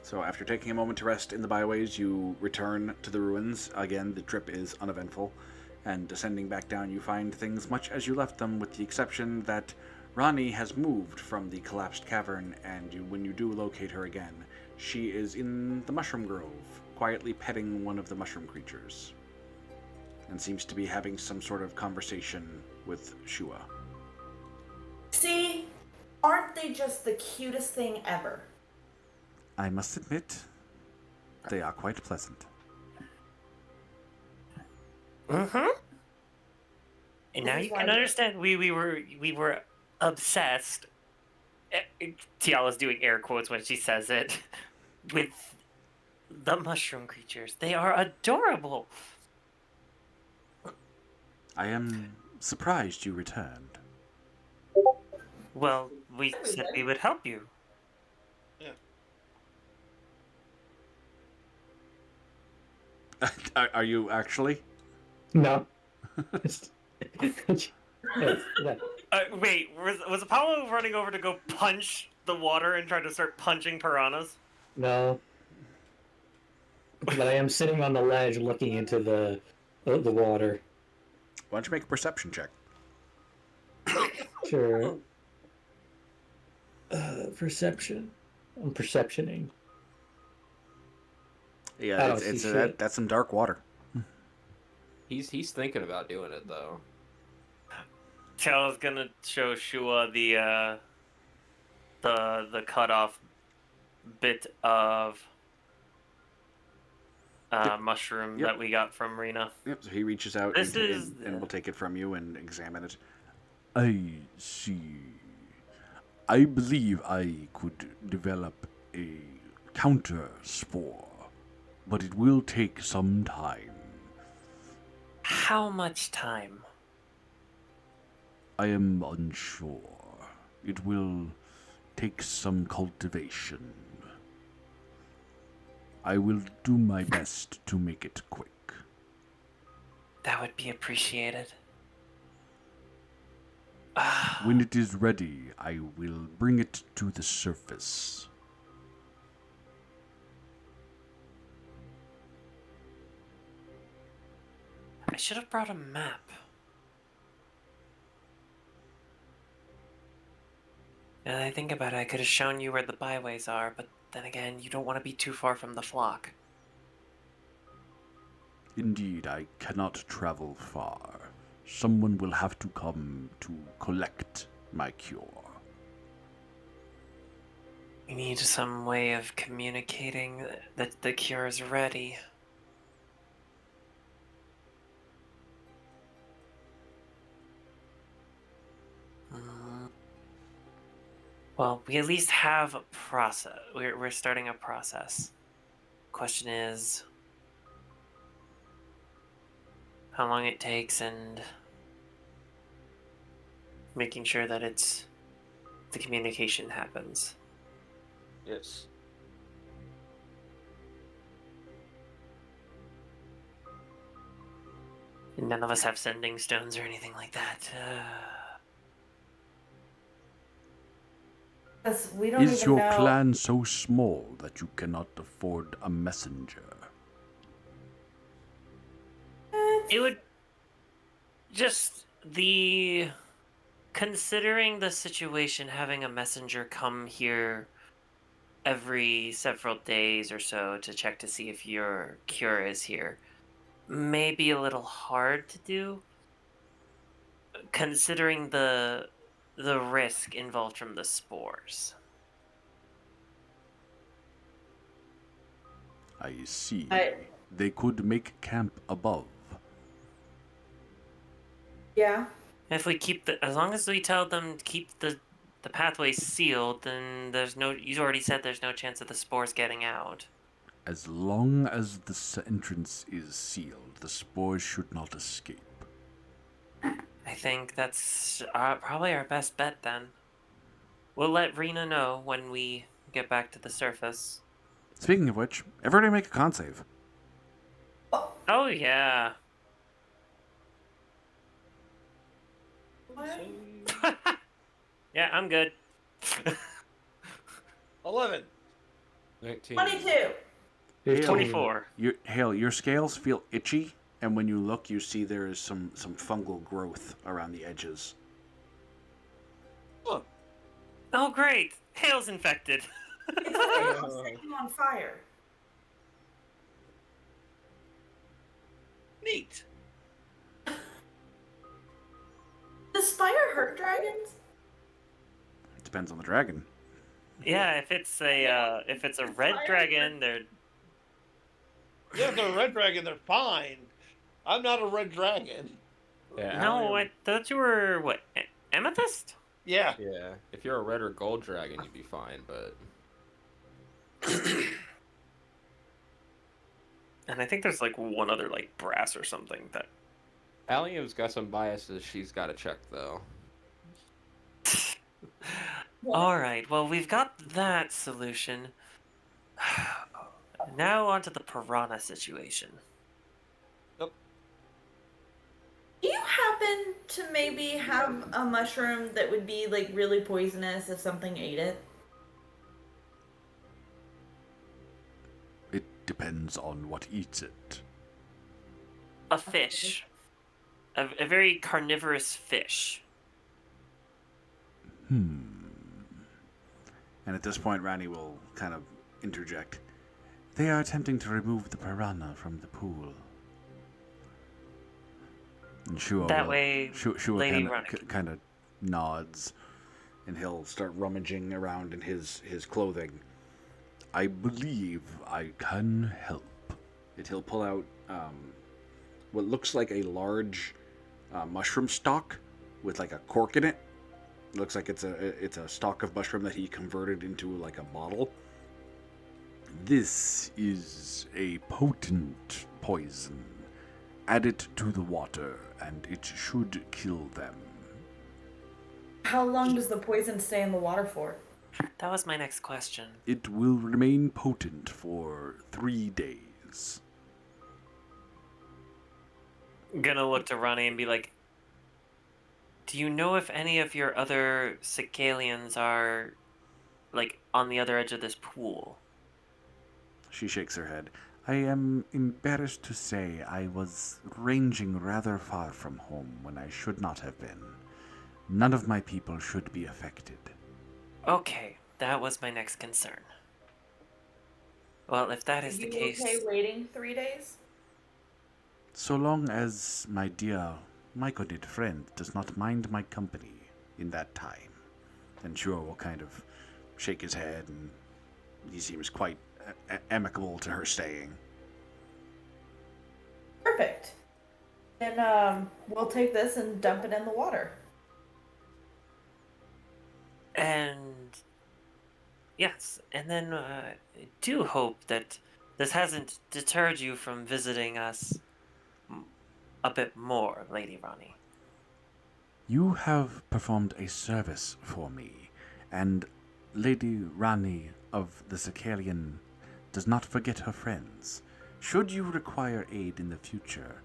So after taking a moment to rest in the byways, you return to the ruins. Again, the trip is uneventful. And descending back down, you find things much as you left them, with the exception that Rani has moved from the collapsed cavern, and when you do locate her again, she is in the mushroom grove, quietly petting one of the mushroom creatures, and seems to be having some sort of conversation with Shua. See, aren't they just the cutest thing ever? I must admit, they are quite pleasant. And now This is you why can we- understand. We were obsessed. Tiala's doing air quotes when she says it with the mushroom creatures. They are adorable. I am surprised you returned. Well, we said we would help you. Are you actually? No. Wait, was Apollo running over to go punch the water and try to start punching piranhas? No. But I am sitting on the ledge looking into the water. Why don't you make a perception check? Sure. Perception. I'm perceptioning. I Yeah, don't see it's shit. that's some dark water. He's thinking about doing it though. Tiala's gonna show Shua the cut off bit of mushroom Yep. that we got from Rena. Yep. So he reaches out This and, is- and will take it from you and examine it. I see. I believe I could develop a counter spore, but it will take some time. How much time? I am unsure. It will take some cultivation. I will do my best to make it quick. That would be appreciated. When it is ready, I will bring it to the surface. I should have brought a map. Now that I think about it, I could have shown you where the byways are, but then again, you don't want to be too far from the flock. Indeed, I cannot travel far. Someone will have to come to collect my cure. We need some way of communicating that the cure is ready. Well, we at least have a process. We're starting a process. Question is how long it takes and making sure that the communication happens. Yes. And none of us have sending stones or anything like that. Because we don't Is even your know. clan so small that you cannot afford a messenger? It would just considering the situation, having a messenger come here every several days or so to check to see if your cure is here may be a little hard to do, considering the risk involved from the spores. I see. I- They could make camp above. Yeah. If we as long as we tell them to keep the pathway sealed, then there's no. You already said there's no chance of the spores getting out. As long as the entrance is sealed, the spores should not escape. I think that's probably our best bet then. We'll let Rena know when we get back to the surface. Speaking of which, everybody make a con save. Oh yeah. What? Yeah, I'm good. 11. 19. 22. There's 24. Your scales feel itchy, and when you look, you see there is some fungal growth around the edges. Oh great! Hale's infected. It's okay. I'll set you on fire. Neat. Does fire hurt dragons? Depends on the dragon. Yeah, if it's a red Fire dragon, they're Yeah, if they're a red dragon, they're fine. I'm not a red dragon. Yeah, no. I thought you were what? Amethyst? Yeah. Yeah, if you're a red or gold dragon, you'd be fine, but And I think there's like one other like brass or something that. Allium's got some biases she's got to check, though. All right. Well, we've got that solution. Now onto the piranha situation. Do you happen to maybe have a mushroom that would be like really poisonous if something ate it? It depends on what eats it. A fish. A very carnivorous fish. And at this point, Rani will kind of interject. They are attempting to remove the piranha from the pool. And Shua That will, way, Shua Lady Runic. kind of nods, and he'll start rummaging around in his clothing. I believe I can help. He'll pull out what looks like a large mushroom stalk with like a cork in it. It looks like it's a stalk of mushroom that he converted into like a bottle. This is a potent poison. Add it to the water, and it should kill them. How long does the poison stay in the water for? That was my next question. It will remain potent for 3 days. Gonna look to Ronnie and be like, do you know if any of your other Sicalians are, like, on the other edge of this pool? She shakes her head. I am embarrassed to say I was ranging rather far from home when I should not have been. None of my people should be affected. Okay, that was my next concern. Well, if that is the You case... okay waiting 3 days? So long as my dear myconid friend does not mind my company in that time. And Shua will kind of shake his head, and he seems quite amicable to her staying. Perfect. Then we'll take this and dump it in the water. And Yes, and then I do hope that this hasn't deterred you from visiting us a bit more, Lady Ronnie. You have performed a service for me, and Lady Rani of the Sicarian does not forget her friends. Should you require aid in the future,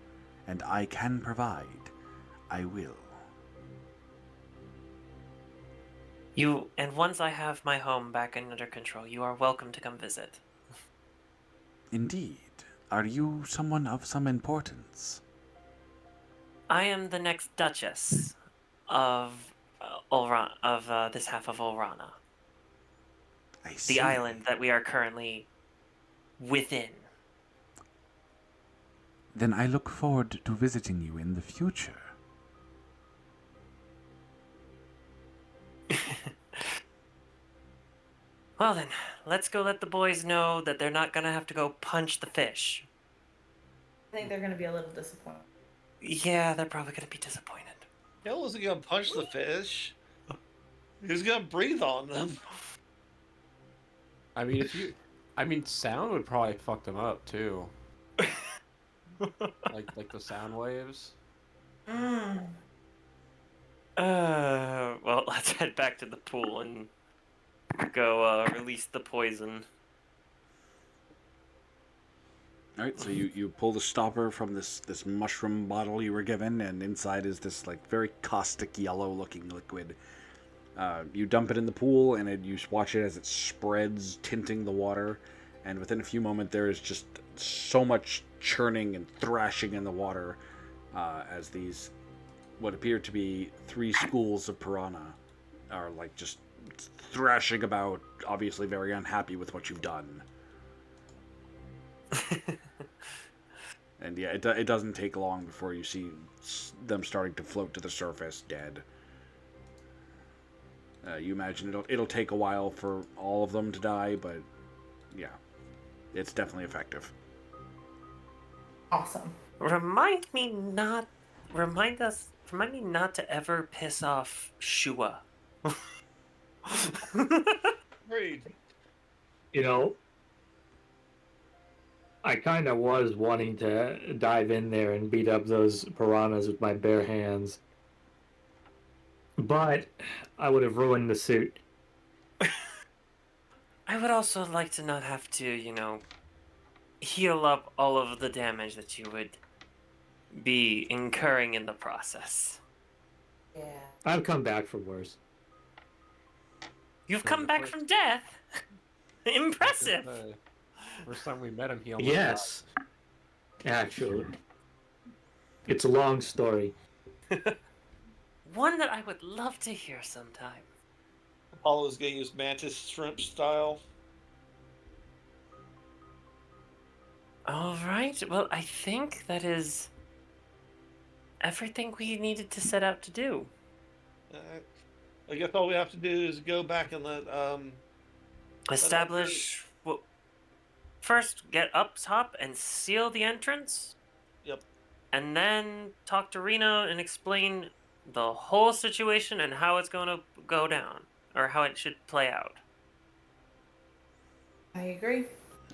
and I can provide, I will. And once I have my home back under control, you are welcome to come visit. Indeed. Are you someone of some importance? I am the next Duchess of this half of Olrana, I the see. island that we are currently within. Then I look forward to visiting you in the future. Well then, let's go let the boys know that they're not gonna have to go punch the fish. I think they're going to be a little disappointed. Yeah, they're probably gonna be disappointed. Hell wasn't gonna punch the fish. He was gonna breathe on them. I mean, sound would probably fuck them up too. like the sound waves. Mm. Well, let's head back to the pool and go release the poison. All right, so you pull the stopper from this mushroom bottle you were given, and inside is this like very caustic yellow-looking liquid. You dump it in the pool, and you watch it as it spreads, tinting the water. And within a few moments, there is just so much churning and thrashing in the water as these, what appear to be 3 schools of piranha, are like just thrashing about, obviously very unhappy with what you've done. And yeah, it doesn't take long before you see them starting to float to the surface, dead. You imagine it'll take a while for all of them to die, but yeah, it's definitely effective. Awesome. Remind me not to ever piss off Shua. Agreed. You know, I kind of was wanting to dive in there and beat up those piranhas with my bare hands. But I would have ruined the suit. I would also like to not have to, heal up all of the damage that you would be incurring in the process. Yeah. I've come back from worse. You've So come the back first- from death. Impressive. First time we met him, he almost Yes. Actually. It's a long story. One that I would love to hear sometime. Apollo's gonna use mantis shrimp style. All right. Well, I think that is everything we needed to set out to do. I guess all we have to do is go back and let Establish. Well, first, get up top and seal the entrance. Yep. And then talk to Rena and explain the whole situation and how it's going to go down, or how it should play out. I agree.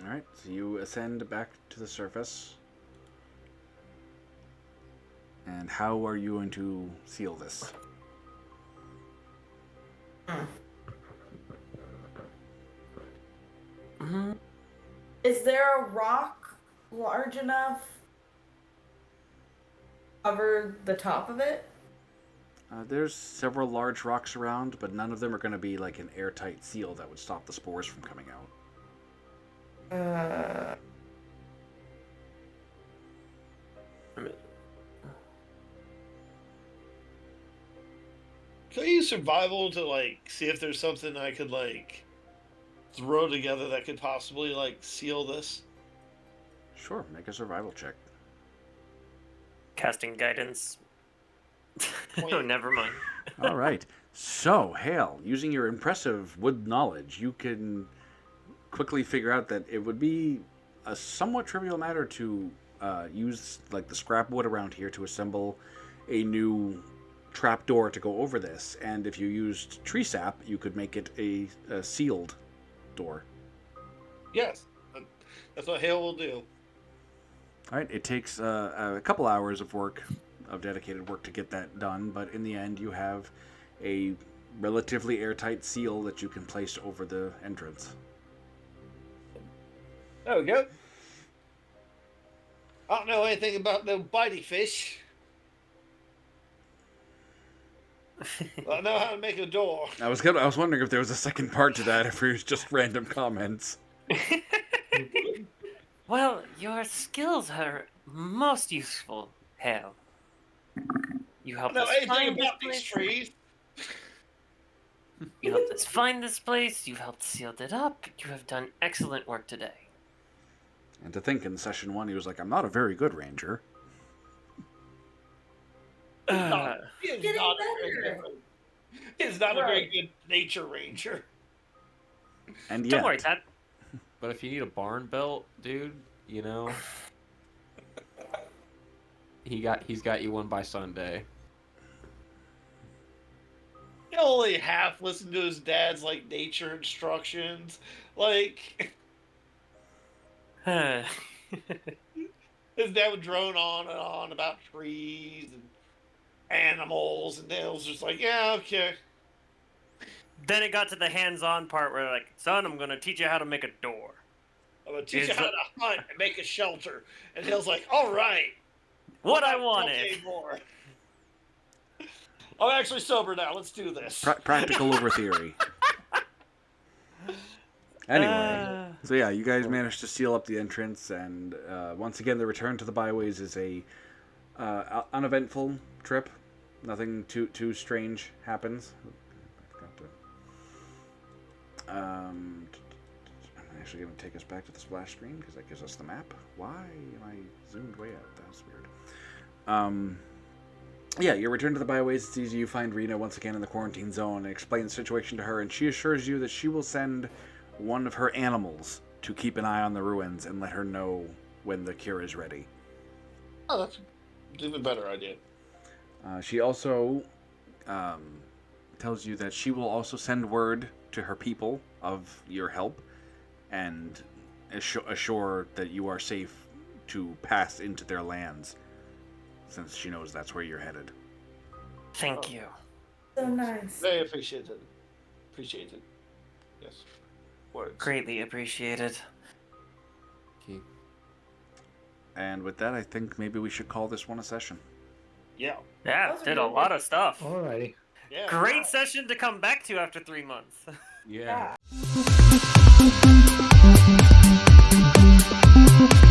All right, so you ascend back to the surface. And how are you going to seal this? Mm-hmm. Is there a rock large enough to cover the top of it? There's several large rocks around, but none of them are going to be like an airtight seal that would stop the spores from coming out. Can I use survival to see if there's something I could throw together that could possibly seal this? Sure, make a survival check. Casting guidance. Oh, Wait. never mind. All right. So, Hale, using your impressive wood knowledge, you can quickly figure out that it would be a somewhat trivial matter to use the scrap wood around here to assemble a new trapdoor to go over this. And if you used tree sap, you could make it a sealed door. Yes, that's what Hale will do. All right, it takes a couple hours of work, of dedicated work to get that done, but in the end you have a relatively airtight seal that you can place over the entrance. There we go. I don't know anything about no bitey fish. But I know how to make a door. I was wondering if there was a second part to that, if it was just random comments. Well, your skills are most useful, Hale. You I helped don't know us anything find this about these place. trees. You helped us find this place. You've helped seal it up. You have done excellent work today. And to think in session 1 he was like, I'm not a very good ranger. He is Getting not better. He is not a very Right. good nature ranger. And yet, Don't worry, Tad. But if you need a barn belt, dude, you know, he's got you one by Sunday. He only half listened to his dad's like nature instructions. Like Uh, his dad would drone on and on about trees and animals, and Dale was just like, yeah, okay. Then it got to the hands-on part where, like, son, I'm gonna teach you how to make a door. I'm gonna teach you Is how it- to hunt and make a shelter. And Hale's like, all right. What I I'm not wanted. guilty anymore. I'm actually sober now. Let's do this. practical over theory. Anyway, Uh, so yeah, you guys managed to seal up the entrance, and once again, the return to the byways is a uneventful trip. Nothing too strange happens. I forgot to. I'm actually going to take us back to the splash screen because that gives us the map. Why am I zoomed way out? That's weird. Yeah, your return to the byways sees you find Rena once again in the quarantine zone and explain the situation to her, and she assures you that she will send one of her animals to keep an eye on the ruins and let her know when the cure is ready. Oh, that's an even better idea. She also tells you that she will also send word to her people of your help and assure that you are safe to pass into their lands, since she knows that's where you're headed. thank you. So nice. Very appreciated. Appreciated. Yes. Words. Greatly appreciated. Okay. And with that, I think maybe we should call this one a session. Yeah. Yeah, Those are did a really lot good. of stuff. Alrighty. Yeah. Great session to come back to after 3 months. Yeah. Yeah.